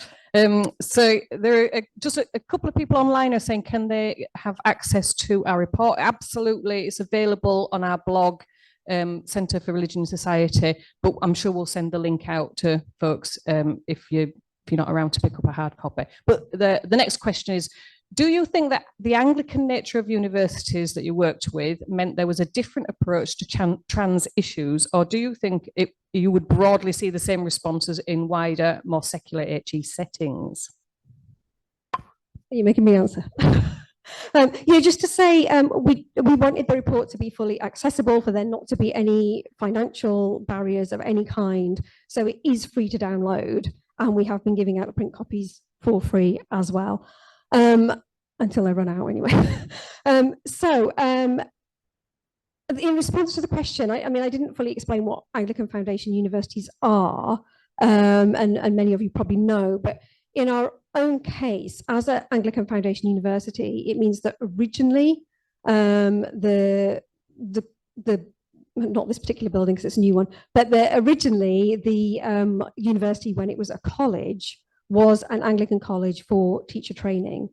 So there are just a couple of people online are saying, can they have access to our report? Absolutely, it's available on our blog, Centre for Religion and Society, but I'm sure we'll send the link out to folks if you're not around to pick up a hard copy. But the next question is, do you think that the Anglican nature of universities that you worked with meant there was a different approach to trans issues, or do you think you would broadly see the same responses in wider, more secular HE settings? Are you making me answer? Just to say, we wanted the report to be fully accessible, for there not to be any financial barriers of any kind. So it is free to download, and we have been giving out the print copies for free as well. Until I run out anyway. In response to the question, I didn't fully explain what Anglican Foundation universities are, and many of you probably know, but in our own case, as an Anglican Foundation university, it means that originally not this particular building because it's a new one, but originally the university, when it was a college, was an Anglican college for teacher training.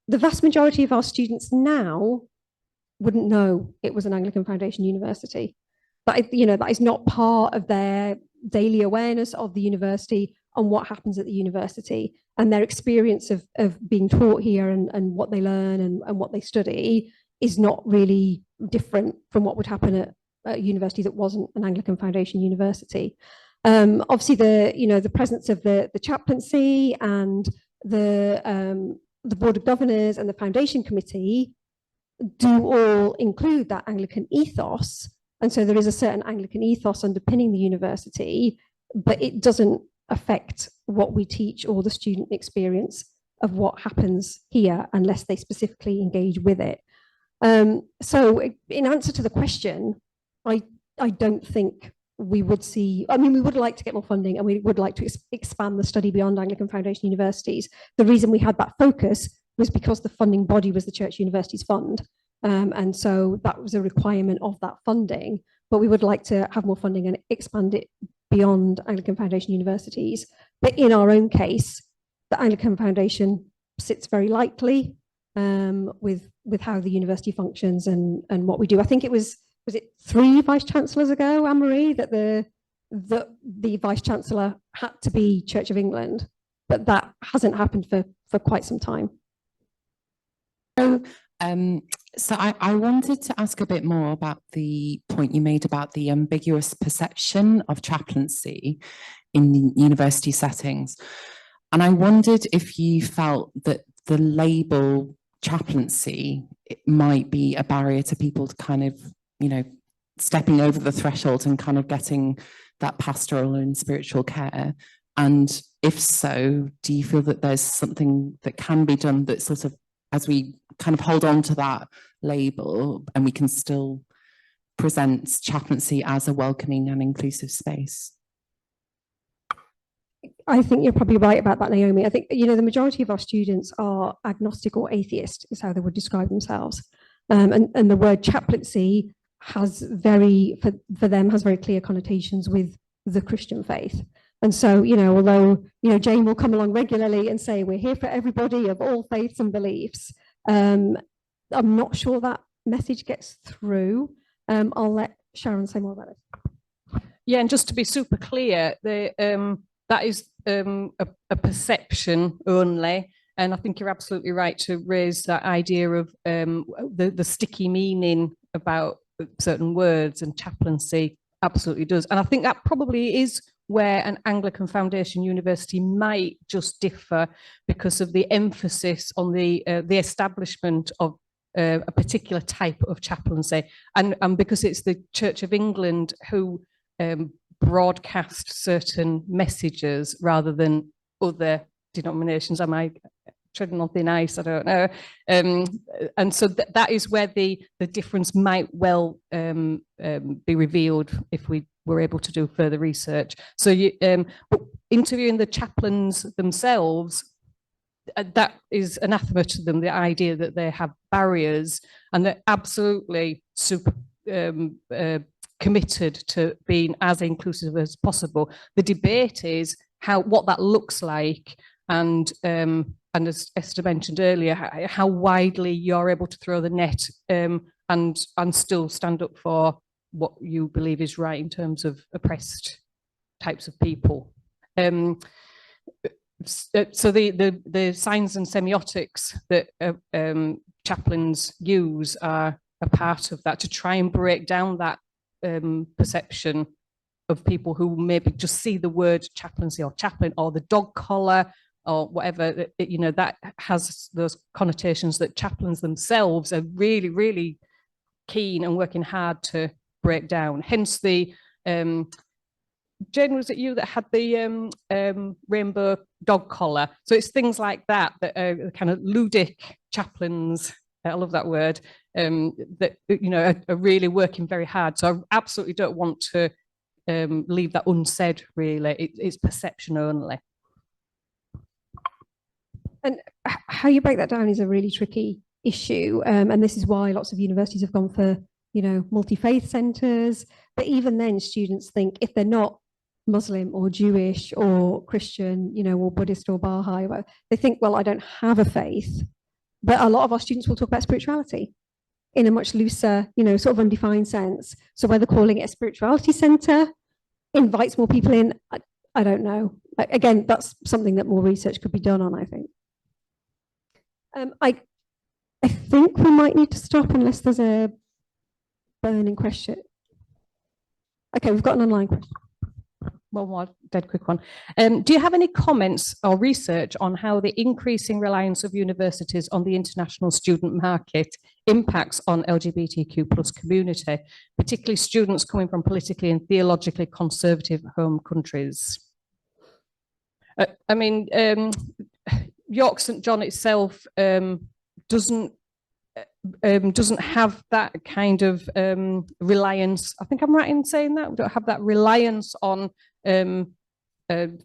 The vast majority of our students now wouldn't know it was an Anglican Foundation university. That is not part of their daily awareness of the university and what happens at the university, and their experience of being taught here and what they learn and what they study is not really different from what would happen at a university that wasn't an Anglican Foundation university. Obviously, the presence of the chaplaincy and the Board of Governors and the Foundation Committee do all include that Anglican ethos. And so there is a certain Anglican ethos underpinning the university, but it doesn't affect what we teach or the student experience of what happens here unless they specifically engage with it. So in answer to the question, I don't think we would see, I mean, we would like to get more funding and we would like to expand the study beyond Anglican Foundation universities. The reason we had that focus was because the funding body was the Church Universities Fund. And so that was a requirement of that funding, but we would like to have more funding and expand it beyond Anglican Foundation universities. But in our own case, the Anglican Foundation sits very lightly with how the university functions and what we do. I think it was it 3 vice-chancellors ago, Anne-Marie, that the vice-chancellor had to be Church of England, but that hasn't happened for quite some time. So I wanted to ask a bit more about the point you made about the ambiguous perception of chaplaincy in university settings. And I wondered if you felt that the label chaplaincy might be a barrier to people to kind of, you know, stepping over the threshold and kind of getting that pastoral and spiritual care. And if so, do you feel that there's something that can be done that sort of, as we kind of hold on to that label and we can still present chaplaincy as a welcoming and inclusive space? I think you're probably right about that, Naomi. I think, you know, the majority of our students are agnostic or atheist is how they would describe themselves. And the word chaplaincy has for them has very clear connotations with the Christian faith. And so, you know, although, you know, Jane will come along regularly and say, we're here for everybody of all faiths and beliefs. I'm not sure that message gets through. I'll let Sharon say more about it. Yeah, and just to be super clear, that is a perception only. And I think you're absolutely right to raise that idea of the sticky meaning about certain words, and chaplaincy absolutely does. And I think that probably is where an Anglican Foundation university might just differ because of the emphasis on the establishment of a particular type of chaplaincy, and because it's the Church of England who broadcast certain messages rather than other denominations. Am I treading on thin ice? I don't know. And so that is where the difference might well be revealed if we were able to do further research. So but interviewing the chaplains themselves, that is anathema to them, the idea that they have barriers, and they're absolutely super committed to being as inclusive as possible. The debate is what that looks like, and as Esther mentioned earlier, how widely you're able to throw the net and still stand up for what you believe is right in terms of oppressed types of people. So the signs and semiotics that chaplains use are a part of that, to try and break down that perception of people who maybe just see the word chaplaincy or chaplain or the dog collar or whatever, you know, that has those connotations that chaplains themselves are really, really keen and working hard to break down. Hence the Jane, was it you that had the rainbow dog collar? So it's things like that that are kind of ludic chaplains, I love that word, that, you know, are really working very hard. So I absolutely don't want to leave that unsaid, really. It's perception only. And how you break that down is a really tricky issue. And this is why lots of universities have gone for, you know, multi-faith centres. But even then, students think if they're not Muslim or Jewish or Christian, you know, or Buddhist or Baha'i, they think, well, I don't have a faith. But a lot of our students will talk about spirituality in a much looser, you know, sort of undefined sense. So whether calling it a spirituality centre invites more people in, I don't know. Again, that's something that more research could be done on, I think. I think we might need to stop unless there's a burning question. Okay, we've got an online question. One more dead quick one. Do you have any comments or research on how the increasing reliance of universities on the international student market impacts on LGBTQ+ community, particularly students coming from politically and theologically conservative home countries? I mean, York St John itself doesn't have that kind of reliance. I think I'm right in saying that we don't have that reliance on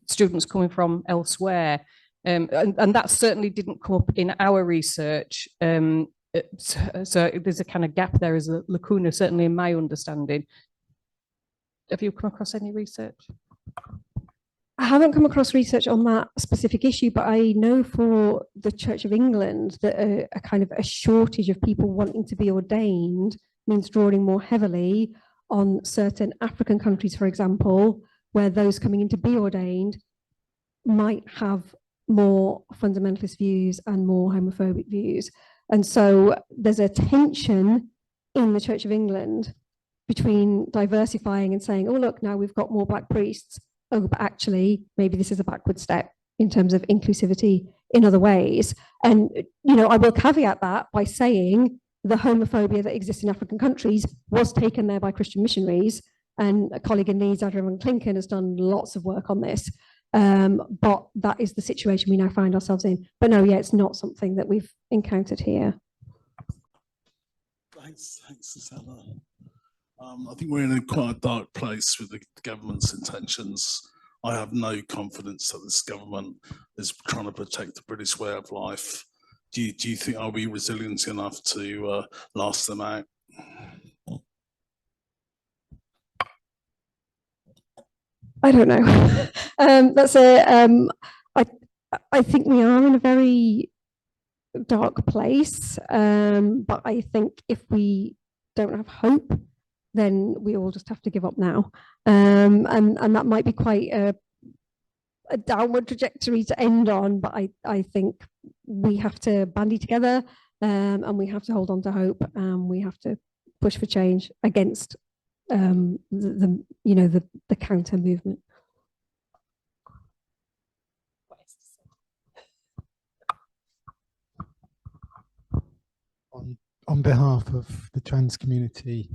students coming from elsewhere, and that certainly didn't come up in our research. So there's a kind of gap there, as a lacuna, certainly in my understanding. Have you come across any research? I haven't come across research on that specific issue, but I know for the Church of England that a kind of a shortage of people wanting to be ordained means drawing more heavily on certain African countries, for example, where those coming in to be ordained might have more fundamentalist views and more homophobic views. And so there's a tension in the Church of England between diversifying and saying, oh, look, now we've got more Black priests. Oh, but actually, maybe this is a backward step in terms of inclusivity in other ways. And, you know, I will caveat that by saying the homophobia that exists in African countries was taken there by Christian missionaries. And a colleague in Leeds, Adrian Clinton, has done lots of work on this. But that is the situation we now find ourselves in. But no, yeah, it's not something that we've encountered here. Thanks, Susannah. I think we're in quite a dark place with the government's intentions. I have no confidence that this government is trying to protect the British way of life. Do you think, are we resilient enough to last them out? I don't know. I think we are in a very dark place, but I think if we don't have hope, then we all just have to give up now. And that might be quite a downward trajectory to end on, but I think we have to bandy together, and we have to hold on to hope, and we have to push for change against the counter movement. On behalf of the trans community,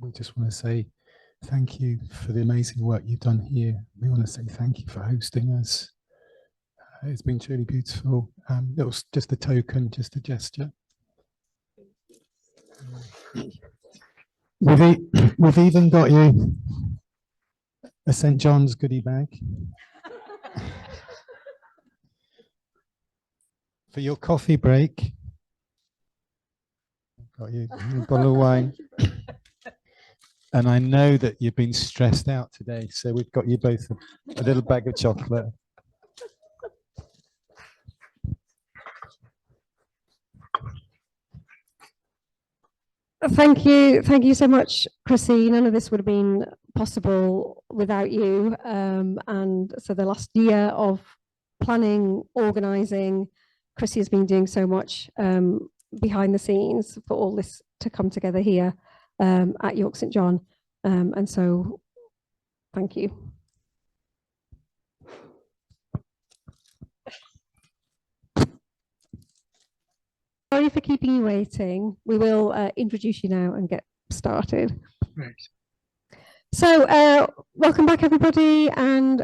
we just want to say thank you for the amazing work you've done here. We want to say thank you for hosting us. It's been truly beautiful. It was just a token, just a gesture. We've even got you a St. John's goodie bag for your coffee break. Got you a bottle of wine. And I know that you've been stressed out today, so we've got you both a little bag of chocolate. Thank you so much, Chrissie. None of this would have been possible without you. And so the last year of planning, organising, Chrissie has been doing so much behind the scenes for all this to come together here at York St John. And so thank you. Sorry for keeping you waiting. We will introduce you now and get started. Right. So welcome back, everybody, and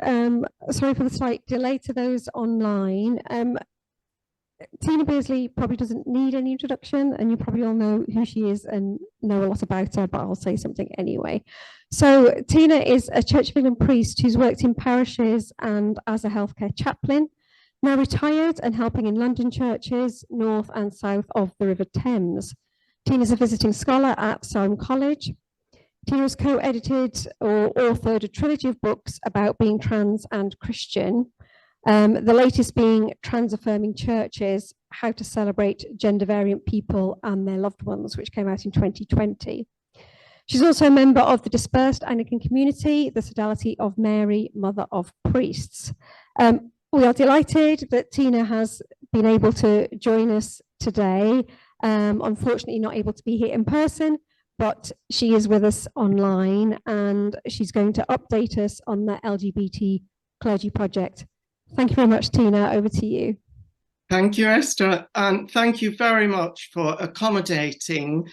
sorry for the slight delay to those online. Tina Beardsley probably doesn't need any introduction, and you probably all know who she is and know a lot about her, but I'll say something anyway. So Tina is a Church of England priest who's worked in parishes and as a healthcare chaplain, now retired and helping in London churches north and south of the River Thames. Tina's a visiting scholar at Sarum College. Tina has co-edited or authored a trilogy of books about being trans and Christian. The latest being Trans-Affirming Churches, How to Celebrate Gender Variant People and Their Loved Ones, which came out in 2020. She's also a member of the dispersed Anglican community, the Sodality of Mary, Mother of Priests. We are delighted that Tina has been able to join us today. Unfortunately, not able to be here in person, but she is with us online, and she's going to update us on the LGBT Clergy Project. Thank you very much, Tina. Over to you. Thank you, Esther, and thank you very much for accommodating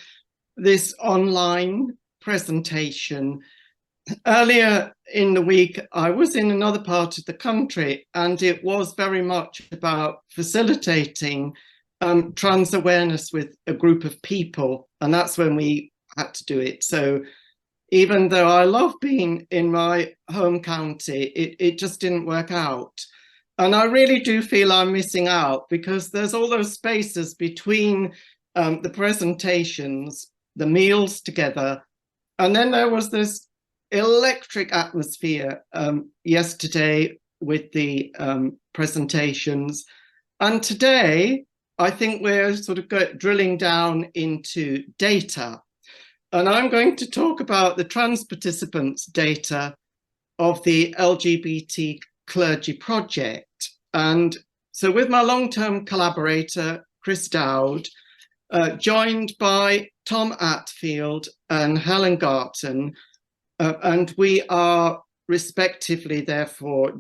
this online presentation. earlier in the week, I was in another part of the country, and it was very much about facilitating trans awareness with a group of people, and that's when we had to do it. So even though I love being in my home county, it just didn't work out. And I really do feel I'm missing out, because there's all those spaces between the presentations, the meals together, and then there was this electric atmosphere yesterday with the presentations. And today, I think we're sort of drilling down into data. And I'm going to talk about the trans participants data of the LGBT Clergy Project. And so with my long-term collaborator, Chris Dowd, joined by Tom Atfield and Helen Garton, and we are respectively, therefore,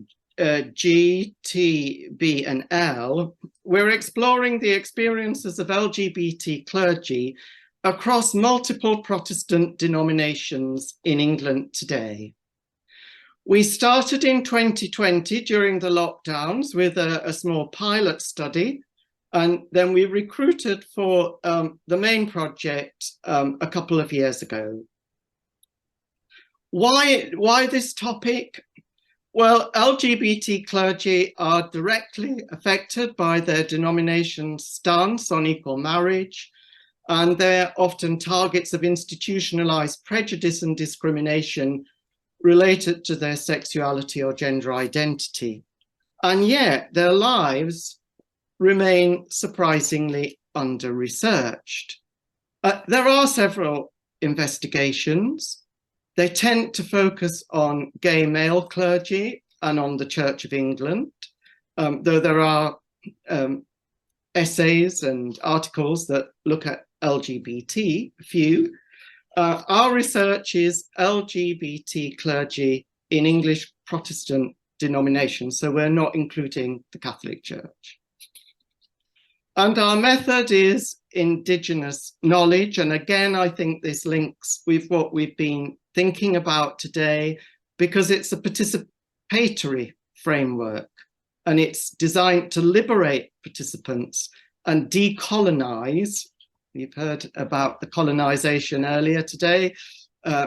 G, T, B, and L. We're exploring the experiences of LGBT clergy across multiple Protestant denominations in England today. We started in 2020 during the lockdowns with a small pilot study, and then we recruited for the main project a couple of years ago. Why this topic? Well, LGBT clergy are directly affected by their denomination's stance on equal marriage, and they're often targets of institutionalized prejudice and discrimination related to their sexuality or gender identity. And yet their lives remain surprisingly under-researched. There are several investigations. They tend to focus on gay male clergy and on the Church of England, though there are essays and articles that look at LGBT, a few. Our research is LGBT clergy in English Protestant denominations, so we're not including the Catholic Church. And our method is Indigenous knowledge. And again, I think this links with what we've been thinking about today, because it's a participatory framework, and it's designed to liberate participants and decolonize. We've heard about the colonization earlier today,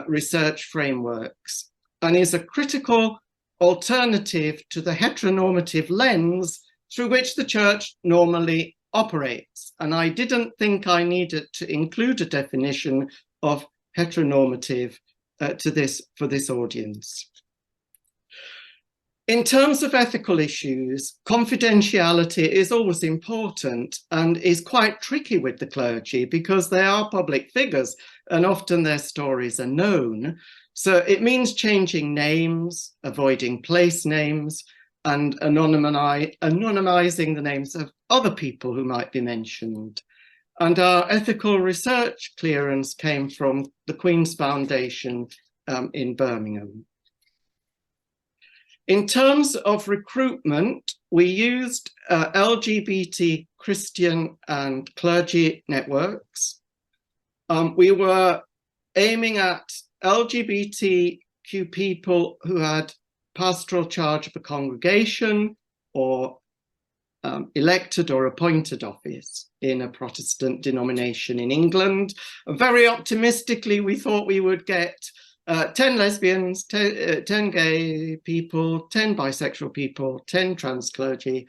research frameworks, and is a critical alternative to the heteronormative lens through which the church normally operates. And I didn't think I needed to include a definition of heteronormative for this audience. In terms of ethical issues, confidentiality is always important and is quite tricky with the clergy, because they are public figures and often their stories are known. So it means changing names, avoiding place names, and anonymizing the names of other people who might be mentioned. And our ethical research clearance came from the Queen's Foundation in Birmingham. In terms of recruitment, we used LGBT Christian and clergy networks. We were aiming at LGBTQ people who had pastoral charge of a congregation or elected or appointed office in a Protestant denomination in England. Very optimistically, we thought we would get 10 lesbians, 10 gay people, 10 bisexual people, 10 trans clergy.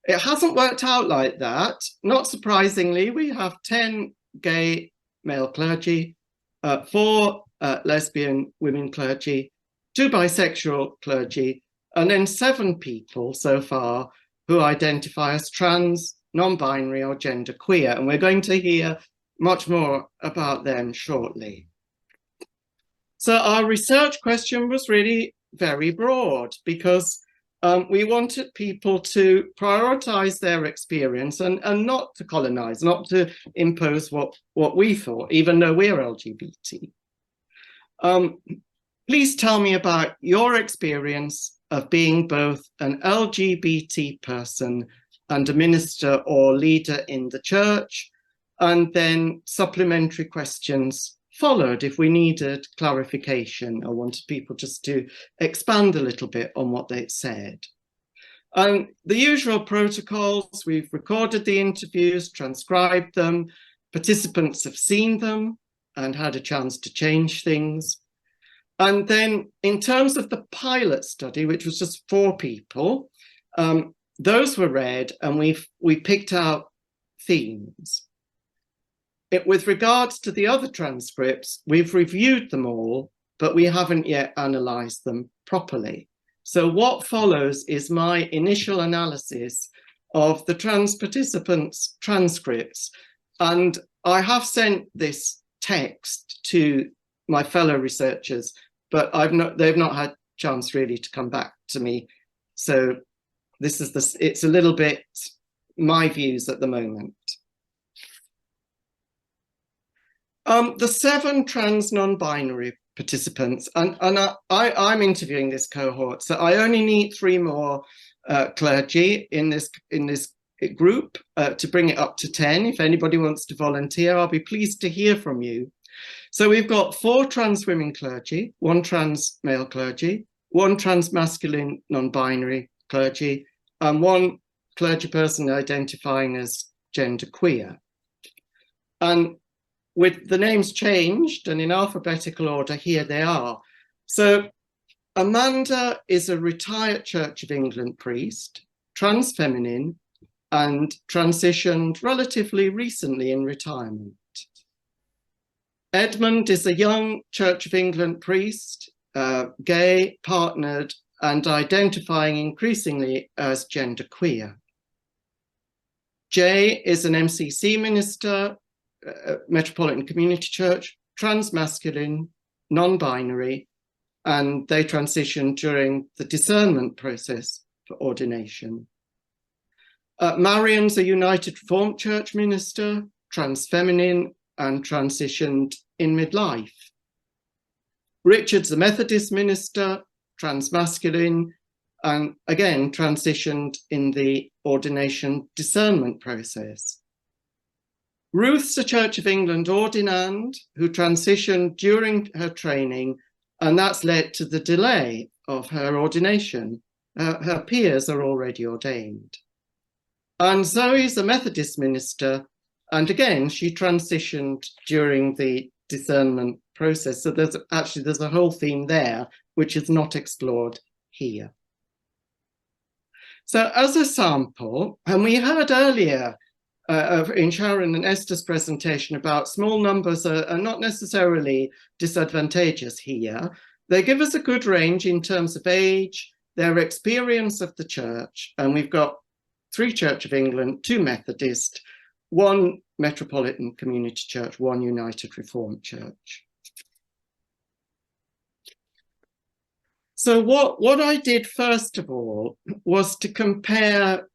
It hasn't worked out like that. Not surprisingly, we have 10 gay male clergy, 4 lesbian women clergy, 2 bisexual clergy, and then 7 people so far who identify as trans, non-binary or genderqueer. And we're going to hear much more about them shortly. So our research question was really very broad, because we wanted people to prioritize their experience and not to colonize, not to impose what we thought, even though we're LGBT. Please tell me about your experience of being both an LGBT person and a minister or leader in the church, and then supplementary questions followed if we needed clarification or wanted people just to expand a little bit on what they'd said. The usual protocols, we've recorded the interviews, transcribed them, participants have seen them and had a chance to change things. And then in terms of the pilot study, which was just 4 people, those were read and we picked out themes. With regards to the other transcripts, we've reviewed them all, but we haven't yet analysed them properly. So what follows is my initial analysis of the trans participants' transcripts. And I have sent this text to my fellow researchers, but they've not had chance really to come back to me. So it's a little bit my views at the moment. The 7 trans non-binary participants, and I'm interviewing this cohort, so I only need 3 more clergy in this group to bring it up to 10. If anybody wants to volunteer, I'll be pleased to hear from you. So we've got 4 trans women clergy, 1 trans male clergy, 1 trans masculine non-binary clergy, and 1 clergy person identifying as genderqueer. And with the names changed and in alphabetical order, here they are. So Amanda is a retired Church of England priest, trans feminine, and transitioned relatively recently in retirement. Edmund is a young Church of England priest, gay, partnered, and identifying increasingly as genderqueer. Jay is an MCC minister, Metropolitan Community Church, trans-masculine, non-binary, and they transitioned during the discernment process for ordination. Marion's a United Reformed Church minister, trans-feminine, and transitioned in midlife. Richard's a Methodist minister, trans-masculine, and again transitioned in the ordination discernment process. Ruth's a Church of England ordinand who transitioned during her training, and that's led to the delay of her ordination. Her peers are already ordained. And Zoe's a Methodist minister, and again, she transitioned during the discernment process. So there's a whole theme there, which is not explored here. So as a sample, and we heard earlier in Sharon and Esther's presentation about small numbers are not necessarily disadvantageous here. They give us a good range in terms of age, their experience of the church, and we've got 3 Church of England, 2 Methodist, 1 Metropolitan Community Church, 1 United Reformed Church. So what I did first of all was to compare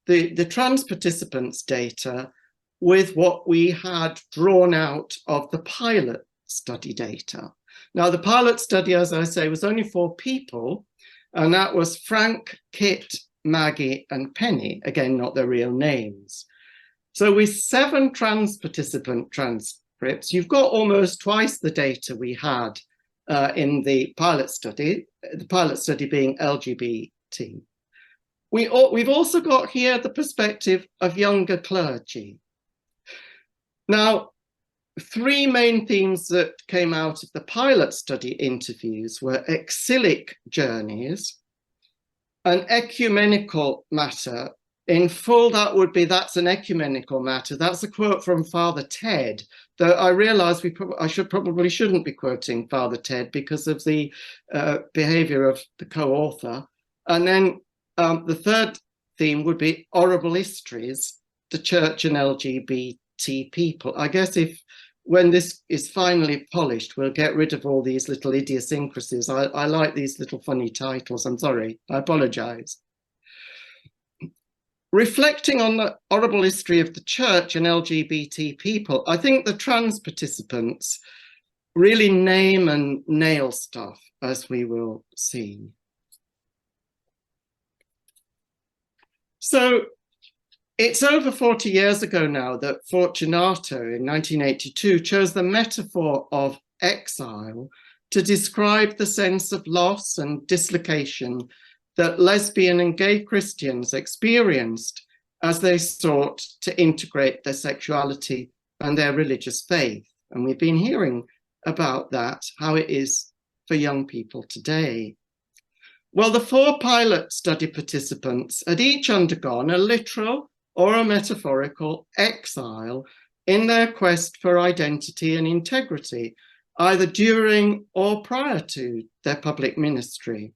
the trans participants data with what we had drawn out of the pilot study data. Now the pilot study, as I say, was only 4 people, and that was Frank, Kit, Maggie, and Penny, again, not their real names. So with 7 trans participant transcripts, you've got almost twice the data we had in the pilot study being LGBT. We've also got here the perspective of younger clergy. Now, 3 main themes that came out of the pilot study interviews were exilic journeys, an ecumenical matter. In full, that's an ecumenical matter. That's a quote from Father Ted, though I realise I probably shouldn't be quoting Father Ted because of the behaviour of the co-author. And then the third theme would be horrible histories, the church and LGBT people. I guess when this is finally polished, we'll get rid of all these little idiosyncrasies. I like these little funny titles. I'm sorry, I apologise. Reflecting on the horrible history of the church and LGBT people, I think the trans participants really name and nail stuff, as we will see. So It's over 40 years ago now that Fortunato in 1982 chose the metaphor of exile to describe the sense of loss and dislocation that lesbian and gay Christians experienced as they sought to integrate their sexuality and their religious faith. And we've been hearing about that, how it is for young people today. Well, the 4 pilot study participants had each undergone a literal or a metaphorical exile in their quest for identity and integrity, either during or prior to their public ministry.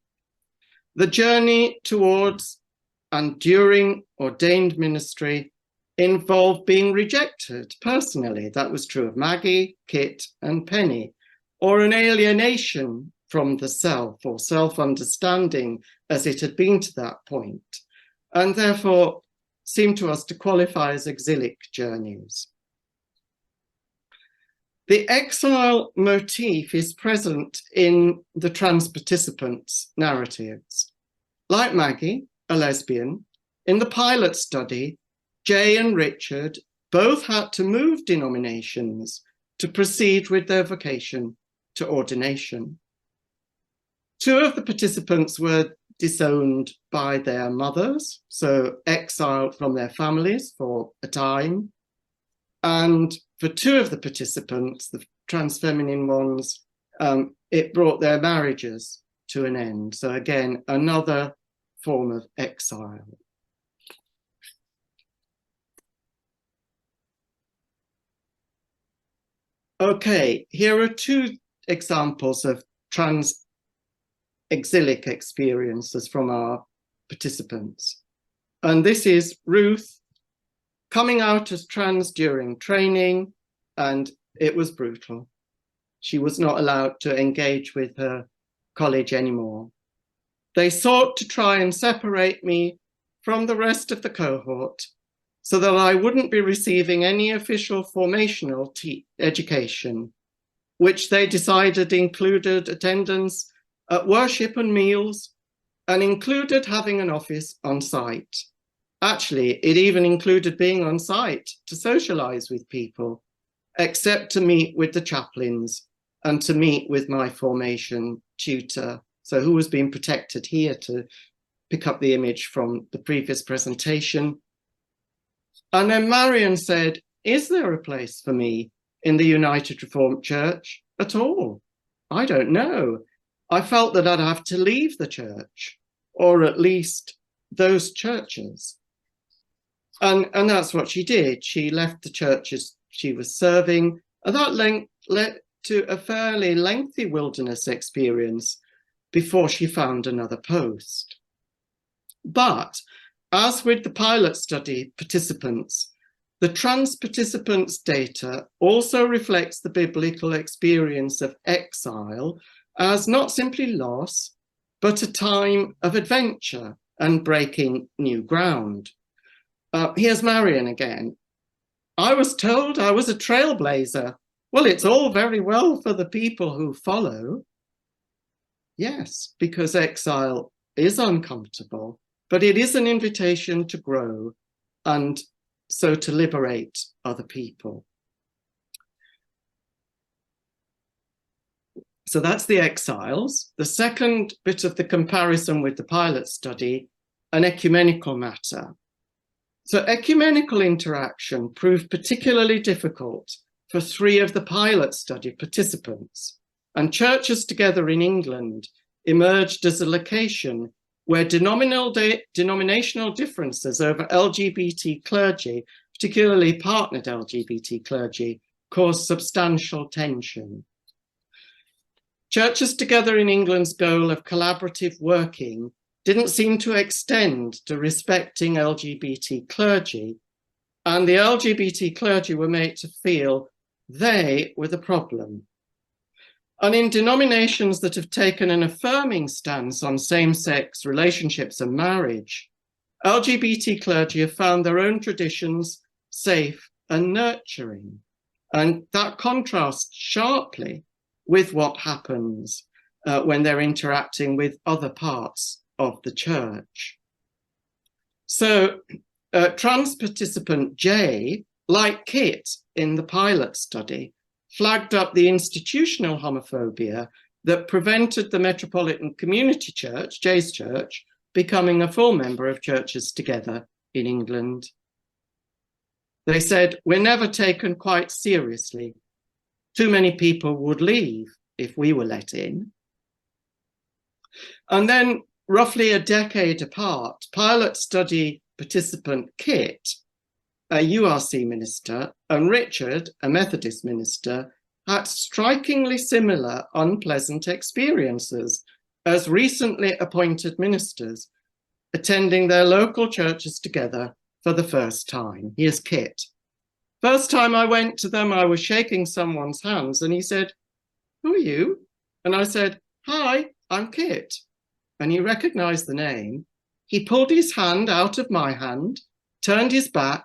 The journey towards and during ordained ministry involved being rejected personally. That was true of Maggie, Kit, and Penny, or an alienation from the self or self-understanding as it had been to that point, and therefore seem to us to qualify as exilic journeys. The exile motif is present in the trans participants' narratives. Like Maggie, a lesbian, in the pilot study, Jay and Richard both had to move denominations to proceed with their vocation to ordination. 2 of the participants were disowned by their mothers, so exiled from their families for a time. And for 2 of the participants, the trans feminine ones, it brought their marriages to an end. So again, another form of exile. Okay, here are 2 examples of trans exilic experiences from our participants. And this is Ruth coming out as trans during training, and it was brutal. She was not allowed to engage with her college anymore. They sought to try and separate me from the rest of the cohort so that I wouldn't be receiving any official formational education, which they decided included attendance at worship and meals, and included having an office on site. Actually, it even included being on site to socialize with people, except to meet with the chaplains and to meet with my formation tutor, so who was being protected here to pick up the image from the previous presentation. And then Marion said, is there a place for me in the United Reformed Church at all? I don't know. I felt that I'd have to leave the church, or at least those churches. And that's what she did. She left the churches she was serving, and that led to a fairly lengthy wilderness experience before she found another post. But as with the pilot study participants, the trans participants' data also reflects the biblical experience of exile as not simply loss, but a time of adventure and breaking new ground. Here's Marion again. I was told I was a trailblazer. Well, it's all very well for the people who follow. Yes, because exile is uncomfortable, but it is an invitation to grow and so to liberate other people. So that's the exiles. The second bit of the comparison with the pilot study, an ecumenical matter. So ecumenical interaction proved particularly difficult for 3 of the pilot study participants, and churches together in England emerged as a location where denominational differences over LGBT clergy, particularly partnered LGBT clergy, caused substantial tension. Churches Together in England's goal of collaborative working didn't seem to extend to respecting LGBT clergy, and the LGBT clergy were made to feel they were the problem. And in denominations that have taken an affirming stance on same-sex relationships and marriage, LGBT clergy have found their own traditions safe and nurturing. And that contrasts sharply with what happens when they're interacting with other parts of the church. So trans participant J, like Kit in the pilot study, flagged up the institutional homophobia that prevented the Metropolitan Community Church, J's church, becoming a full member of Churches Together in England. They said, we're never taken quite seriously. Too many people would leave if we were let in. And then roughly a decade apart, pilot study participant Kit, a URC minister, and Richard, a Methodist minister, had strikingly similar unpleasant experiences as recently appointed ministers attending their local churches together for the first time. Here's Kit. First time I went to them, I was shaking someone's hands and he said, who are you? And I said, hi, I'm Kit. And he recognized the name. He pulled his hand out of my hand, turned his back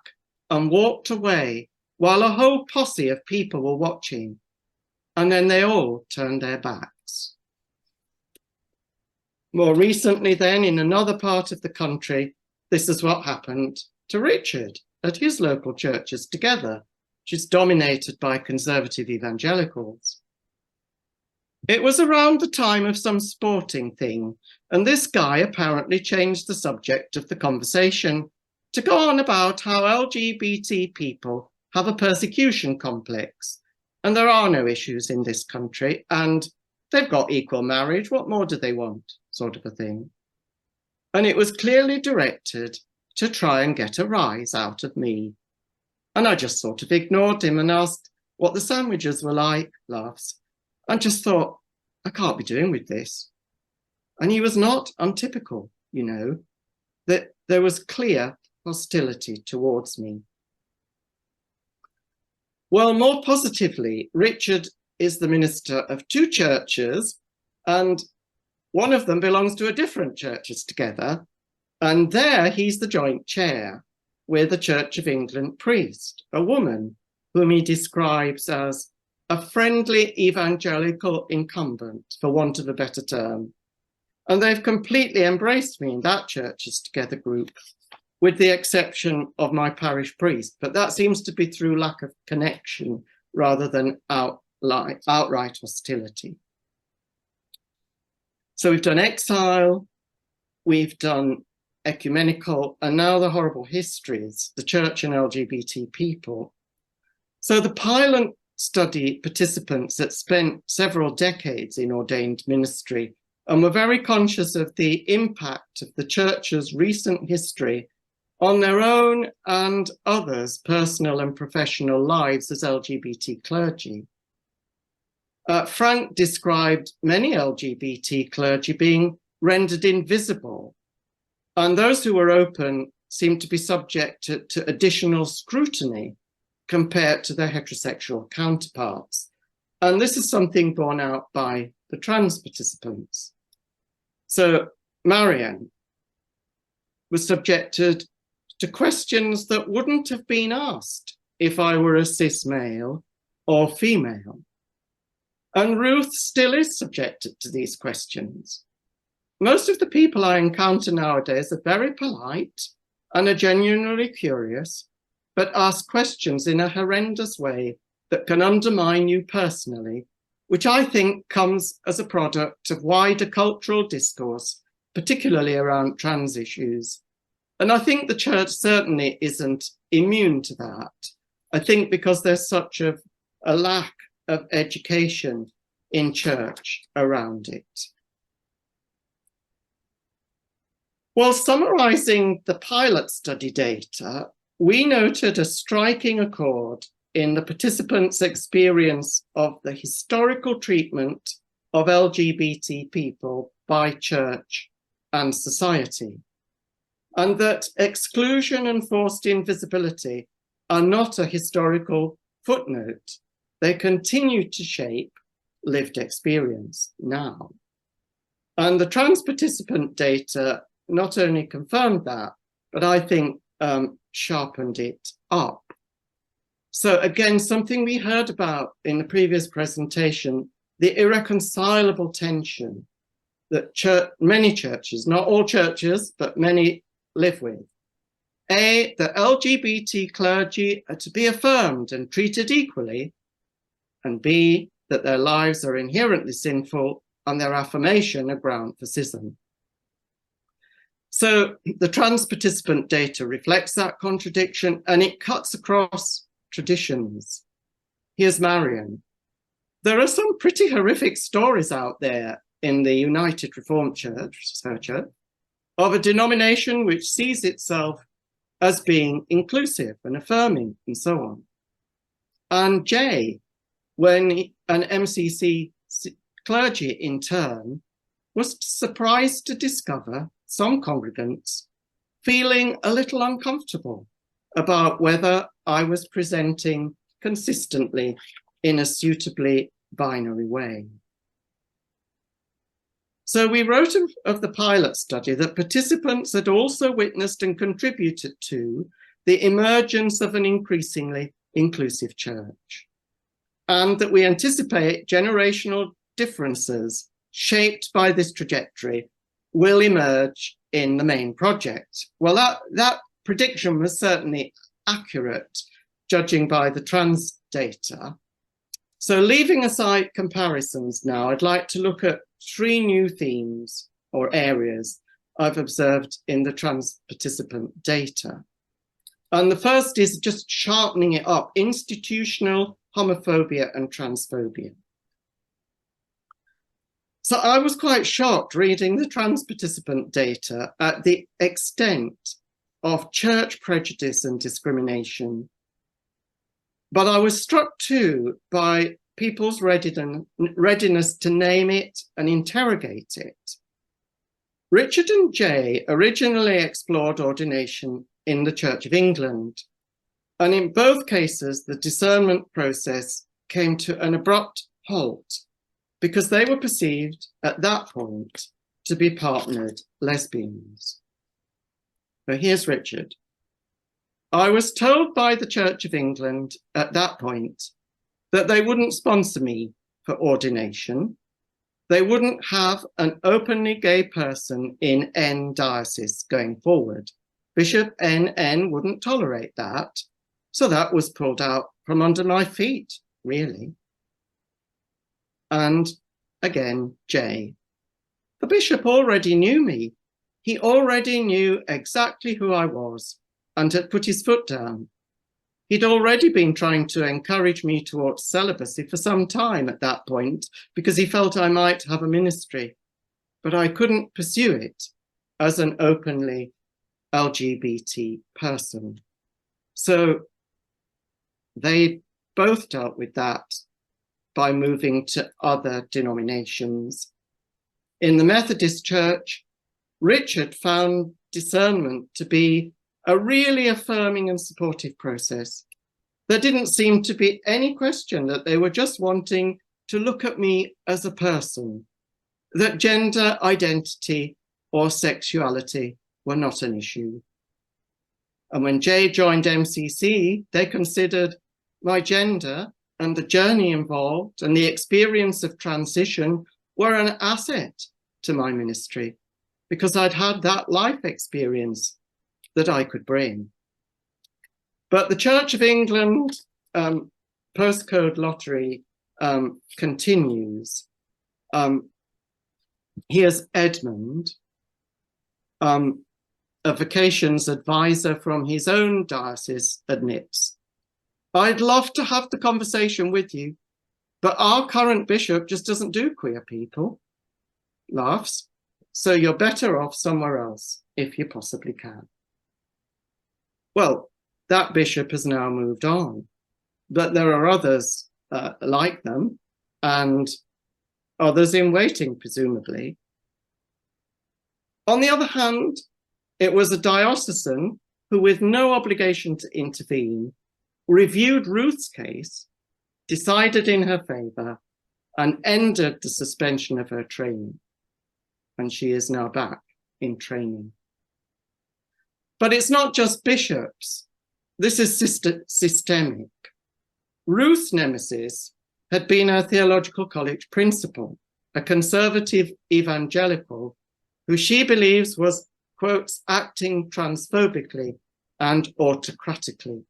and walked away while a whole posse of people were watching. And then they all turned their backs. More recently then, in another part of the country, this is what happened to Richard at his local Churches Together, which is dominated by conservative evangelicals. It was around the time of some sporting thing, and this guy apparently changed the subject of the conversation to go on about how LGBT people have a persecution complex, and there are no issues in this country, and they've got equal marriage, what more do they want, sort of a thing. And it was clearly directed to try and get a rise out of me. And I just sort of ignored him and asked what the sandwiches were like, laughs, and just thought, I can't be doing with this. And he was not untypical, you know, that there was clear hostility towards me. Well, more positively, Richard is the minister of two churches, and one of them belongs to a different Churches Together, and there he's the joint chair with a Church of England priest, a woman whom he describes as a friendly evangelical incumbent, for want of a better term. And they've completely embraced me in that Churches Together group, with the exception of my parish priest, but that seems to be through lack of connection rather than outright hostility. So we've done exile, we've done ecumenical, and now the horrible histories, the church and LGBT people. So the pilot study participants that spent several decades in ordained ministry and were very conscious of the impact of the church's recent history on their own and others' personal and professional lives as LGBT clergy. Frank described many LGBT clergy being rendered invisible, and those who were open seemed to be subject to additional scrutiny compared to their heterosexual counterparts. And this is something borne out by the trans participants. So Marianne was subjected to questions that wouldn't have been asked if I were a cis male or female. And Ruth still is subjected to these questions. Most of the people I encounter nowadays are very polite and are genuinely curious, but ask questions in a horrendous way that can undermine you personally, which I think comes as a product of wider cultural discourse, particularly around trans issues. And I think the church certainly isn't immune to that. I think because there's such a lack of education in church around it. While summarising the pilot study data, we noted a striking accord in the participants' experience of the historical treatment of LGBT people by church and society, and that exclusion and forced invisibility are not a historical footnote. They continue to shape lived experience now. And the trans participant data not only confirmed that, but I think sharpened it up. So again, something we heard about in the previous presentation, the irreconcilable tension that many churches, not all churches, but many live with. A, that LGBT clergy are to be affirmed and treated equally, and B, that their lives are inherently sinful and their affirmation a ground for schism. So the trans participant data reflects that contradiction, and it cuts across traditions. Here's Marion. There are some pretty horrific stories out there in the United Reformed Church, of a denomination which sees itself as being inclusive and affirming and so on. And Jay, when an MCC clergy in turn, was surprised to discover some congregants feeling a little uncomfortable about whether I was presenting consistently in a suitably binary way. So we wrote of the pilot study that participants had also witnessed and contributed to the emergence of an increasingly inclusive church, and that we anticipate generational differences shaped by this trajectory will emerge in the main project. Well, that prediction was certainly accurate, judging by the trans data. So leaving aside comparisons now, I'd like to look at 3 new themes or areas I've observed in the trans participant data. And the first is just sharpening it up: institutional homophobia and transphobia. So I was quite shocked reading the trans participant data at the extent of church prejudice and discrimination. But I was struck too by people's readiness to name it and interrogate it. Richard and Jay originally explored ordination in the Church of England, and in both cases, the discernment process came to an abrupt halt because they were perceived at that point to be partnered lesbians. So here's Richard. I was told by the Church of England at that point that they wouldn't sponsor me for ordination. They wouldn't have an openly gay person in N diocese going forward. Bishop NN wouldn't tolerate that. So that was pulled out from under my feet, really. And again, Jay. The bishop already knew me. He already knew exactly who I was and had put his foot down. He'd already been trying to encourage me towards celibacy for some time at that point because he felt I might have a ministry, but I couldn't pursue it as an openly LGBT person. So they both dealt with that by moving to other denominations. In the Methodist Church, Richard found discernment to be a really affirming and supportive process. There didn't seem to be any question that they were just wanting to look at me as a person, that gender identity or sexuality were not an issue. And when Jay joined MCC, they considered my gender and the journey involved and the experience of transition were an asset to my ministry because I'd had that life experience that I could bring. But the Church of England postcode lottery continues. Here's Edmund, a vacations advisor from his own diocese, admits, I'd love to have the conversation with you, but our current bishop just doesn't do queer people. Laughs. So you're better off somewhere else if you possibly can. Well, that bishop has now moved on, but there are others like them and others in waiting, presumably. On the other hand, it was a diocesan who, with no obligation to intervene, reviewed Ruth's case, decided in her favour, and ended the suspension of her training. And she is now back in training. But it's not just bishops. This is systemic. Ruth's nemesis had been her theological college principal, a conservative evangelical who she believes was, quotes, acting transphobically and autocratically.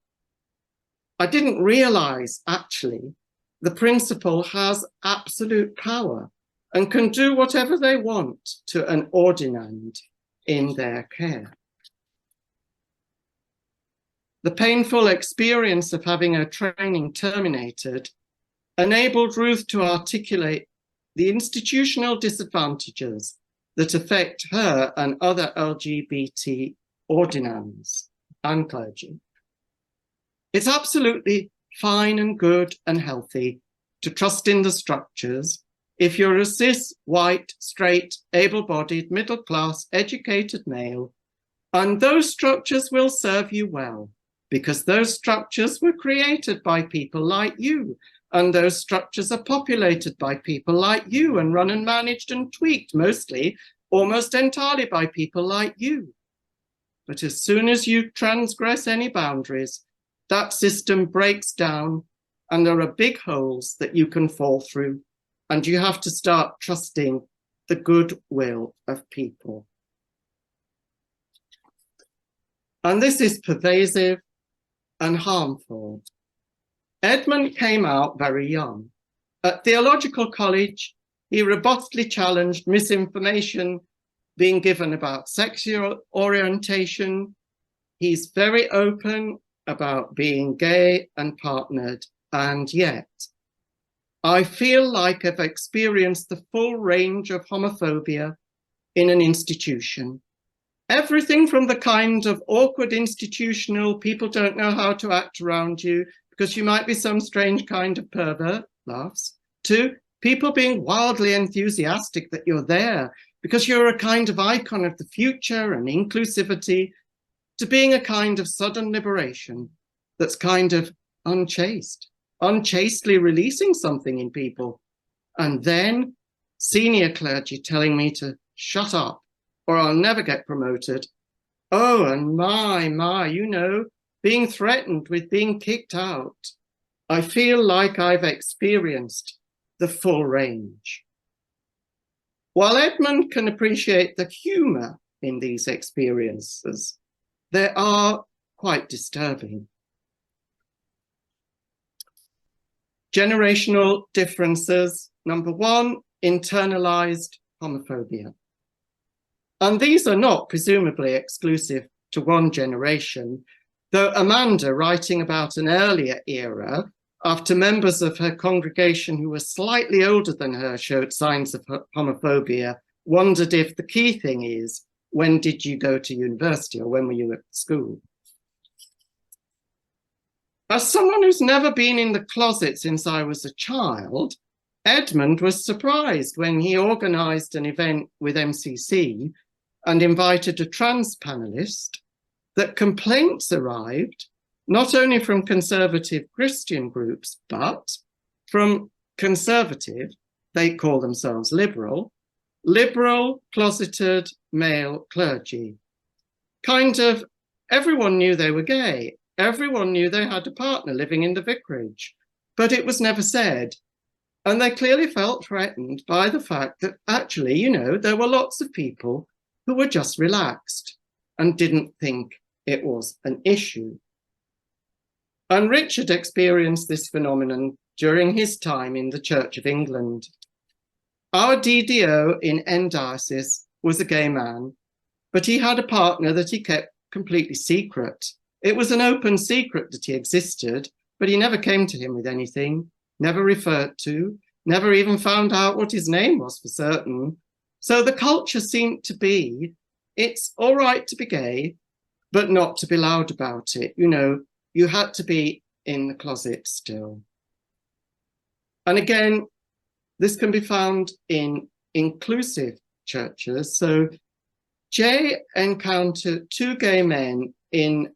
I didn't realize, actually, the principal has absolute power and can do whatever they want to an ordinand in their care. The painful experience of having her training terminated enabled Ruth to articulate the institutional disadvantages that affect her and other LGBT ordinands and clergy. It's absolutely fine and good and healthy to trust in the structures if you're a cis, white, straight, able-bodied, middle-class, educated male, and those structures will serve you well, because those structures were created by people like you, and those structures are populated by people like you and run and managed and tweaked mostly, almost entirely by people like you. But as soon as you transgress any boundaries, that system breaks down and there are big holes that you can fall through, and you have to start trusting the goodwill of people. And this is pervasive and harmful. Edmund came out very young. At theological college, he robustly challenged misinformation being given about sexual orientation. He's very open about being gay and partnered, and yet I feel like I've experienced the full range of homophobia in an institution. Everything from the kind of awkward institutional, people don't know how to act around you because you might be some strange kind of pervert, laughs, to people being wildly enthusiastic that you're there because you're a kind of icon of the future and inclusivity, to being a kind of sudden liberation that's kind of unchaste, unchastely releasing something in people. And then senior clergy telling me to shut up or I'll never get promoted. Oh, and my, you know, being threatened with being kicked out. I feel like I've experienced the full range. While Edmund can appreciate the humor in these experiences, they are quite disturbing. Generational differences. Number one, internalized homophobia. And these are not presumably exclusive to one generation, though Amanda, writing about an earlier era, after members of her congregation who were slightly older than her showed signs of homophobia, wondered if the key thing is, when did you go to university or when were you at school? As someone who's never been in the closet since I was a child, Edmund was surprised when he organised an event with MCC and invited a trans panelist that complaints arrived not only from conservative Christian groups, but from conservative, they call themselves liberal closeted male clergy. Kind of everyone knew they were gay. Everyone knew they had a partner living in the vicarage, but it was never said. And they clearly felt threatened by the fact that actually, you know, there were lots of people who were just relaxed and didn't think it was an issue. And Richard experienced this phenomenon during his time in the Church of England. Our DDO in N Diocese was a gay man, but he had a partner that he kept completely secret. It was an open secret that he existed, but he never came to him with anything, never referred to, never even found out what his name was for certain. So the culture seemed to be, it's all right to be gay, but not to be loud about it. You know, you had to be in the closet still. And again, this can be found in inclusive churches. So Jay encountered two gay men in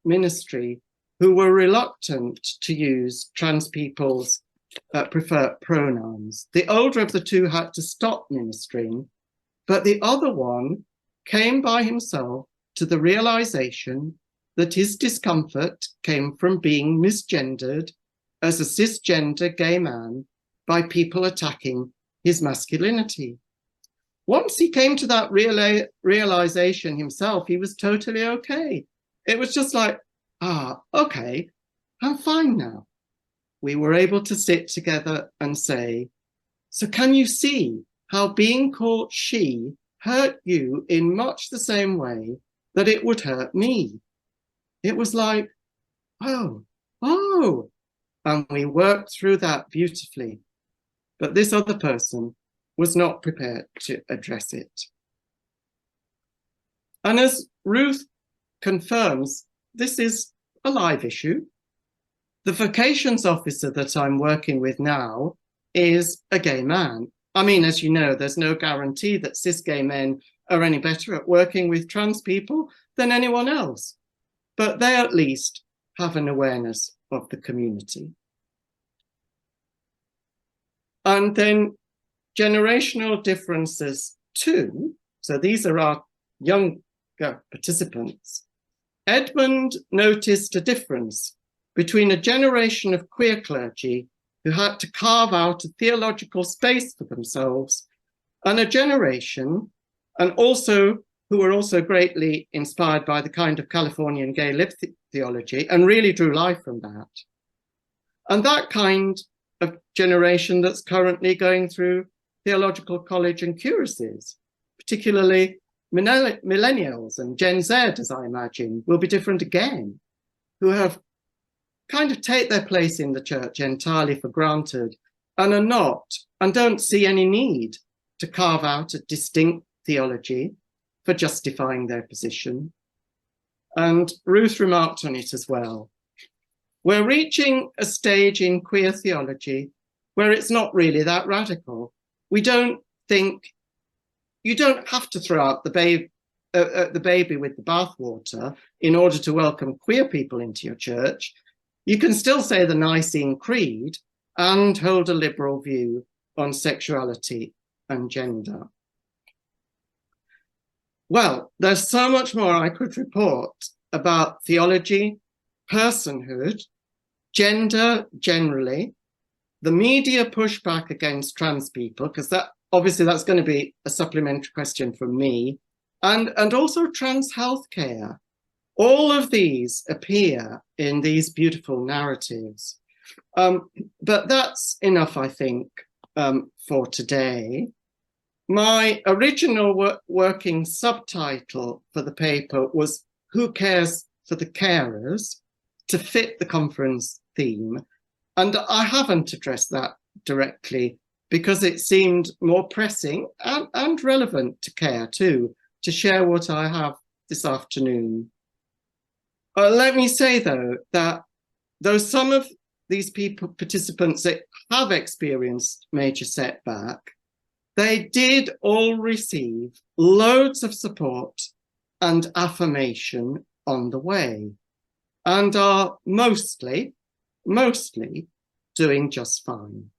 ministry who were reluctant to use trans people's preferred pronouns. The older of the two had to stop ministering, but the other one came by himself to the realization that his discomfort came from being misgendered as a cisgender gay man by people attacking his masculinity. Once he came to that realization himself, he was totally okay. it was just like, okay, I'm fine now. We were able to sit together and say, so can you see how being called she hurt you in much the same way that it would hurt me? It was like, oh, and we worked through that beautifully. But this other person was not prepared to address it. And as Ruth confirms, this is a live issue. The vocations officer that I'm working with now is a gay man. I mean, as you know, there's no guarantee that cis gay men are any better at working with trans people than anyone else, but they at least have an awareness of the community. And then generational differences too. So these are our younger participants. Edmund noticed a difference between a generation of queer clergy who had to carve out a theological space for themselves and a generation, and also who were also greatly inspired by the kind of Californian gay lib theology and really drew life from that. And that kind of generation that's currently going through theological college and curacies, particularly millennials and Gen Z, as I imagine, will be different again, who have kind of take their place in the church entirely for granted and are not, and don't see any need to carve out a distinct theology for justifying their position. And Ruth remarked on it as well. We're reaching a stage in queer theology where it's not really that radical. We don't think, you don't have to throw out the baby with the bathwater in order to welcome queer people into your church. You can still say the Nicene Creed and hold a liberal view on sexuality and gender. Well, there's so much more I could report about theology, personhood, gender generally, the media pushback against trans people, because that obviously that's going to be a supplementary question from me, and also trans healthcare. All of these appear in these beautiful narratives. But that's enough, I think, for today. My original working subtitle for the paper was Who Cares for the Carers, to fit the conference theme. And I haven't addressed that directly because it seemed more pressing and relevant to care too, to share what I have this afternoon. Let me say, though, that though some of these participants that have experienced major setback, they did all receive loads of support and affirmation on the way and are mostly doing just fine.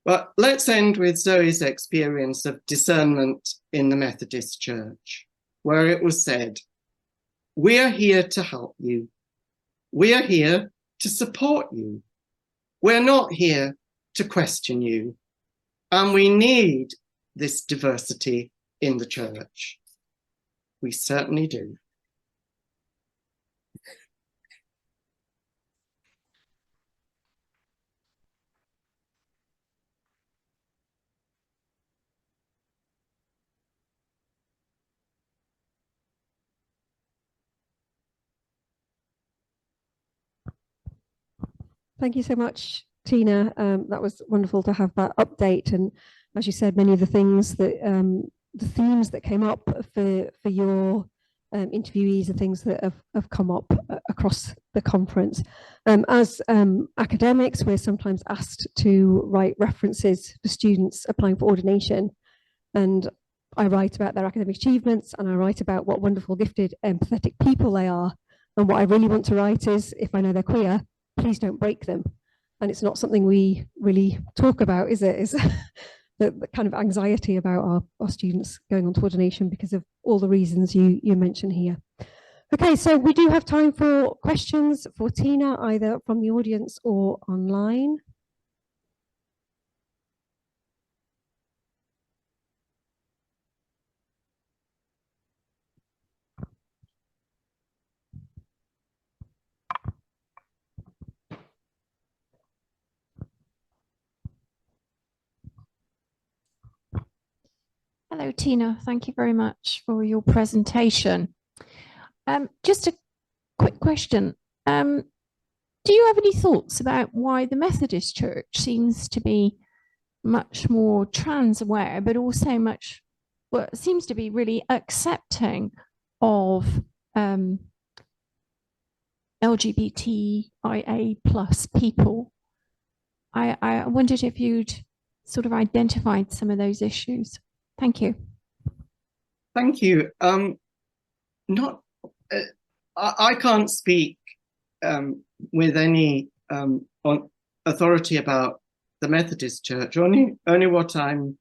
But let's end with Zoe's experience of discernment in the Methodist Church, where it was said, "We are here to help you. We are here to support you. We're not here to question you. And we need this diversity in the church." We certainly do. Thank you so much, Tina. That was wonderful to have that update. And as you said, many of the things that the themes that came up for your interviewees are things that have come up across the conference. As academics, we're sometimes asked to write references for students applying for ordination. And I write about their academic achievements, and I write about what wonderful, gifted, empathetic people they are. And what I really want to write is, if I know they're queer, please don't break them. And it's not something we really talk about, is it? Is the kind of anxiety about our students going on to ordination because of all the reasons you mentioned here. Okay, so we do have time for questions for Tina, either from the audience or online. So Tina, thank you very much for your presentation. Just a quick question. Do you have any thoughts about why the Methodist Church seems to be much more trans aware, but also much, well, seems to be really accepting of LGBTIA plus people? I wondered if you'd sort of identified some of those issues. Thank you. Thank you. I can't speak with any authority about the Methodist Church. Only what I'm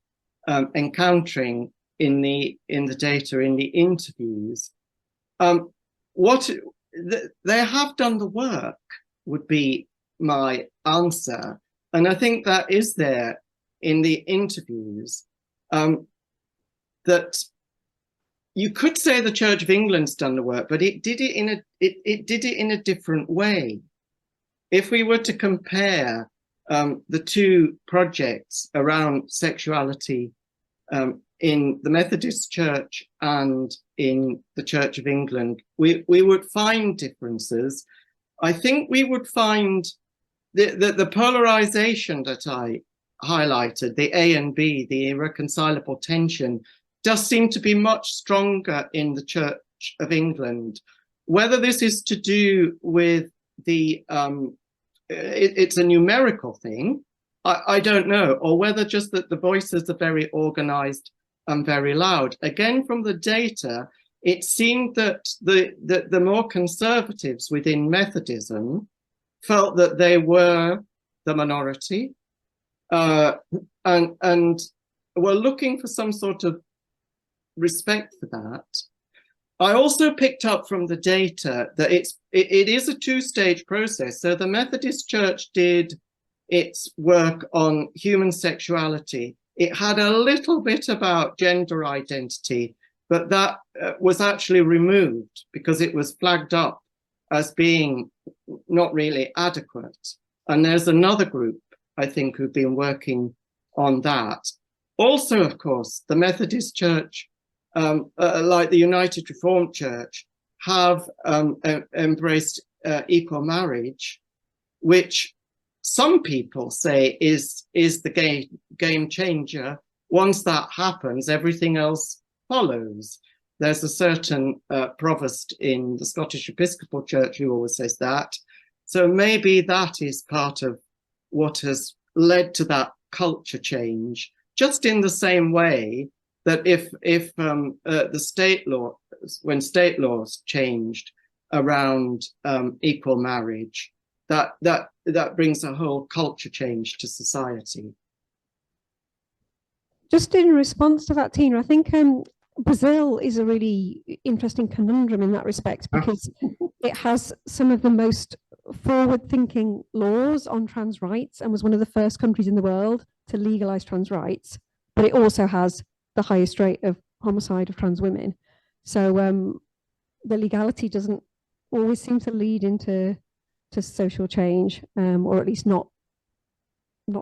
encountering in the data, in the interviews. They have done the work would be my answer, and I think that is there in the interviews. That you could say the Church of England's done the work, but it did it in a different way. If we were to compare the two projects around sexuality in the Methodist Church and in the Church of England, we would find differences. I think we would find the polarization that I highlighted, the A and B, the irreconcilable tension, does seem to be much stronger in the Church of England. Whether this is to do with the, it's a numerical thing, I don't know, or whether just that the voices are very organized and very loud. Again, from the data, it seemed that the more conservatives within Methodism felt that they were the minority and were looking for some sort of respect for that. I also picked up from the data that it is a two-stage process. So the Methodist Church did its work on human sexuality. It had a little bit about gender identity, but that was actually removed because it was flagged up as being not really adequate. And there's another group, I think, who've been working on that. Also, of course, the Methodist Church, like the United Reformed Church, have embraced equal marriage, which some people say is the game changer. Once that happens, everything else follows. There's a certain provost in the Scottish Episcopal Church who always says that. So maybe that is part of what has led to that culture change, just in the same way that if the state law, when state laws changed around equal marriage, that brings a whole culture change to society. Just in response to that, Tina, I think Brazil is a really interesting conundrum in that respect, because it has some of the most forward-thinking laws on trans rights and was one of the first countries in the world to legalize trans rights, but it also has the highest rate of homicide of trans women. So the legality doesn't always seem to lead into social change, or at least not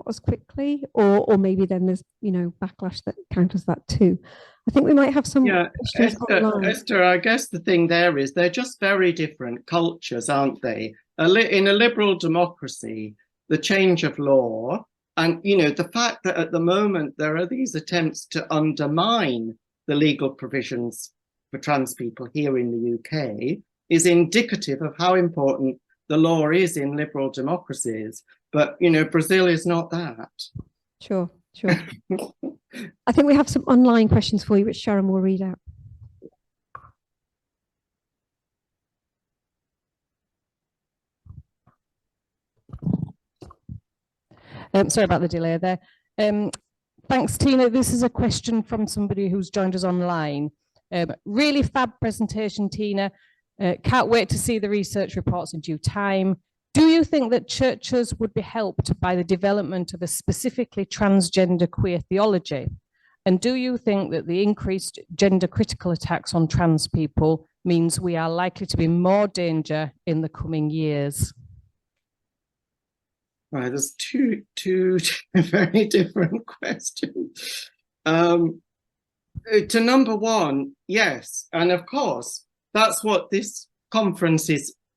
as quickly, or maybe then there's backlash that counters that too. I think we might have some questions online. Esther, I guess the thing there is they're just very different cultures, aren't they? In a liberal democracy, the change of law and the fact that at the moment there are these attempts to undermine the legal provisions for trans people here in the UK is indicative of how important the law is in liberal democracies. But Brazil is not that. Sure. I think we have some online questions for you, which Sharon will read out. Sorry about the delay there. Thanks, Tina. This is a question from somebody who's joined us online. Really fab presentation, Tina. Can't wait to see the research reports in due time. Do you think that churches would be helped by the development of a specifically transgender queer theology? And do you think that the increased gender critical attacks on trans people means we are likely to be in more danger in the coming years? Right, there's two very different questions. to number one, yes. And of course, that's what this conference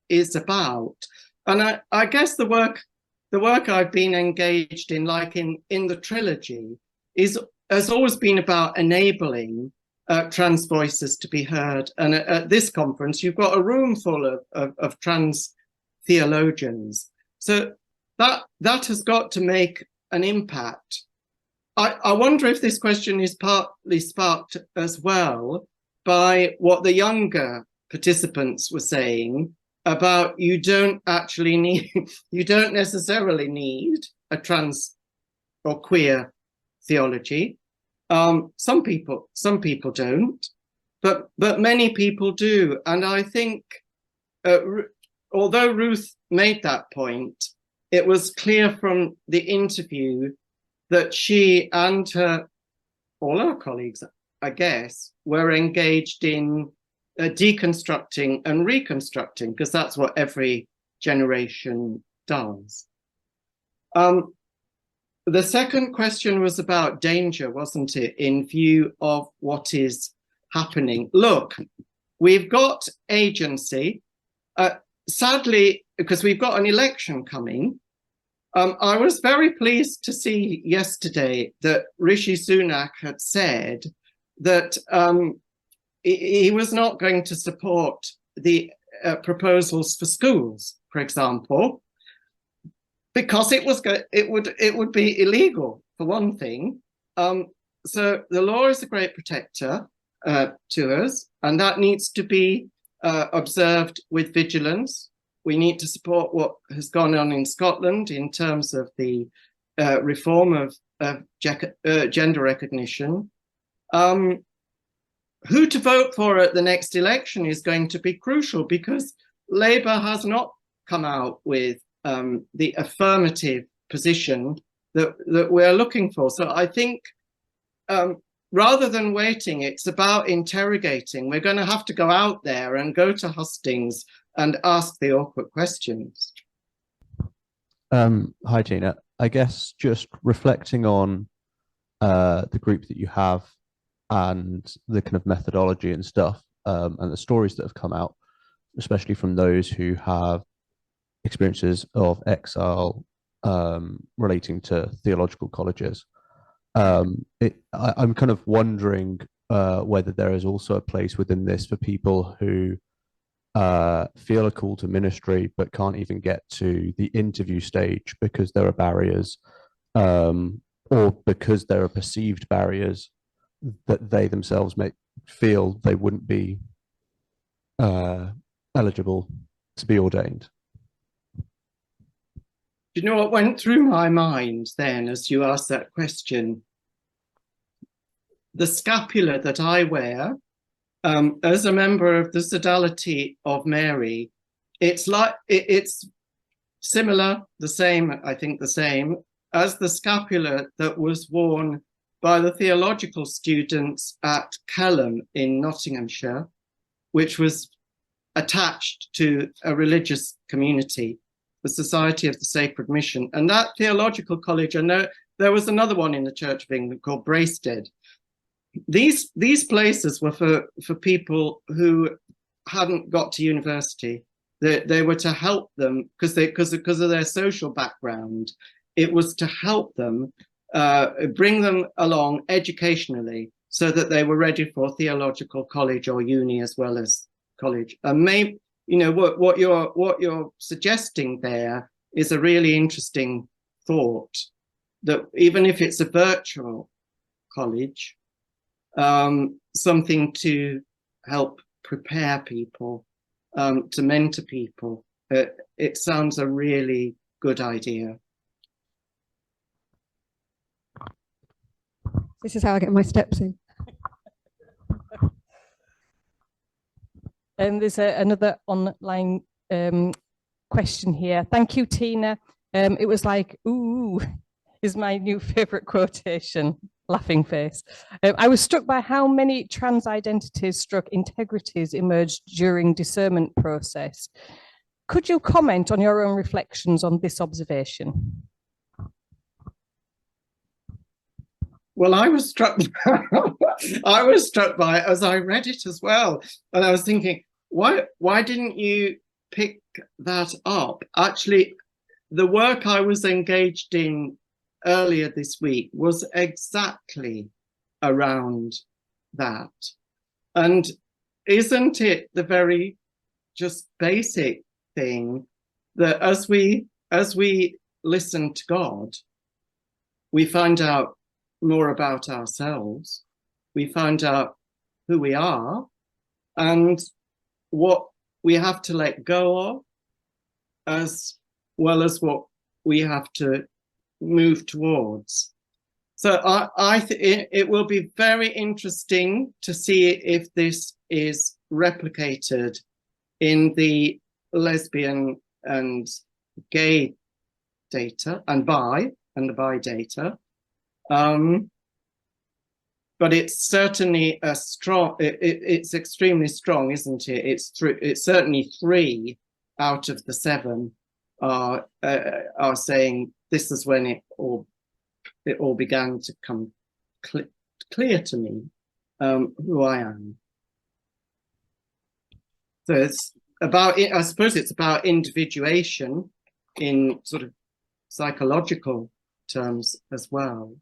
is about. And I guess the work I've been engaged in, like in the trilogy, has always been about enabling trans voices to be heard. And at this conference, you've got a room full of trans theologians. So that has got to make an impact. I wonder if this question is partly sparked as well by what the younger participants were saying about you don't necessarily need a trans or queer theology. Some people don't, but many people do. And I think, although Ruth made that point, it was clear from the interview that she and all her colleagues, I guess, were engaged in deconstructing and reconstructing, because that's what every generation does. The second question was about danger, wasn't it, in view of what is happening? Look, we've got agency. Sadly, because we've got an election coming, I was very pleased to see yesterday that Rishi Sunak had said that he was not going to support the proposals for schools, for example, because it would be illegal, for one thing. So the law is a great protector to us, and that needs to be observed with vigilance. We need to support what has gone on in Scotland in terms of the reform of gender recognition. Who to vote for at the next election is going to be crucial, because Labour has not come out with the affirmative position that we're looking for. So I think rather than waiting, it's about interrogating. We're going to have to go out there and go to hustings and ask the awkward questions. Hi, Gina. I guess just reflecting on the group that you have and the kind of methodology and stuff, and the stories that have come out, especially from those who have experiences of exile relating to theological colleges. I'm kind of wondering whether there is also a place within this for people who feel a call to ministry but can't even get to the interview stage because there are barriers, or because there are perceived barriers that they themselves may feel they wouldn't be eligible to be ordained. Do you know what went through my mind then as you asked that question? The scapular that I wear as a member of the Sodality of Mary, it's similar, the same, I think the same, as the scapular that was worn by the theological students at Kelham in Nottinghamshire, which was attached to a religious community, the Society of the Sacred Mission. And that theological college, I know there was another one in the Church of England called Bracestead. These places were for people who hadn't got to university. They were to help them because of their social background. It was to help them, bring them along educationally so that they were ready for theological college or uni as well as college. And maybe, you know, what you're suggesting there is a really interesting thought, that even if it's a virtual college, something to help prepare people, to mentor people. It sounds a really good idea. This is how I get my steps in. And there's another online question here. Thank you, Tina. It was like, ooh, is my new favorite quotation. Laughing face. I was struck by how many trans identities / integrities emerged during discernment process. Could you comment on your own reflections on this observation? Well, I was struck. I was struck by it as I read it as well, and I was thinking, why didn't you pick that up? Actually, the work I was engaged in earlier this week was exactly around that, and isn't it the very just basic thing that as we listen to God, we find out more about ourselves, we find out who we are and what we have to let go of, as well as what we have to move towards. So I think it will be very interesting to see if this is replicated in the lesbian and gay data and the bi data. But it's certainly a strong, it's extremely strong, isn't it? It's certainly 3 out of the 7 are saying this is when it all began to come clear to me who I am. So it's about, I suppose it's about individuation in sort of psychological terms as well.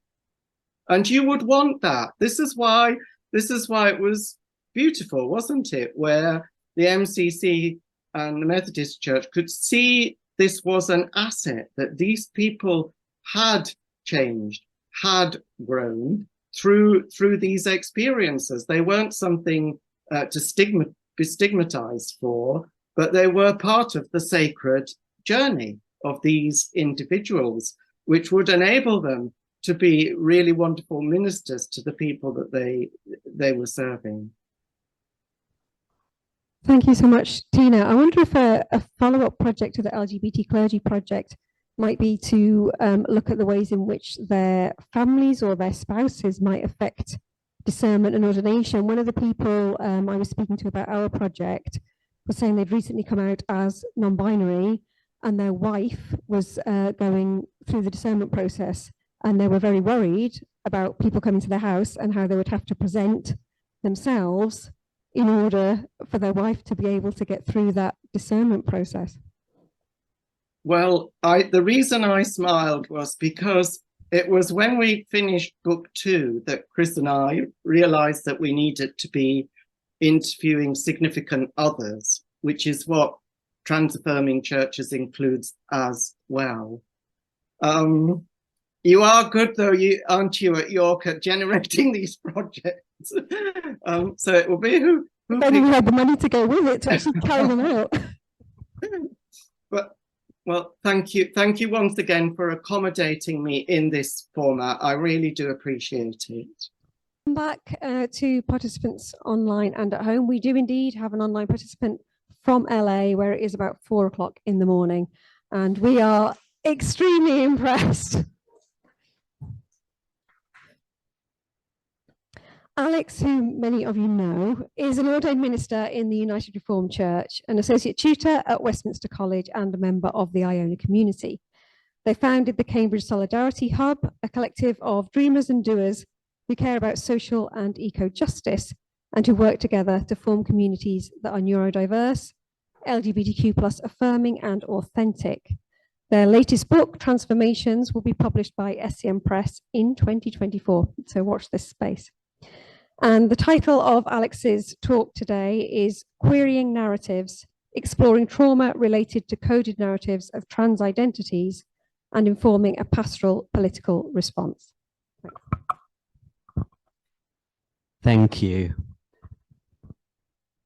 And you would want that. This is why it was beautiful, wasn't it? Where the MCC and the Methodist Church could see this was an asset, that these people had changed, had grown through these experiences. They weren't something to be stigmatized for, but they were part of the sacred journey of these individuals, which would enable them to be really wonderful ministers to the people that they were serving. Thank you so much, Tina. I wonder if a follow-up project to the LGBT clergy project might be to look at the ways in which their families or their spouses might affect discernment and ordination. One of the people I was speaking to about our project was saying they'd recently come out as non-binary, and their wife was going through the discernment process, and they were very worried about people coming to their house and how they would have to present themselves in order for their wife to be able to get through that discernment process. Well, the reason I smiled was because it was when we finished book 2 that Chris and I realized that we needed to be interviewing significant others, which is what trans-affirming churches includes as well. You are good though, aren't you, at York at generating these projects? So it will be who then you had the money to go with it to actually carry them out. But well, thank you once again for accommodating me in this format. I really do appreciate it. Back to participants online and at home. We do indeed have an online participant from LA where it is about 4 o'clock in the morning, and we are extremely impressed. Alex, who many of you know, is an ordained minister in the United Reformed Church, an associate tutor at Westminster College and a member of the Iona community. They founded the Cambridge Solidarity Hub, a collective of dreamers and doers who care about social and eco-justice and who work together to form communities that are neurodiverse, LGBTQ+ affirming and authentic. Their latest book, Transformations, will be published by SCM Press in 2024, so watch this space. And the title of Alex's talk today is Querying Narratives, Exploring Trauma Related to Coded Narratives of Trans Identities and Informing a Pastoral Political Response. Thank you.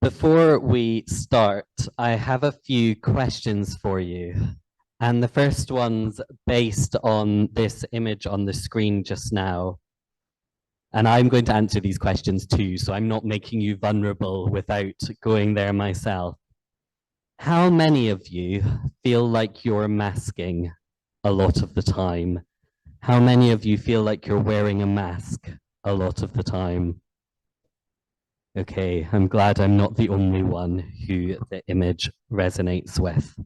Before we start, I have a few questions for you. And the first one's based on this image on the screen just now. And I'm going to answer these questions too, so I'm not making you vulnerable without going there myself. How many of you feel like you're masking a lot of the time? How many of you feel like you're wearing a mask a lot of the time? Okay, I'm glad I'm not the only one who the image resonates with.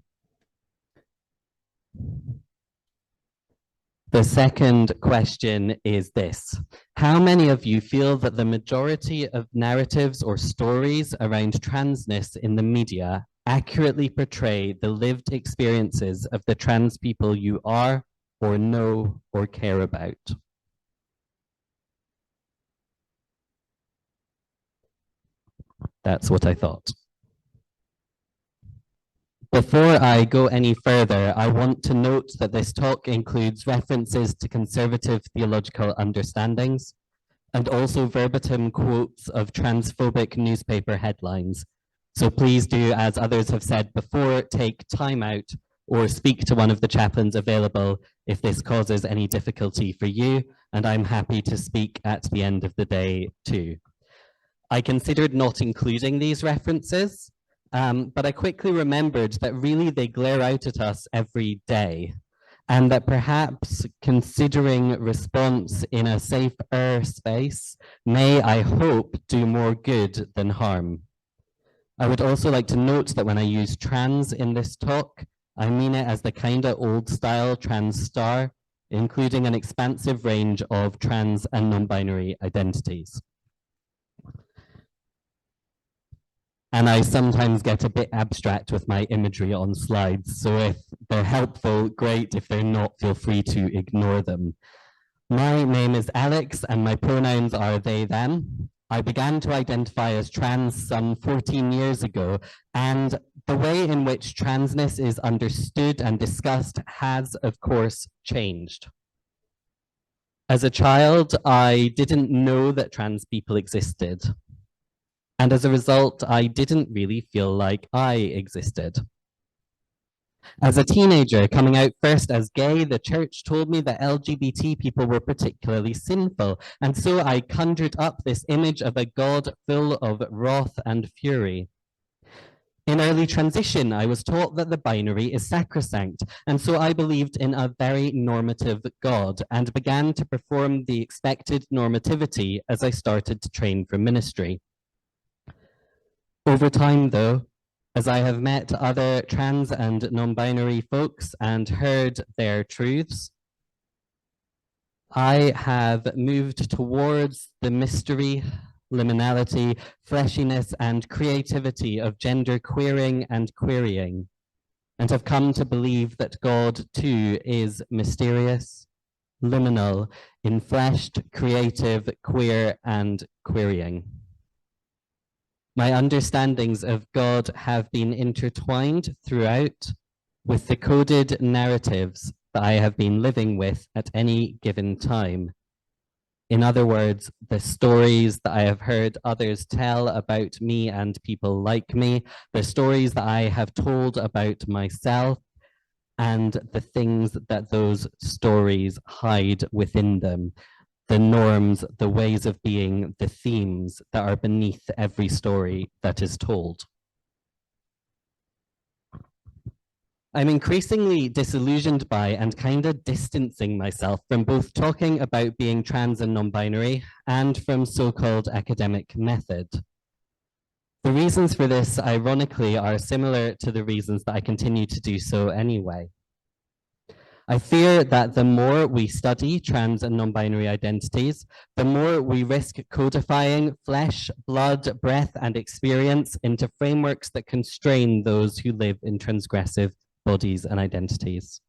The second question is this. How many of you feel that the majority of narratives or stories around transness in the media accurately portray the lived experiences of the trans people you are or know or care about? That's what I thought. Before I go any further, I want to note that this talk includes references to conservative theological understandings and also verbatim quotes of transphobic newspaper headlines. So please do, as others have said before, take time out or speak to one of the chaplains available if this causes any difficulty for you, and I'm happy to speak at the end of the day too. I considered not including these references, but I quickly remembered that really they glare out at us every day, and that perhaps considering response in a safer space may, I hope, do more good than harm. I would also like to note that when I use trans in this talk, I mean it as the kind of old style trans star, including an expansive range of trans and non-binary identities. And I sometimes get a bit abstract with my imagery on slides, so if they're helpful, great. If they're not, feel free to ignore them. My name is Alex, and my pronouns are they, them. I began to identify as trans some 14 years ago, and the way in which transness is understood and discussed has, of course, changed. As a child, I didn't know that trans people existed. And as a result, I didn't really feel like I existed. As a teenager, coming out first as gay, the church told me that LGBT people were particularly sinful. And so I conjured up this image of a God full of wrath and fury. In early transition, I was taught that the binary is sacrosanct. And so I believed in a very normative God and began to perform the expected normativity as I started to train for ministry. Over time, though, as I have met other trans and non-binary folks and heard their truths, I have moved towards the mystery, liminality, fleshiness, and creativity of gender queering and querying, and have come to believe that God, too, is mysterious, liminal, enfleshed, creative, queer, and querying. My understandings of God have been intertwined throughout with the coded narratives that I have been living with at any given time. In other words, the stories that I have heard others tell about me and people like me, the stories that I have told about myself, and the things that those stories hide within them. The norms, the ways of being, the themes that are beneath every story that is told. I'm increasingly disillusioned by and kind of distancing myself from both talking about being trans and non-binary and from so-called academic method. The reasons for this, ironically, are similar to the reasons that I continue to do so anyway. I fear that the more we study trans and non-binary identities, the more we risk codifying flesh, blood, breath, and experience into frameworks that constrain those who live in transgressive bodies and identities.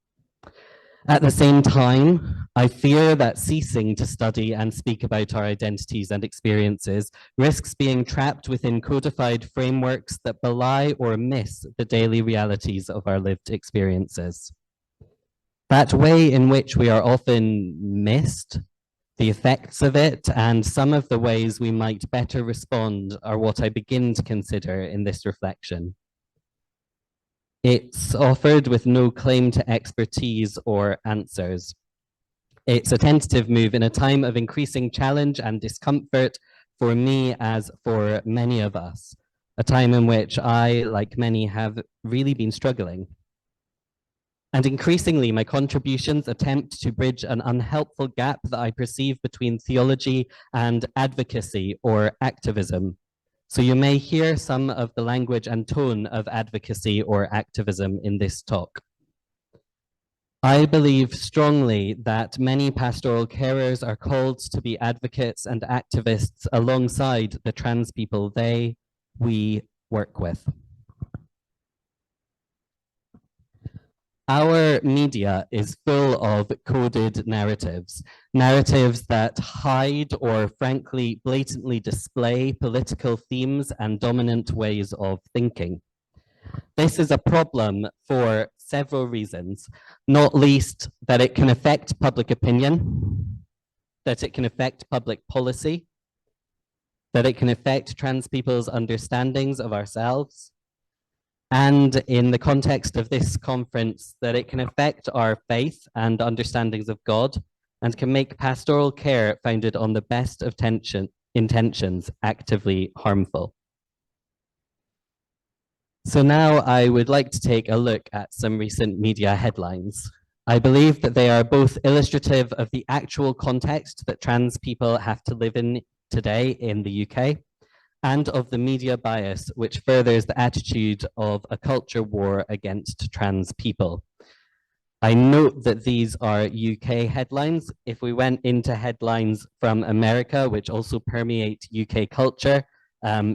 At the same time, I fear that ceasing to study and speak about our identities and experiences risks being trapped within codified frameworks that belie or miss the daily realities of our lived experiences. That way in which we are often missed, the effects of it, and some of the ways we might better respond are what I begin to consider in this reflection. It's offered with no claim to expertise or answers. It's a tentative move in a time of increasing challenge and discomfort for me as for many of us, a time in which I, like many, have really been struggling. And increasingly, my contributions attempt to bridge an unhelpful gap that I perceive between theology and advocacy or activism. So you may hear some of the language and tone of advocacy or activism in this talk. I believe strongly that many pastoral carers are called to be advocates and activists alongside the trans people we work with. Our media is full of coded narratives, narratives that hide or frankly blatantly display political themes and dominant ways of thinking. This is a problem for several reasons, not least that it can affect public opinion, that it can affect public policy, that it can affect trans people's understandings of ourselves, and in the context of this conference, that it can affect our faith and understandings of God, and can make pastoral care founded on the best of intentions actively harmful. So now I would like to take a look at some recent media headlines. I believe that they are both illustrative of the actual context that trans people have to live in today in the UK, and of the media bias which furthers the attitude of a culture war against trans people. I note that these are UK headlines. If we went into headlines from America, which also permeate UK culture,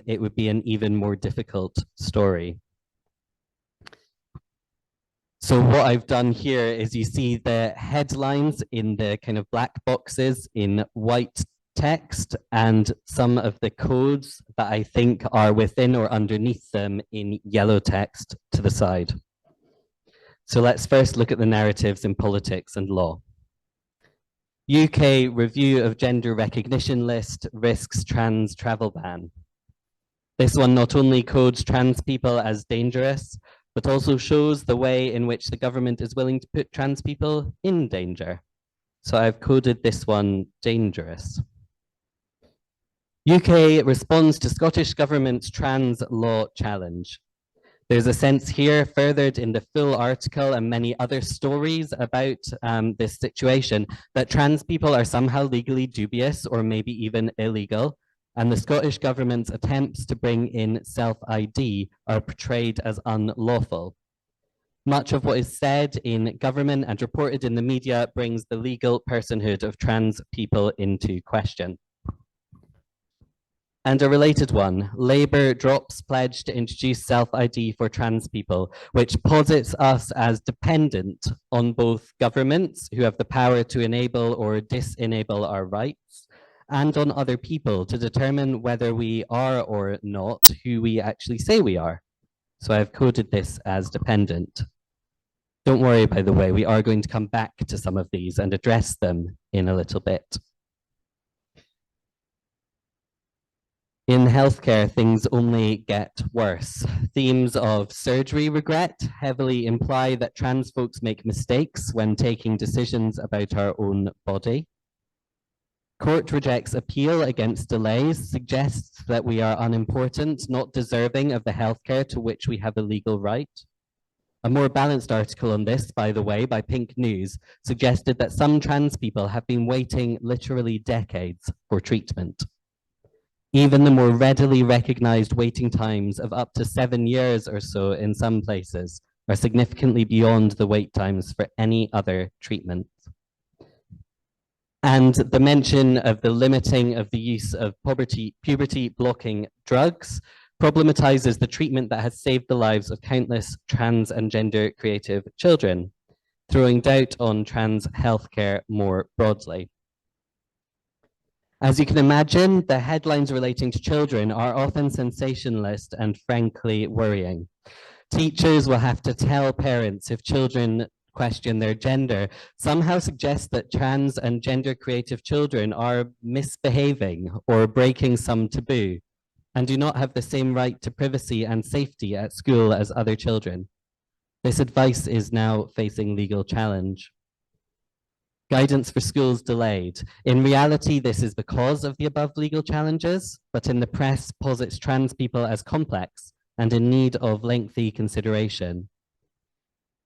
it would be an even more difficult story. So what I've done here is you see the headlines in the kind of black boxes in white text and some of the codes that I think are within or underneath them in yellow text to the side. So let's first look at the narratives in politics and law. UK review of gender recognition list risks trans travel ban. This one not only codes trans people as dangerous, but also shows the way in which the government is willing to put trans people in danger. So I've coded this one dangerous. UK responds to Scottish Government's trans law challenge. There's a sense here, furthered in the full article and many other stories about this situation, that trans people are somehow legally dubious or maybe even illegal, and the Scottish Government's attempts to bring in self-ID are portrayed as unlawful. Much of what is said in government and reported in the media brings the legal personhood of trans people into question. And a related one, Labour drops pledge to introduce self-ID for trans people, which posits us as dependent on both governments who have the power to enable or disenable our rights, and on other people to determine whether we are or not who we actually say we are. So I've coded this as dependent. Don't worry, by the way, we are going to come back to some of these and address them in a little bit. In healthcare, things only get worse. Themes of surgery regret heavily imply that trans folks make mistakes when taking decisions about our own body. Court rejects appeal against delays, suggests that we are unimportant, not deserving of the healthcare to which we have a legal right. A more balanced article on this, by the way, by Pink News, suggested that some trans people have been waiting literally decades for treatment. Even the more readily recognized waiting times of up to 7 years or so in some places are significantly beyond the wait times for any other treatment. And the mention of the limiting of the use of puberty blocking drugs problematizes the treatment that has saved the lives of countless trans and gender creative children, throwing doubt on trans healthcare more broadly. As you can imagine, the headlines relating to children are often sensationalist and frankly worrying. Teachers will have to tell parents if children question their gender, somehow suggest that trans and gender creative children are misbehaving or breaking some taboo and do not have the same right to privacy and safety at school as other children. This advice is now facing legal challenge. Guidance for schools delayed. In reality, this is because of the above legal challenges, but in the press posits trans people as complex and in need of lengthy consideration.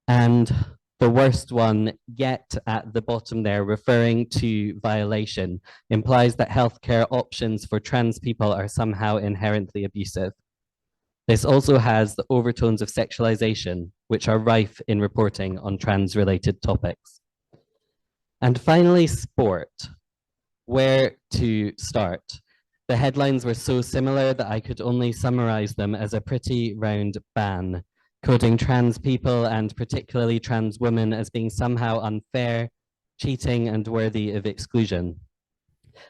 And the worst one yet at the bottom there, referring to violation, implies that healthcare options for trans people are somehow inherently abusive. This also has the overtones of sexualization, which are rife in reporting on trans-related topics. And finally, sport. Where to start? The headlines were so similar that I could only summarize them as a pretty round ban, coding trans people and particularly trans women as being somehow unfair, cheating, and worthy of exclusion.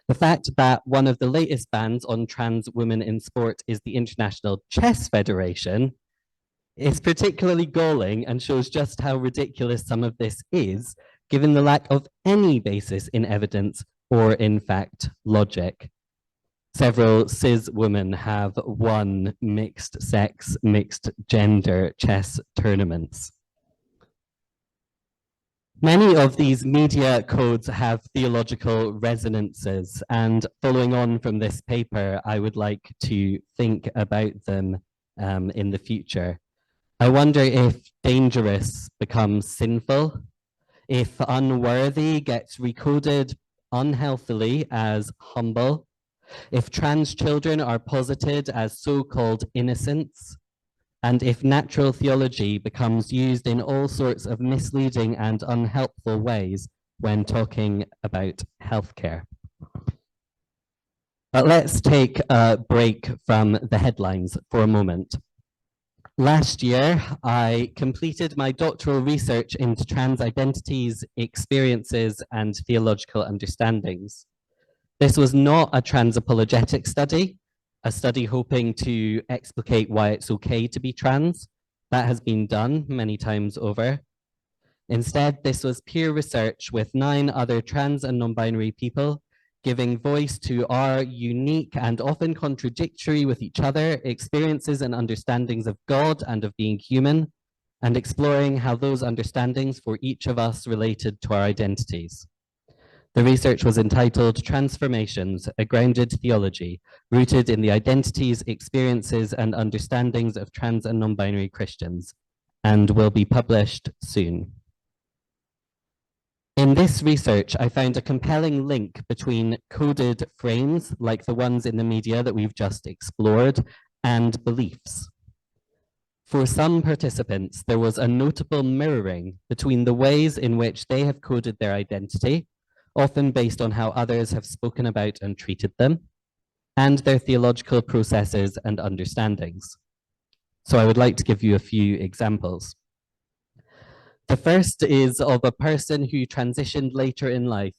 The fact that one of the latest bans on trans women in sport is the International Chess Federation is particularly galling and shows just how ridiculous some of this is, given the lack of any basis in evidence or, in fact, logic. Several cis women have won mixed sex, mixed gender chess tournaments. Many of these media codes have theological resonances, and following on from this paper, I would like to think about them in the future. I wonder if dangerous becomes sinful, if unworthy gets recoded unhealthily as humble, if trans children are posited as so-called innocents, and if natural theology becomes used in all sorts of misleading and unhelpful ways when talking about healthcare. But let's take a break from the headlines for a moment. Last year, I completed my doctoral research into trans identities, experiences, and theological understandings. This was not a trans apologetic study, a study hoping to explicate why it's okay to be trans. That has been done many times over. Instead, this was peer research with 9 other trans and non-binary people, giving voice to our unique and often contradictory with each other experiences and understandings of God and of being human, and exploring how those understandings for each of us related to our identities. The research was entitled Transformations, a Grounded Theology, rooted in the identities, experiences, and understandings of trans and non-binary Christians, and will be published soon. In this research, I found a compelling link between coded frames, like the ones in the media that we've just explored, and beliefs. For some participants, there was a notable mirroring between the ways in which they have coded their identity, often based on how others have spoken about and treated them, and their theological processes and understandings. So I would like to give you a few examples. The first is of a person who transitioned later in life,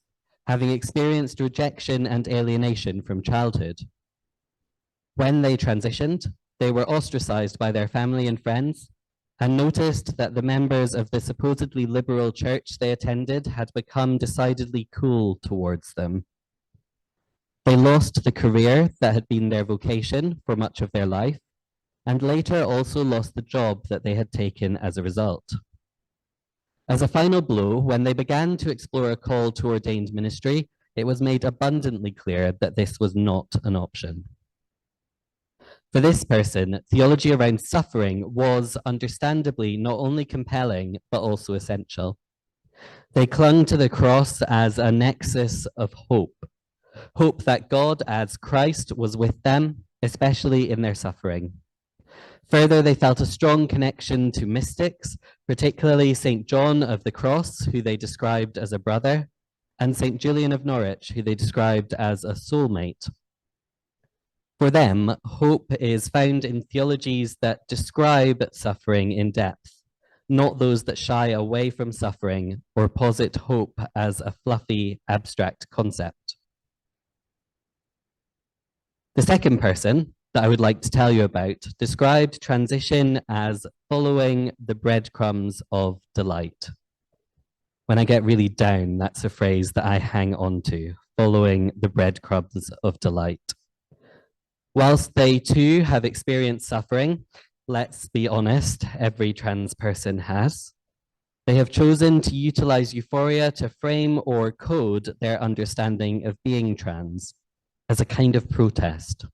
having experienced rejection and alienation from childhood. When they transitioned, they were ostracized by their family and friends, and noticed that the members of the supposedly liberal church they attended had become decidedly cool towards them. They lost the career that had been their vocation for much of their life, and later also lost the job that they had taken as a result. As a final blow, when they began to explore a call to ordained ministry, it was made abundantly clear that this was not an option. For this person, theology around suffering was understandably not only compelling, but also essential. They clung to the cross as a nexus of hope, hope that God as Christ was with them, especially in their suffering. Further, they felt a strong connection to mystics, particularly St. John of the Cross, who they described as a brother, and St. Julian of Norwich, who they described as a soulmate. For them, hope is found in theologies that describe suffering in depth, not those that shy away from suffering or posit hope as a fluffy, abstract concept. The second person that I would like to tell you about described transition as following the breadcrumbs of delight. When I get really down, that's a phrase that I hang on to, following the breadcrumbs of delight. Whilst they too have experienced suffering, let's be honest, every trans person has, they have chosen to utilize euphoria to frame or code their understanding of being trans as a kind of protest.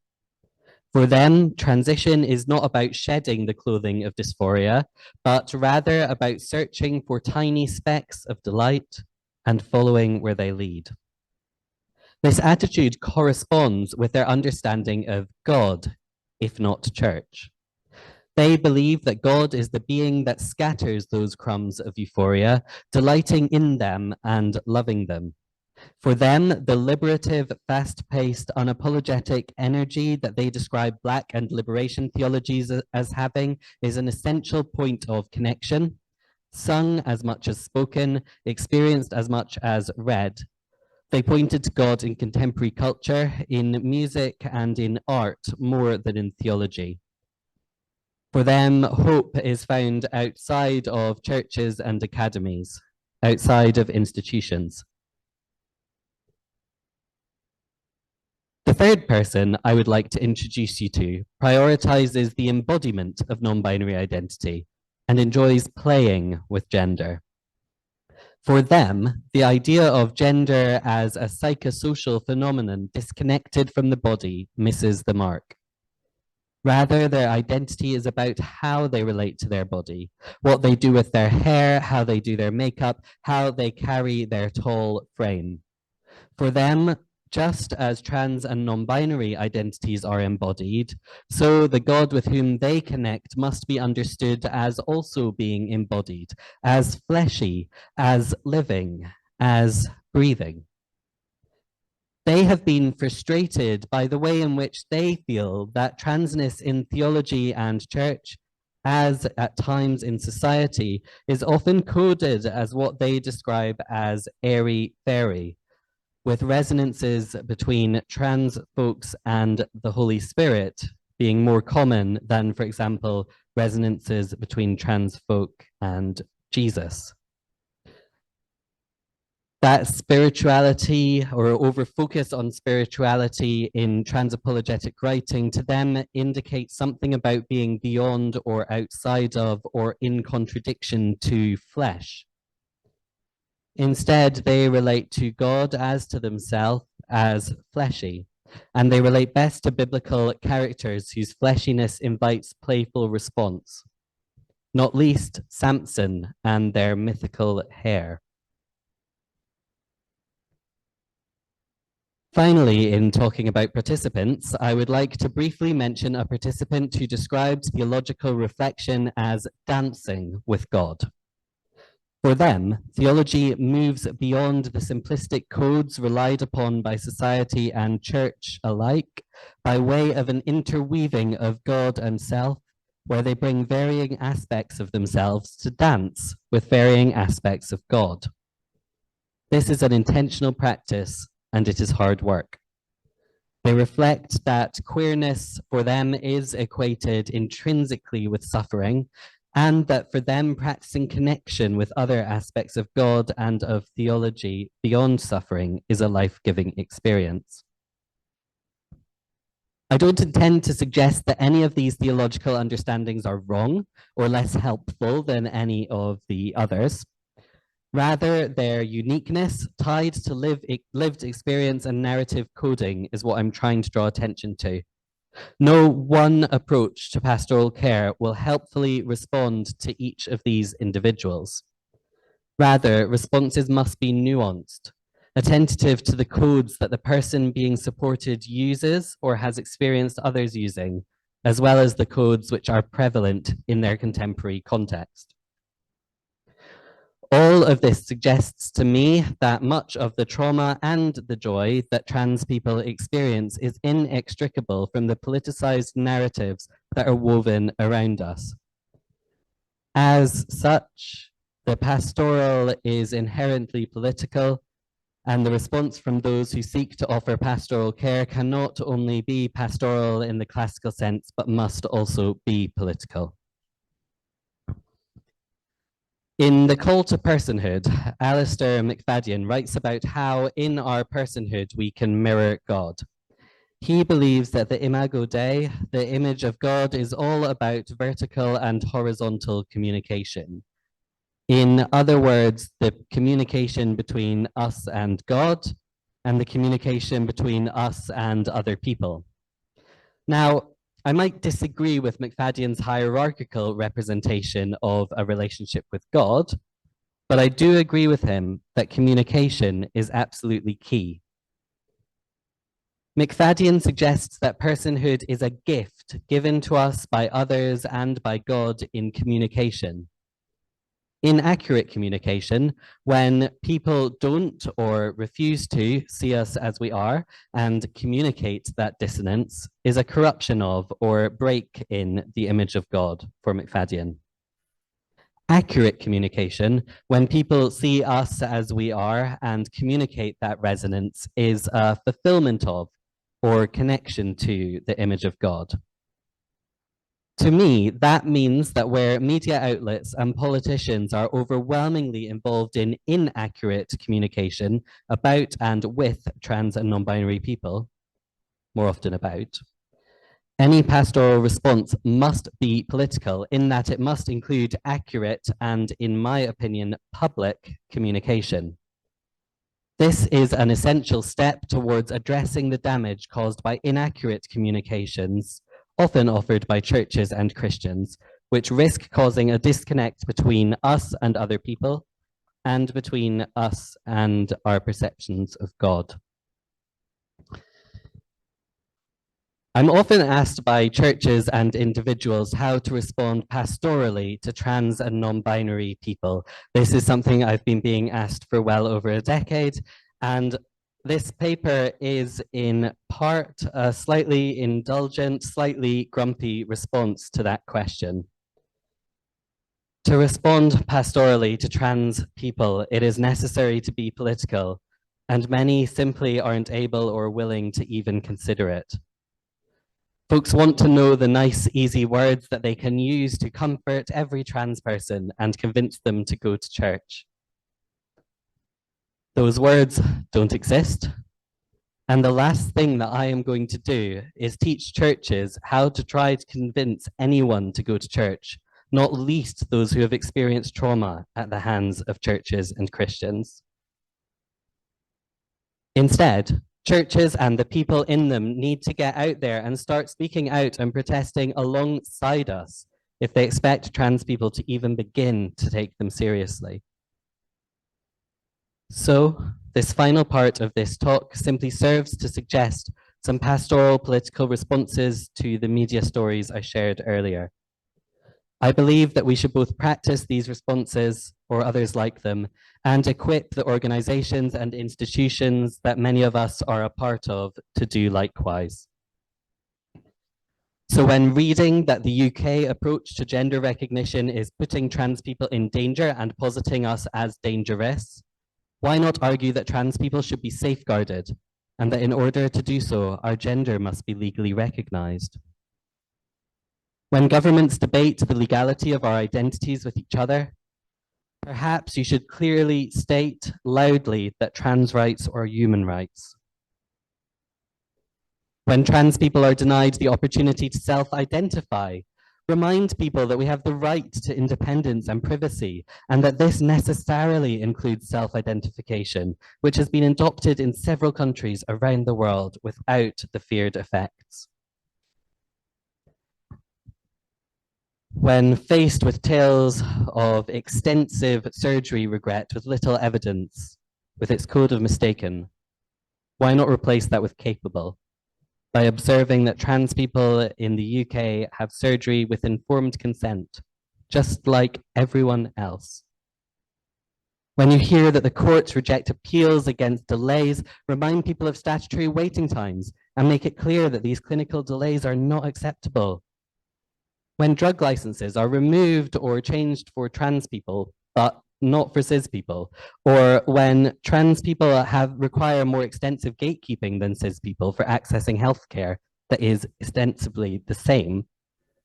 For them, transition is not about shedding the clothing of dysphoria, but rather about searching for tiny specks of delight and following where they lead. This attitude corresponds with their understanding of God, if not church. They believe that God is the being that scatters those crumbs of euphoria, delighting in them and loving them. For them, the liberative, fast-paced, unapologetic energy that they describe Black and liberation theologies as having is an essential point of connection, sung as much as spoken, experienced as much as read. They pointed to God in contemporary culture, in music and in art more than in theology. For them, hope is found outside of churches and academies, outside of institutions. The third person I would like to introduce you to prioritizes the embodiment of non-binary identity and enjoys playing with gender. For them, the idea of gender as a psychosocial phenomenon disconnected from the body misses the mark. Rather, their identity is about how they relate to their body, what they do with their hair, how they do their makeup, how they carry their tall frame. For them, just as trans and non-binary identities are embodied, so the God with whom they connect must be understood as also being embodied, as fleshy, as living, as breathing. They have been frustrated by the way in which they feel that transness in theology and church, as at times in society, is often coded as what they describe as airy-fairy, with resonances between trans folks and the Holy Spirit being more common than, for example, resonances between trans folk and Jesus. That spirituality or over-focus on spirituality in trans-apologetic writing to them indicates something about being beyond or outside of or in contradiction to flesh. Instead, they relate to God as to themselves as fleshy, and they relate best to biblical characters whose fleshiness invites playful response, not least Samson and their mythical hair. Finally, in talking about participants, I would like to briefly mention a participant who described theological reflection as dancing with God. For them, theology moves beyond the simplistic codes relied upon by society and church alike by way of an interweaving of God and self, where they bring varying aspects of themselves to dance with varying aspects of God. This is an intentional practice, and it is hard work. They reflect that queerness for them is equated intrinsically with suffering, and that for them practicing connection with other aspects of God and of theology beyond suffering is a life-giving experience. I don't intend to suggest that any of these theological understandings are wrong or less helpful than any of the others. Rather, their uniqueness tied to lived experience and narrative coding is what I'm trying to draw attention to. No one approach to pastoral care will helpfully respond to each of these individuals. Rather, responses must be nuanced, attentive to the codes that the person being supported uses or has experienced others using, as well as the codes which are prevalent in their contemporary context. All of this suggests to me that much of the trauma and the joy that trans people experience is inextricable from the politicized narratives that are woven around us. As such, the pastoral is inherently political, and the response from those who seek to offer pastoral care cannot only be pastoral in the classical sense, but must also be political. In The Call to Personhood, Alistair McFadden writes about how in our personhood we can mirror God. He believes that the Imago Dei, the image of God, is all about vertical and horizontal communication. In other words, the communication between us and God, and the communication between us and other people. Now, I might disagree with McFadden's hierarchical representation of a relationship with God, but I do agree with him that communication is absolutely key. McFadden suggests that personhood is a gift given to us by others and by God in communication. Inaccurate communication, when people don't or refuse to see us as we are and communicate that dissonance, is a corruption of or break in the image of God for McFadden. Accurate communication, when people see us as we are and communicate that resonance, is a fulfillment of or connection to the image of God. To me, that means that where media outlets and politicians are overwhelmingly involved in inaccurate communication about and with trans and non-binary people, more often about, any pastoral response must be political in that it must include accurate and, in my opinion, public communication. This is an essential step towards addressing the damage caused by inaccurate communications, often offered by churches and Christians, which risk causing a disconnect between us and other people, and between us and our perceptions of God. I'm often asked by churches and individuals how to respond pastorally to trans and non-binary people. This is something I've been being asked for well over a decade, and this paper is in part a slightly indulgent, slightly grumpy response to that question. To respond pastorally to trans people, it is necessary to be political, and many simply aren't able or willing to even consider it. Folks want to know the nice, easy words that they can use to comfort every trans person and convince them to go to church. Those words don't exist. And the last thing that I am going to do is teach churches how to try to convince anyone to go to church, not least those who have experienced trauma at the hands of churches and Christians. Instead, churches and the people in them need to get out there and start speaking out and protesting alongside us if they expect trans people to even begin to take them seriously. So, this final part of this talk simply serves to suggest some pastoral political responses to the media stories I shared earlier. I believe that we should both practice these responses, or others like them, and equip the organizations and institutions that many of us are a part of to do likewise. So when reading that the UK approach to gender recognition is putting trans people in danger and positing us as dangerous, why not argue that trans people should be safeguarded, and that in order to do so, our gender must be legally recognized? When governments debate the legality of our identities with each other, perhaps you should clearly state loudly that trans rights are human rights. When trans people are denied the opportunity to self-identify, remind people that we have the right to independence and privacy, and that this necessarily includes self-identification, which has been adopted in several countries around the world without the feared effects. When faced with tales of extensive surgery regret with little evidence, with its code of mistaken, why not replace that with capable? By observing that trans people in the UK have surgery with informed consent, just like everyone else. When you hear that the courts reject appeals against delays, remind people of statutory waiting times and make it clear that these clinical delays are not acceptable. When drug licenses are removed or changed for trans people, but not for cis people, or when trans people require more extensive gatekeeping than cis people for accessing healthcare that is ostensibly the same,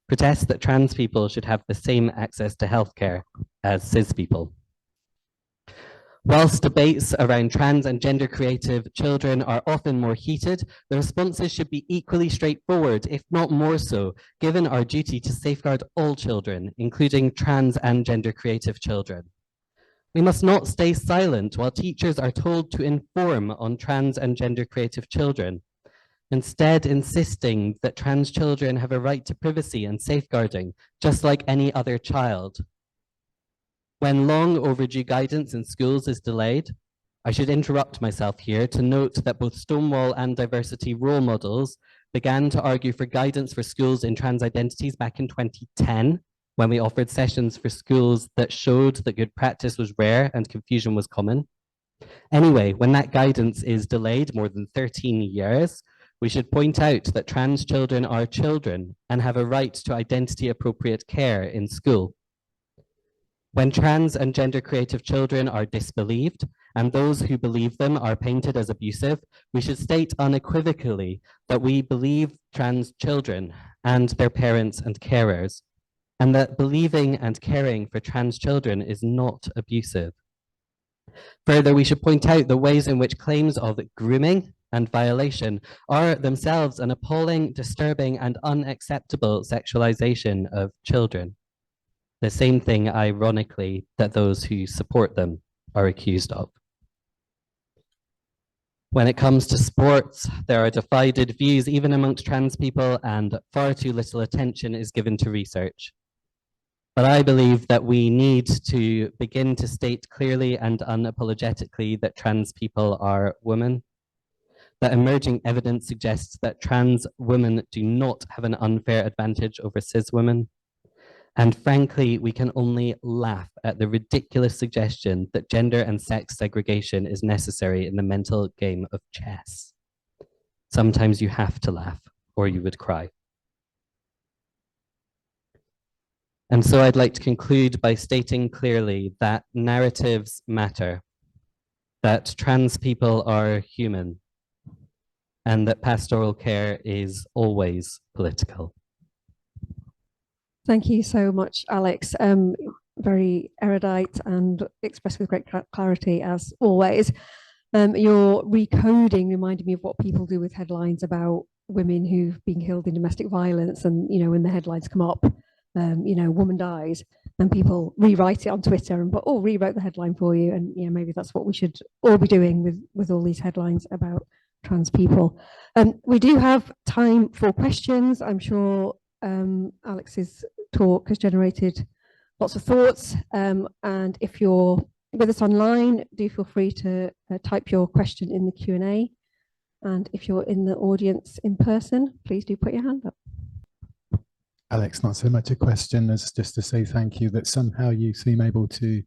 protest that trans people should have the same access to healthcare as cis people. Whilst debates around trans and gender creative children are often more heated, the responses should be equally straightforward, if not more so, given our duty to safeguard all children, including trans and gender creative children. We must not stay silent while teachers are told to inform on trans and gender creative children, instead insisting that trans children have a right to privacy and safeguarding, just like any other child. When long overdue guidance in schools is delayed, I should interrupt myself here to note that both Stonewall and diversity role models began to argue for guidance for schools in trans identities back in 2010, when we offered sessions for schools that showed that good practice was rare and confusion was common. Anyway, when that guidance is delayed more than 13 years, we should point out that trans children are children and have a right to identity-appropriate care in school. When trans and gender creative children are disbelieved and those who believe them are painted as abusive, we should state unequivocally that we believe trans children and their parents and carers, and that believing and caring for trans children is not abusive. Further, we should point out the ways in which claims of grooming and violation are themselves an appalling, disturbing, and unacceptable sexualization of children. The same thing, ironically, that those who support them are accused of. When it comes to sports, there are divided views even amongst trans people, and far too little attention is given to research. But I believe that we need to begin to state clearly and unapologetically that trans people are women, that emerging evidence suggests that trans women do not have an unfair advantage over cis women. And frankly, we can only laugh at the ridiculous suggestion that gender and sex segregation is necessary in the mental game of chess. Sometimes you have to laugh or you would cry. And so I'd like to conclude by stating clearly that narratives matter, that trans people are human, and that pastoral care is always political. Thank you so much, Alex. Very erudite and expressed with great clarity, as always. Your recoding reminded me of what people do with headlines about women who've been killed in domestic violence, and when the headlines come up, woman dies, and people rewrite it on Twitter and put, oh, rewrote the headline for you. And maybe that's what we should all be doing with all these headlines about trans people. We do have time for questions. I'm sure Alex's talk has generated lots of thoughts, and if you're with us online, do feel free to type your question in the Q&A, and if you're in the audience in person, please do put your hand up. Alex, not so much a question as just to say thank you that somehow you seem able to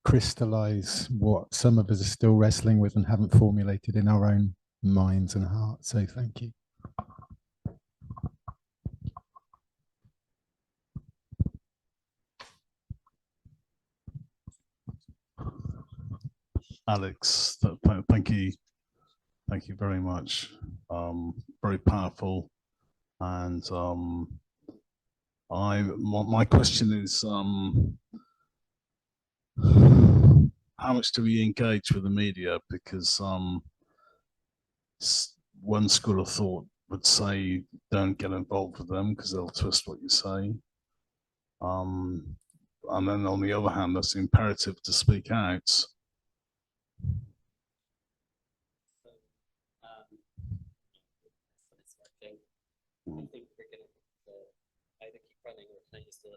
crystallize what some of us are still wrestling with and haven't formulated in our own minds and hearts, so thank you. Alex, thank you very much. Very powerful, and my question is, how much do we engage with the media? Because one school of thought would say don't get involved with them because they'll twist what you say. And then on the other hand, that's imperative to speak out. I think we're going to either keep running or can I just still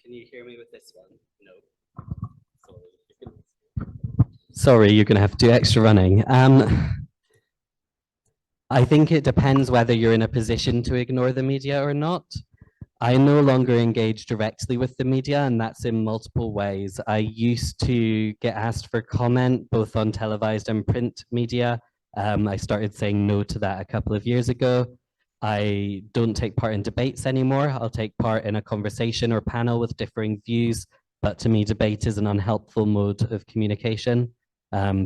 Can you hear me with this one? No. Sorry, you're going to have to do extra running. I think it depends whether you're in a position to ignore the media or not. I no longer engage directly with the media, and that's in multiple ways. I used to get asked for comment both on televised and print media. I started saying no to that a couple of years ago. I don't take part in debates anymore. I'll take part in a conversation or panel with differing views, but to me, debate is an unhelpful mode of communication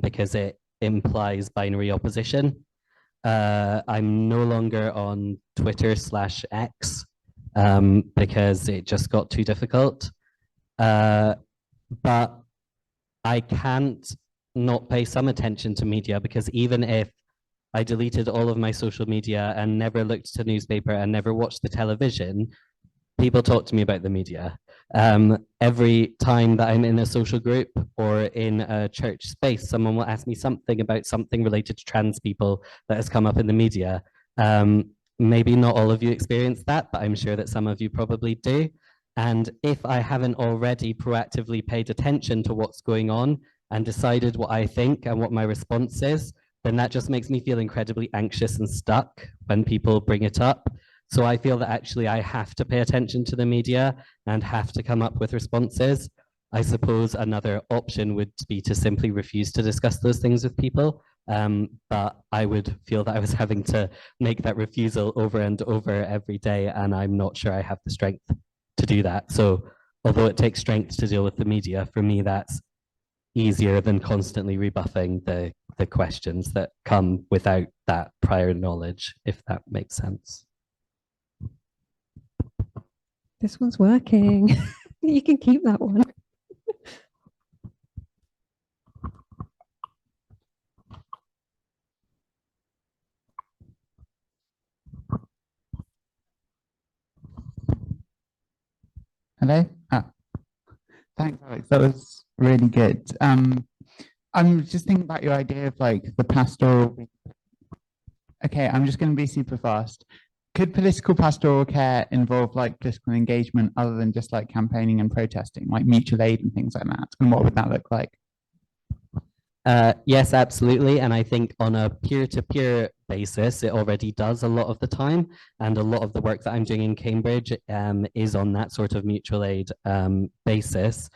because it implies binary opposition. I'm no longer on Twitter/X because it just got too difficult. But I can't not pay some attention to media, because even if I deleted all of my social media and never looked at a newspaper and never watched the television, people talk to me about the media. Every time that I'm in a social group or in a church space, someone will ask me something about something related to trans people that has come up in the media. Maybe not all of you experience that, but I'm sure that some of you probably do. And if I haven't already proactively paid attention to what's going on and decided what I think and what my response is, then that just makes me feel incredibly anxious and stuck when people bring it up. So I feel that actually I have to pay attention to the media and have to come up with responses. I suppose another option would be to simply refuse to discuss those things with people. But I would feel that I was having to make that refusal over and over every day, and I'm not sure I have the strength to do that. So although it takes strength to deal with the media, for me that's easier than constantly rebuffing the questions that come without that prior knowledge, if that makes sense. This one's working. You can keep that one. Hello? Thanks, Alex. That was really good. I'm just thinking about your idea of like the pastoral. Okay, I'm just going to be super fast. Could political pastoral care involve like political engagement other than just like campaigning and protesting, like mutual aid and things like that? And what would that look like? Yes, absolutely. And I think on a peer-to-peer basis, it already does a lot of the time. And a lot of the work that I'm doing in Cambridge is on that sort of mutual aid basis.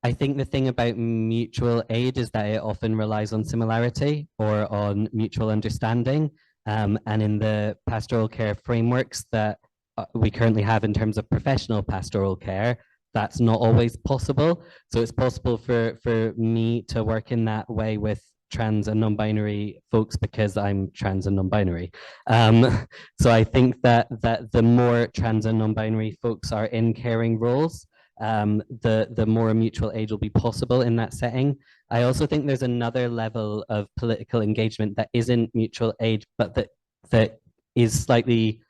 I think the thing about mutual aid is that it often relies on similarity or on mutual understanding. And in the pastoral care frameworks that we currently have in terms of professional pastoral care, that's not always possible. So it's possible for me to work in that way with trans and non-binary folks because I'm trans and non-binary. So I think that the more trans and non-binary folks are in caring roles, the more mutual aid will be possible in that setting. I also think there's another level of political engagement that isn't mutual aid, but that is slightly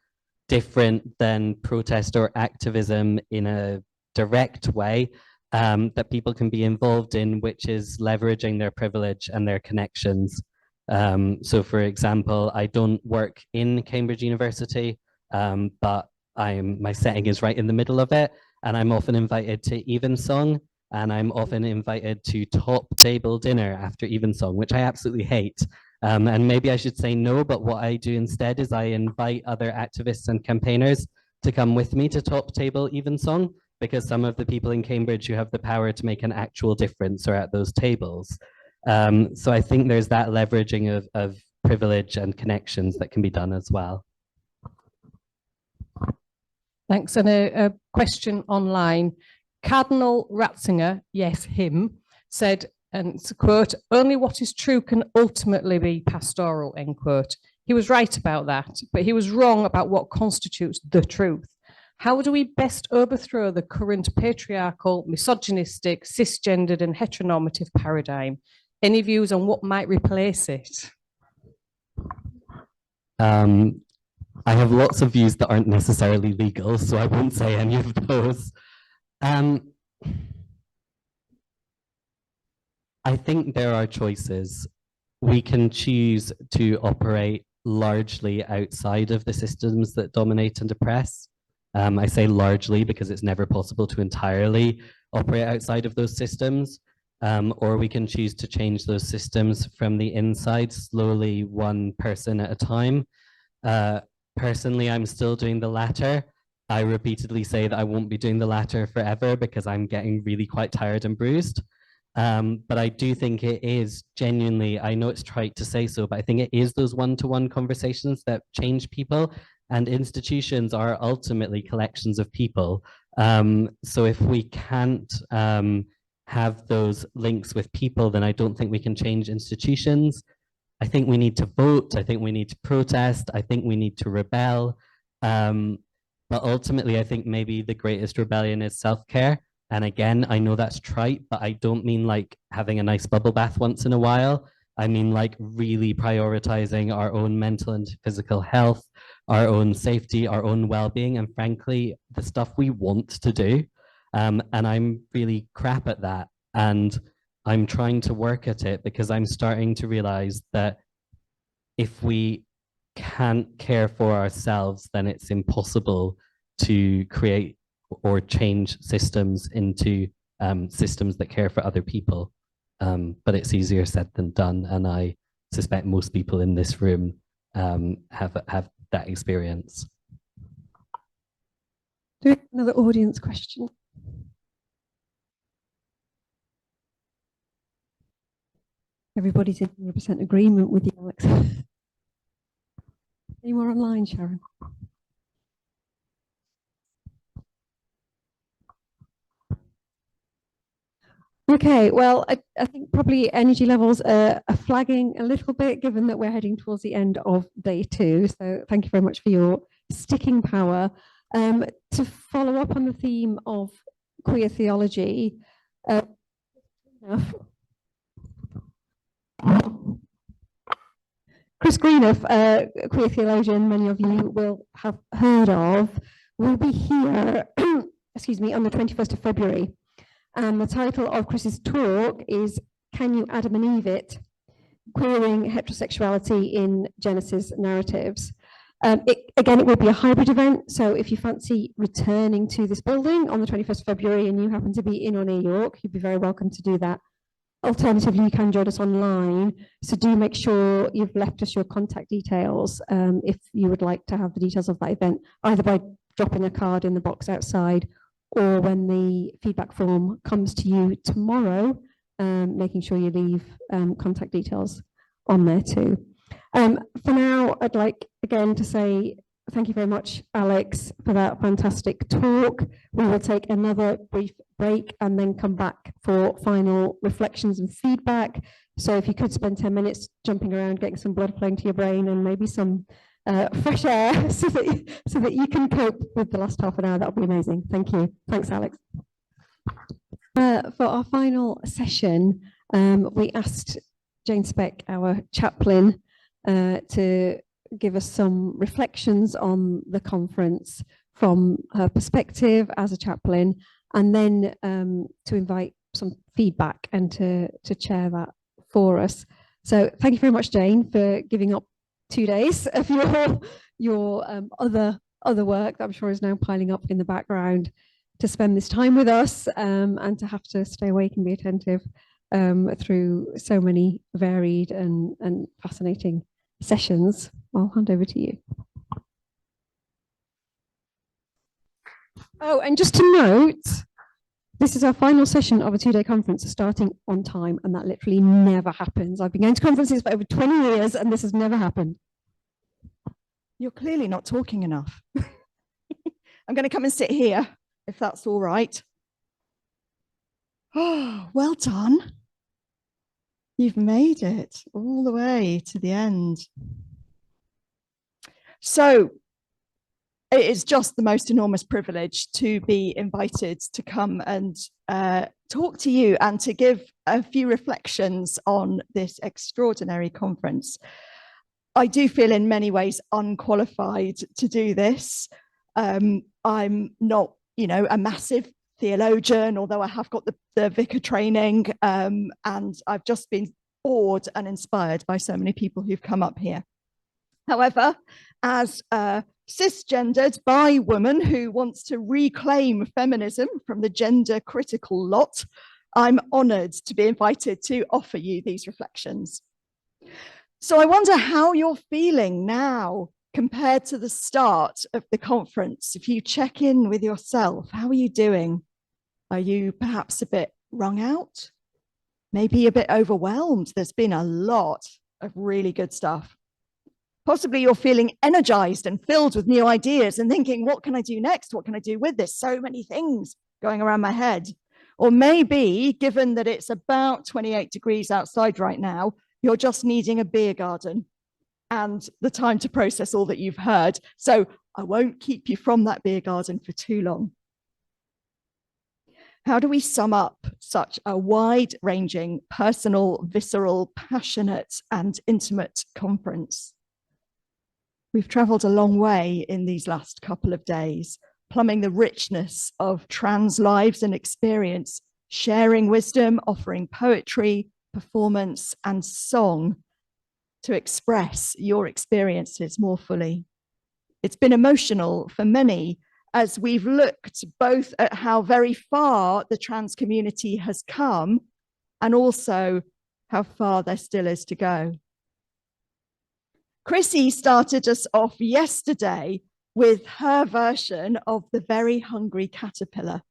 different than protest or activism in a direct way that people can be involved in, which is leveraging their privilege and their connections. So for example, I don't work in Cambridge University, but my setting is right in the middle of it. And I'm often invited to Evensong, and I'm often invited to top table dinner after Evensong, which I absolutely hate. And maybe I should say no, but what I do instead is I invite other activists and campaigners to come with me to top table Evensong, because some of the people in Cambridge who have the power to make an actual difference are at those tables. So I think there's that leveraging of privilege and connections that can be done as well. Thanks. And a question online. Cardinal Ratzinger, yes, him, said, and it's a quote, "Only what is true can ultimately be pastoral," end quote. He was right about that, but he was wrong about what constitutes the truth. How do we best overthrow the current patriarchal, misogynistic, cisgendered and heteronormative paradigm? Any views on what might replace it? I have lots of views that aren't necessarily legal, so I won't say any of those. I think there are choices. We can choose to operate largely outside of the systems that dominate and oppress. I say largely because it's never possible to entirely operate outside of those systems, or we can choose to change those systems from the inside, slowly, one person at a time. Personally, I'm still doing the latter. I repeatedly say that I won't be doing the latter forever because I'm getting really quite tired and bruised. But I do think it is genuinely, I know it's trite to say so, but I think it is those one-to-one conversations that change people, and institutions are ultimately collections of people. So if we can't have those links with people, then I don't think we can change institutions. I think we need to vote. I think we need to protest. I think we need to rebel. But ultimately, I think maybe the greatest rebellion is self-care. And again, I know that's trite, but I don't mean like having a nice bubble bath once in a while. I mean, like really prioritizing our own mental and physical health, our own safety, our own well-being, and frankly, the stuff we want to do. And I'm really crap at that. And I'm trying to work at it because I'm starting to realize that if we can't care for ourselves, then it's impossible to create or change systems into systems that care for other people. But it's easier said than done. And I suspect most people in this room have that experience. Do another audience question. Everybody's in 100% agreement with you, Alex. Any more online, Sharon? Okay, well, I think probably energy levels are flagging a little bit, given that we're heading towards the end of day 2. So thank you very much for your sticking power. To follow up on the theme of queer theology, Chris Greenough, a queer theologian many of you will have heard of, will be here, excuse me, on the 21st of February. And the title of Chris's talk is Can You Adam and Eve It? Queering Heterosexuality in Genesis Narratives. Again, it will be a hybrid event. So if you fancy returning to this building on the 21st of February and you happen to be in or near York, you'd be very welcome to do that. Alternatively, you can join us online. So do make sure you've left us your contact details if you would like to have the details of that event, either by dropping a card in the box outside or when the feedback form comes to you tomorrow, making sure you leave contact details on there too. For now, I'd like again to say thank you very much, Alex, for that fantastic talk. We will take another brief break and then come back for final reflections and feedback. So if you could spend 10 minutes jumping around, getting some blood flowing to your brain and maybe some fresh air so that you can cope with the last half an hour, that would be amazing. Thank you. Thanks, Alex. For our final session, we asked Jane Speck, our chaplain, to give us some reflections on the conference from her perspective as a chaplain, and then to invite some feedback and to chair that for us. So thank you very much, Jane, for giving up 2 days of your other work that I'm sure is now piling up in the background to spend this time with us and to have to stay awake and be attentive through so many varied and fascinating sessions. I'll hand over to you. Oh, and just to note, this is our final session of a 2-day conference starting on time, and that literally never happens. I've been going to conferences for over 20 years and this has never happened. You're clearly not talking enough. I'm going to come and sit here, if that's all right. Oh, well done. You've made it all the way to the end. So it is just the most enormous privilege to be invited to come and talk to you and to give a few reflections on this extraordinary conference. I do feel in many ways unqualified to do this. I'm not, a massive theologian, although I have got the vicar training, and I've just been awed and inspired by so many people who've come up here. However, as a cisgendered bi woman who wants to reclaim feminism from the gender critical lot, I'm honoured to be invited to offer you these reflections. So I wonder how you're feeling now compared to the start of the conference. If you check in with yourself, how are you doing? Are you perhaps a bit wrung out? Maybe a bit overwhelmed? There's been a lot of really good stuff. Possibly you're feeling energized and filled with new ideas and thinking, what can I do next? What can I do with this? So many things going around my head. Or maybe, given that it's about 28 degrees outside right now, you're just needing a beer garden and the time to process all that you've heard. So I won't keep you from that beer garden for too long. How do we sum up such a wide-ranging, personal, visceral, passionate, and intimate conference? We've travelled a long way in these last couple of days, plumbing the richness of trans lives and experience, sharing wisdom, offering poetry, performance, and song to express your experiences more fully. It's been emotional for many as we've looked both at how very far the trans community has come and also how far there still is to go. Chrissie started us off yesterday with her version of The Very Hungry Caterpillar.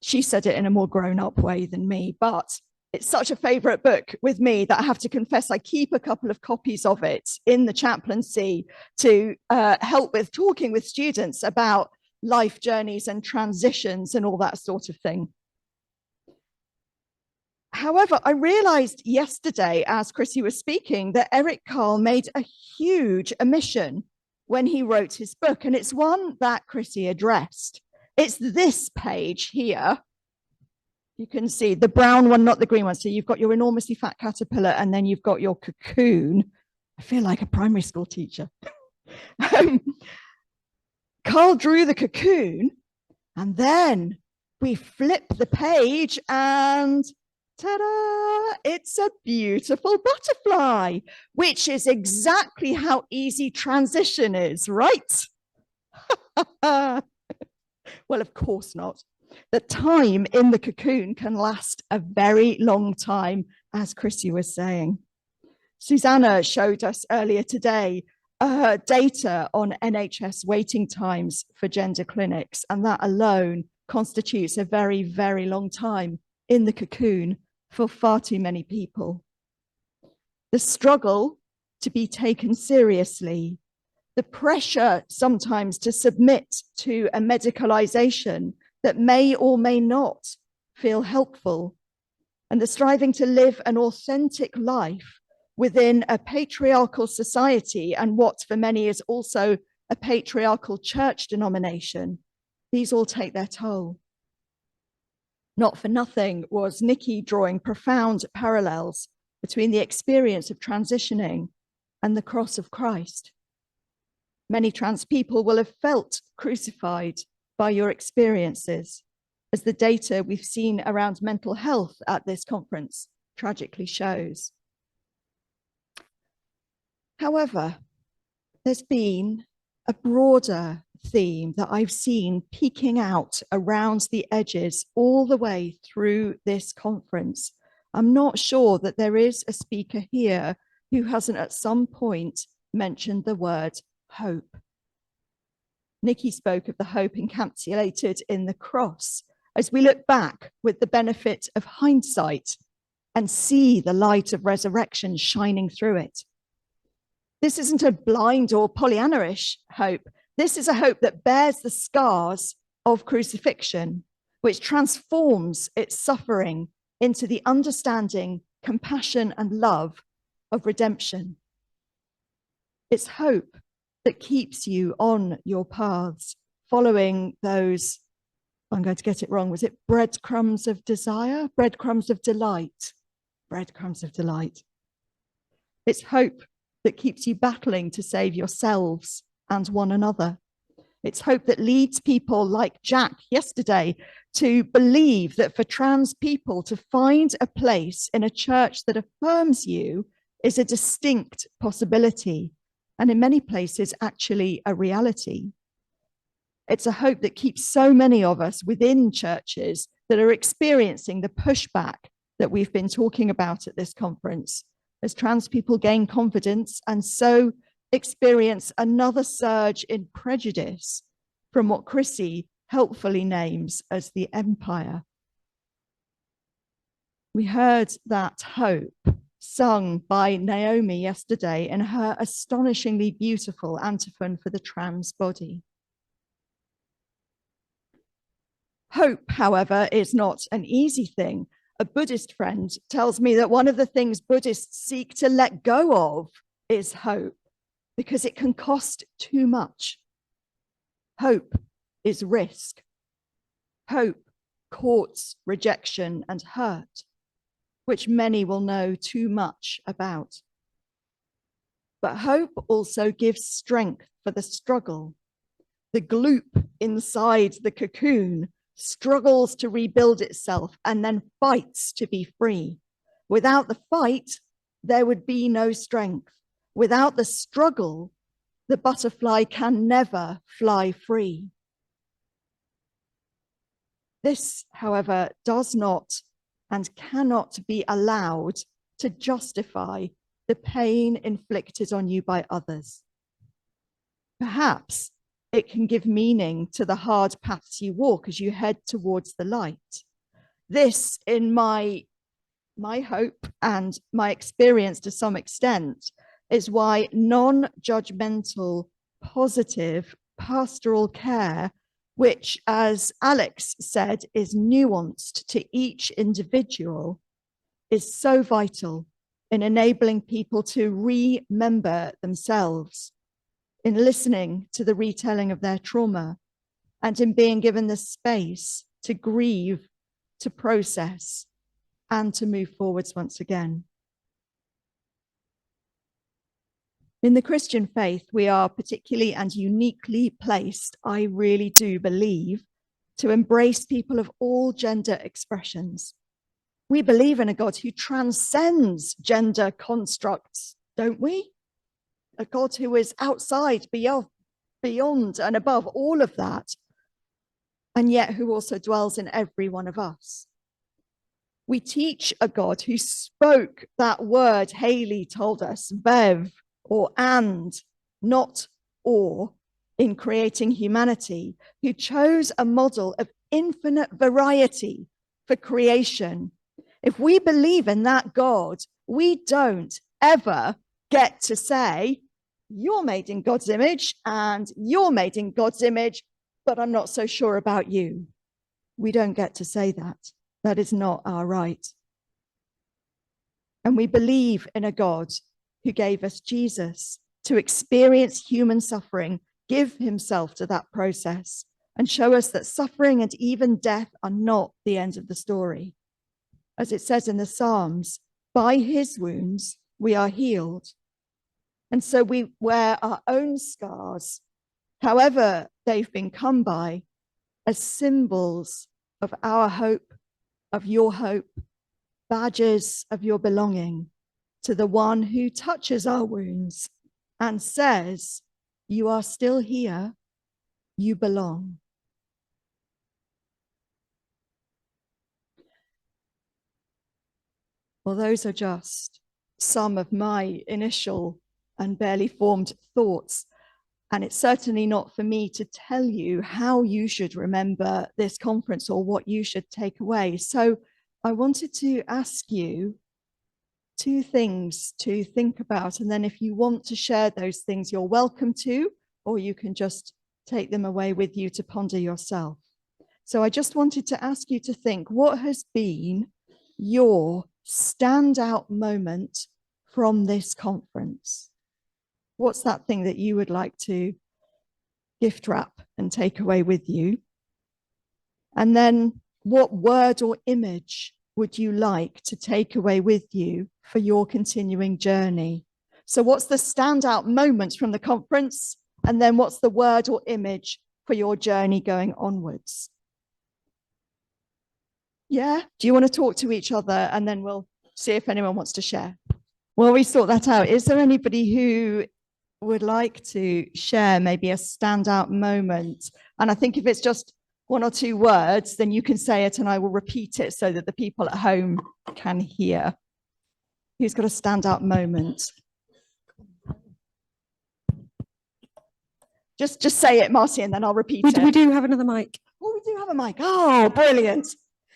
She said it in a more grown-up way than me, but it's such a favorite book with me that I have to confess I keep a couple of copies of it in the chaplaincy to help with talking with students about life journeys and transitions and all that sort of thing. However, I realized yesterday as Chrissie was speaking that Eric Carle made a huge omission when he wrote his book, and it's one that Chrissie addressed. It's this page here. You can see the brown one, not the green one. So you've got your enormously fat caterpillar and then you've got your cocoon. I feel like a primary school teacher. Carl drew the cocoon and then we flip the page and ta-da, it's a beautiful butterfly, which is exactly how easy transition is, right? Well, of course not. The time in the cocoon can last a very long time, as Chrissie was saying. Susannah showed us earlier today data on NHS waiting times for gender clinics, and that alone constitutes a very, very long time in the cocoon for far too many people. The struggle to be taken seriously, the pressure sometimes to submit to a medicalization that may or may not feel helpful, and the striving to live an authentic life within a patriarchal society and what for many is also a patriarchal church denomination, these all take their toll. Not for nothing was Nikki drawing profound parallels between the experience of transitioning and the cross of Christ. Many trans people will have felt crucified by your experiences, as the data we've seen around mental health at this conference tragically shows. However, there's been a broader theme that I've seen peeking out around the edges all the way through this conference. I'm not sure that there is a speaker here who hasn't at some point mentioned the word hope. Nikki spoke of the hope encapsulated in the cross as we look back with the benefit of hindsight and see the light of resurrection shining through it. This isn't a blind or Pollyanna-ish hope. This is a hope that bears the scars of crucifixion, which transforms its suffering into the understanding, compassion, and love of redemption. It's hope that keeps you on your paths, following those, I'm going to get it wrong, was it breadcrumbs of desire? Breadcrumbs of delight. Breadcrumbs of delight. It's hope that keeps you battling to save yourselves and one another. It's hope that leads people like Jack yesterday to believe that for trans people to find a place in a church that affirms you is a distinct possibility, and in many places actually a reality. It's a hope that keeps so many of us within churches that are experiencing the pushback that we've been talking about at this conference, as trans people gain confidence and so experience another surge in prejudice from what Chrissie helpfully names as the empire. We heard that hope sung by Naomi yesterday in her astonishingly beautiful antiphon for the trans body. Hope, however, is not an easy thing. A Buddhist friend tells me that one of the things Buddhists seek to let go of is hope, because it can cost too much. Hope is risk. Hope courts rejection and hurt, which many will know too much about. But hope also gives strength for the struggle. The gloop inside the cocoon struggles to rebuild itself and then fights to be free. Without the fight, there would be no strength. Without the struggle, the butterfly can never fly free. This, however, does not and cannot be allowed to justify the pain inflicted on you by others. Perhaps it can give meaning to the hard paths you walk as you head towards the light. This, in my hope and my experience to some extent, is why non-judgmental, positive pastoral care, which, as Alex said, is nuanced to each individual, is so vital in enabling people to remember themselves, in listening to the retelling of their trauma, and in being given the space to grieve, to process, and to move forwards once again. In the Christian faith, we are particularly and uniquely placed, I really do believe, to embrace people of all gender expressions. We believe in a God who transcends gender constructs, don't we? A God who is outside, beyond and above all of that, and yet who also dwells in every one of us. We teach a God who spoke that word Haley told us, Bev, or and, not or, in creating humanity, who chose a model of infinite variety for creation. If we believe in that God, we don't ever get to say, you're made in God's image and you're made in God's image, but I'm not so sure about you. We don't get to say that. That is not our right. And we believe in a God who gave us Jesus to experience human suffering, give himself to that process, and show us that suffering and even death are not the end of the story. As it says in the Psalms, by his wounds we are healed. And so we wear our own scars, however they've been come by, as symbols of our hope, of your hope, badges of your belonging to the one who touches our wounds and says, you are still here, you belong. Well, those are just some of my initial and barely formed thoughts. And it's certainly not for me to tell you how you should remember this conference or what you should take away. So I wanted to ask you two things to think about. And then if you want to share those things, you're welcome to, or you can just take them away with you to ponder yourself. So I just wanted to ask you to think, what has been your standout moment from this conference? What's that thing that you would like to gift wrap and take away with you? And then what word or image would you like to take away with you for your continuing journey? So what's the standout moments from the conference? And then what's the word or image for your journey going onwards? Yeah, do you want to talk to each other? And then we'll see if anyone wants to share. Well, we sort that out. Is there anybody who would like to share maybe a standout moment? And I think if it's just one or two words, then you can say it and I will repeat it so that the people at home can hear. Who's got a standout moment? Just say it, Marcy, and then I'll repeat it. We do have another mic. Oh, we do have a mic. Oh, brilliant.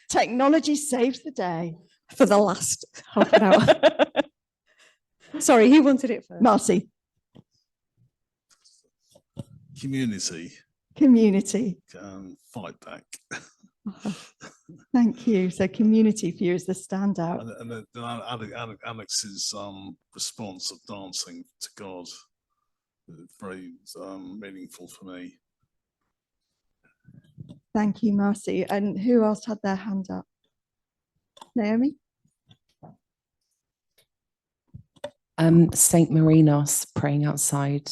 Technology saves the day. For the last half an hour. Sorry, who wanted it first? Marcy. Community. Community. Fight back. Thank you. So community for you is the standout. And then Alex's response of dancing to God, very meaningful for me. Thank you, Marcy. And who else had their hand up? Naomi? Saint Marinos praying outside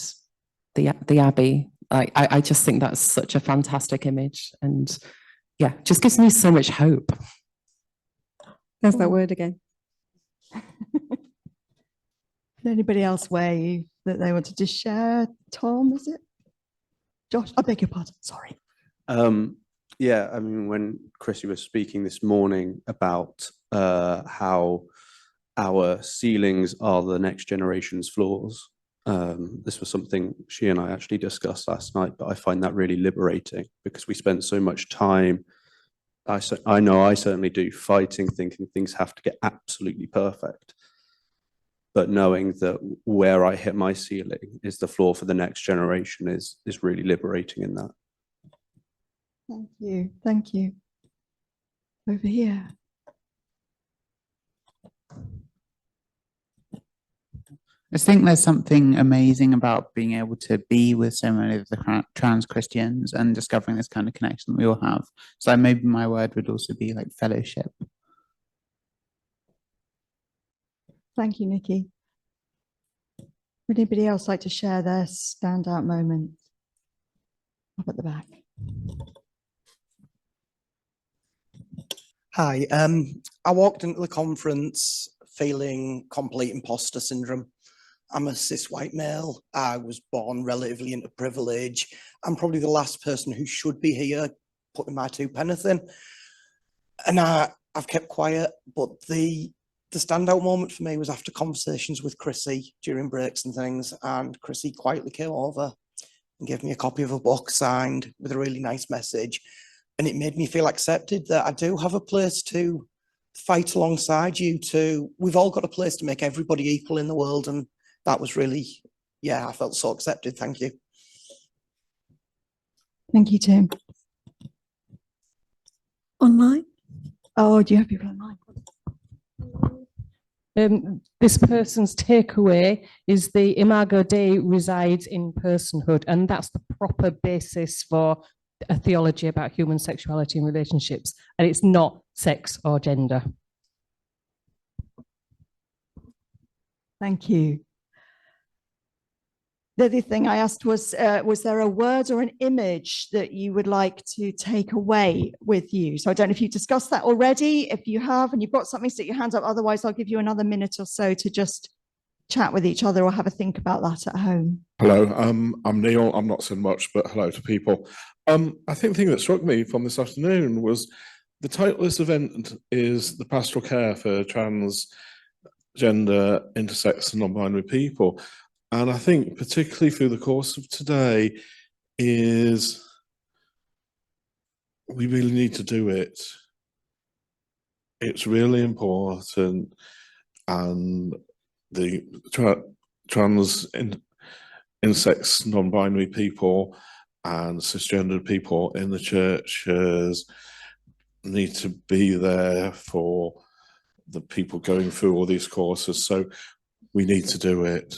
the abbey. I just think that's such a fantastic image, and yeah, just gives me so much hope. There's that word again. Anybody else wave that they wanted to share? Tom, is it? Josh, I beg your pardon, sorry. Yeah, I mean, when Chrissie was speaking this morning about how our ceilings are the next generation's floors, this was something she and I actually discussed last night, but I find that really liberating because we spend so much time, I know I certainly do, fighting, thinking things have to get absolutely perfect. But knowing that where I hit my ceiling is the floor for the next generation is really liberating in that. Thank you. Thank you. Over here. I think there's something amazing about being able to be with so many of the trans Christians and discovering this kind of connection that we all have. So maybe my word would also be like fellowship. Thank you, Nikki. Would anybody else like to share their standout moment? Up at the back. Hi, I walked into the conference feeling complete imposter syndrome. I'm a cis white male. I was born relatively into privilege. I'm probably the last person who should be here putting my 2 pence in. And I've kept quiet, but the standout moment for me was after conversations with Chrissie during breaks and things, and Chrissie quietly came over and gave me a copy of a book signed with a really nice message. And it made me feel accepted that I do have a place to fight alongside you we've all got a place to make everybody equal in the world. And that was really, yeah, I felt so accepted. Thank you. Thank you, Tim. Online? Oh, do you have people online? This person's takeaway is the Imago Dei resides in personhood, and that's the proper basis for a theology about human sexuality and relationships, and it's not sex or gender. Thank you. The other thing I asked was there a word or an image that you would like to take away with you? So I don't know if you discussed that already. If you have and you've got something, stick your hands up. Otherwise, I'll give you another minute or so to just chat with each other or have a think about that at home. Hello, I'm Neil. I'm not so much, but hello to people. I think the thing that struck me from this afternoon was the title of this event is the Pastoral Care for Transgender, Intersex and Non-Binary People. And I think particularly through the course of today is we really need to do it. It's really important, and the trans, intersex, non-binary people and cisgendered people in the churches need to be there for the people going through all these courses. So we need to do it.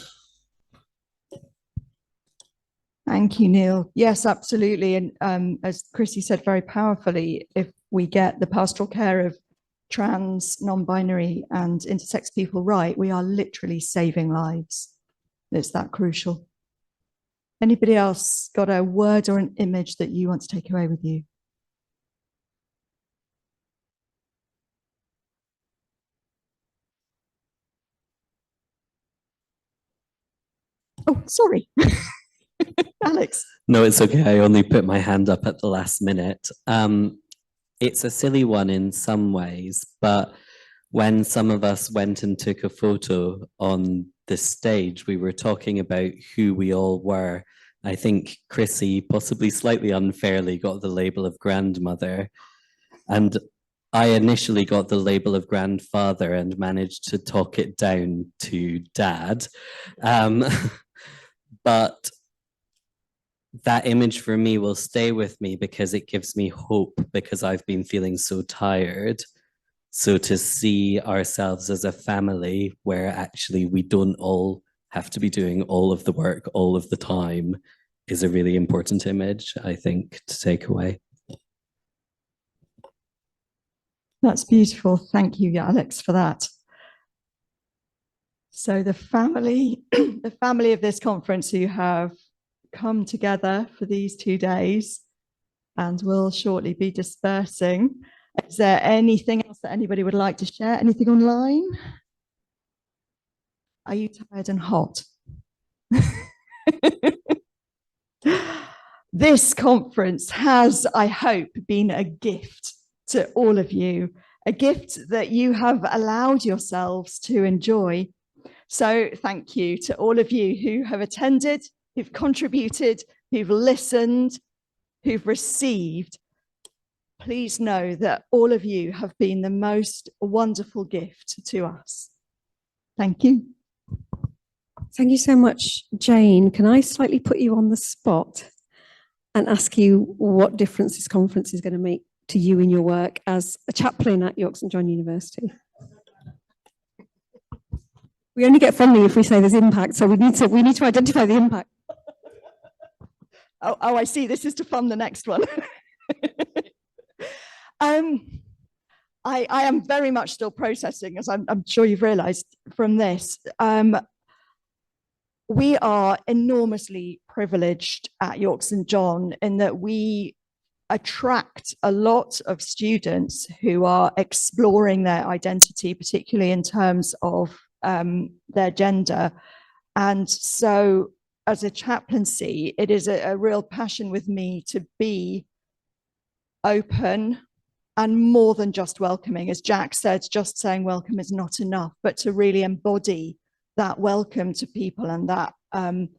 Thank you, Neil. Yes, absolutely. And as Chrissie said very powerfully, if we get the pastoral care of trans, non-binary and intersex people right, we are literally saving lives. It's that crucial. Anybody else got a word or an image that you want to take away with you? Oh, sorry. Alex. No, it's okay. I only put my hand up at the last minute. It's a silly one in some ways, but when some of us went and took a photo on the stage, we were talking about who we all were. I think Chrissie, possibly slightly unfairly, got the label of grandmother. And I initially got the label of grandfather and managed to talk it down to dad. But that image for me will stay with me because it gives me hope, because I've been feeling so tired. So to see ourselves as a family where actually we don't all have to be doing all of the work all of the time is a really important image, I think, to take away. That's beautiful. Thank you, Alex, for that. So the family, the family of this conference who have come together for these 2 days and will shortly be dispersing. Is there anything else that anybody would like to share? Anything online? Are you tired and hot? This conference has, I hope, been a gift to all of you, a gift that you have allowed yourselves to enjoy. So thank you to all of you who have attended, who've contributed, who've listened, who've received. Please know that all of you have been the most wonderful gift to us. Thank you. Thank you so much, Jane. Can I slightly put you on the spot and ask you what difference this conference is going to make to you in your work as a chaplain at York St John University? We only get funding if we say there's impact, so we need to identify the impact. Oh, I see. This is to fund the next one. I am very much still processing, as I'm sure you've realised from this. We are enormously privileged at York St John in that we attract a lot of students who are exploring their identity, particularly in terms of their gender. And so as a chaplaincy, it is a real passion with me to be open and more than just welcoming. As Jack said, just saying welcome is not enough, but to really embody that welcome to people and that, and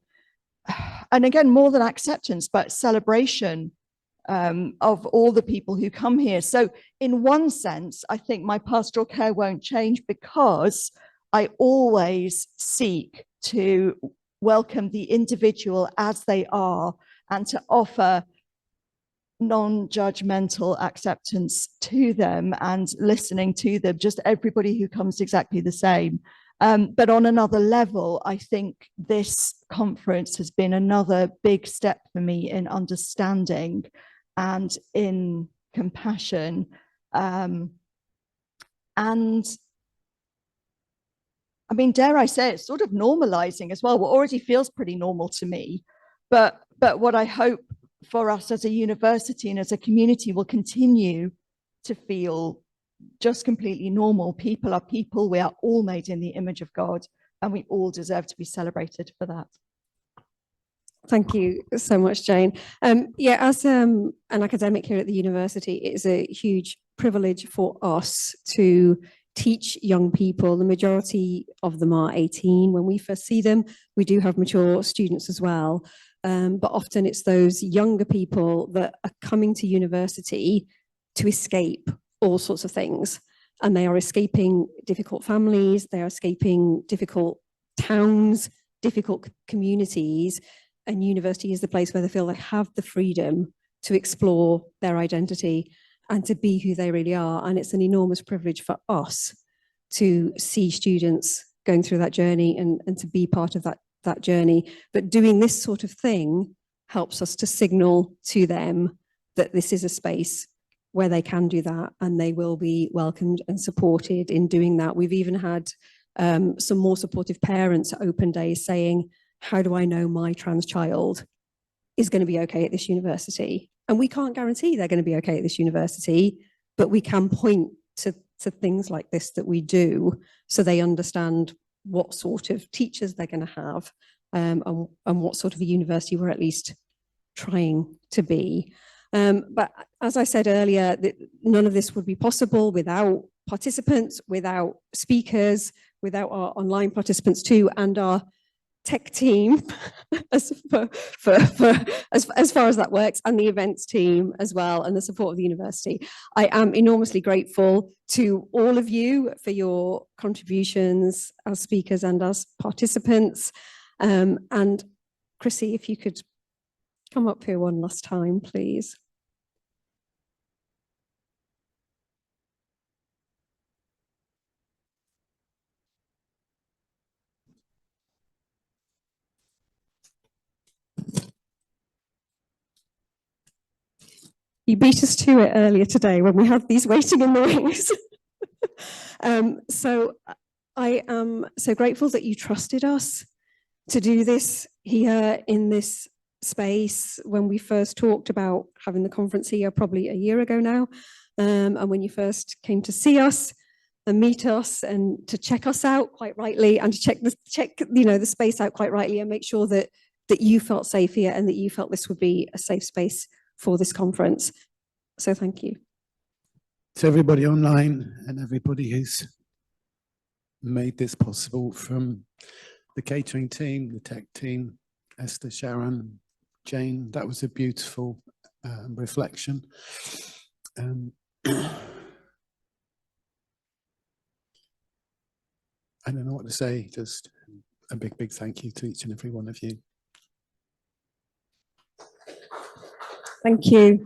again, more than acceptance, but celebration of all the people who come here. So in one sense, I think my pastoral care won't change because I always seek to welcome the individual as they are and to offer non-judgmental acceptance to them and listening to them, just everybody who comes exactly the same. But on another level, I think this conference has been another big step for me in understanding and in compassion. And I mean, dare I say, it's sort of normalizing as well. What already feels pretty normal to me. But what I hope for us as a university and as a community will continue to feel just completely normal. People are people. We are all made in the image of God, and we all deserve to be celebrated for that. Thank you so much, Jane. Yeah, as an academic here at the university, it is a huge privilege for us to teach young people. The majority of them are 18 when we first see them. We do have mature students as well, but often it's those younger people that are coming to university to escape all sorts of things. And they are escaping difficult families, they are escaping difficult towns, difficult communities, and university is the place where they feel they have the freedom to explore their identity and to be who they really are. And it's an enormous privilege for us to see students going through that journey and to be part of that journey. But doing this sort of thing helps us to signal to them that this is a space where they can do that and they will be welcomed and supported in doing that. We've even had some more supportive parents at open days saying, how do I know my trans child is going to be okay at this university? And we can't guarantee they're going to be okay at this university, but we can point to things like this that we do so they understand what sort of teachers they're going to have and what sort of a university we're at least trying to be. But as I said earlier, none of this would be possible without participants, without speakers, without our online participants too, and our tech team, as far as that works, and the events team as well, and the support of the university. I am enormously grateful to all of you for your contributions as speakers and as participants. And Chrissie, if you could come up here one last time, please. You beat us to it earlier today when we had these waiting in the wings. So I am so grateful that you trusted us to do this here in this space when we first talked about having the conference here probably a year ago now. And when you first came to see us and meet us and to check us out quite rightly and to check the space out quite rightly and make sure that you felt safe here and that you felt this would be a safe space for this conference. So thank you. To everybody online and everybody who's made this possible, from the catering team, the tech team, Esther, Sharon, Jane, that was a beautiful reflection. I don't know what to say, just a big, big thank you to each and every one of you. Thank you.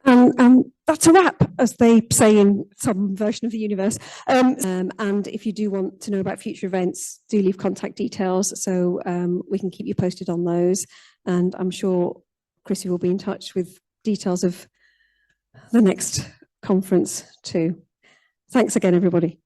And that's a wrap, as they say in some version of the universe. And if you do want to know about future events, do leave contact details so we can keep you posted on those. And I'm sure Chrissie will be in touch with details of the next conference too. Thanks again, everybody.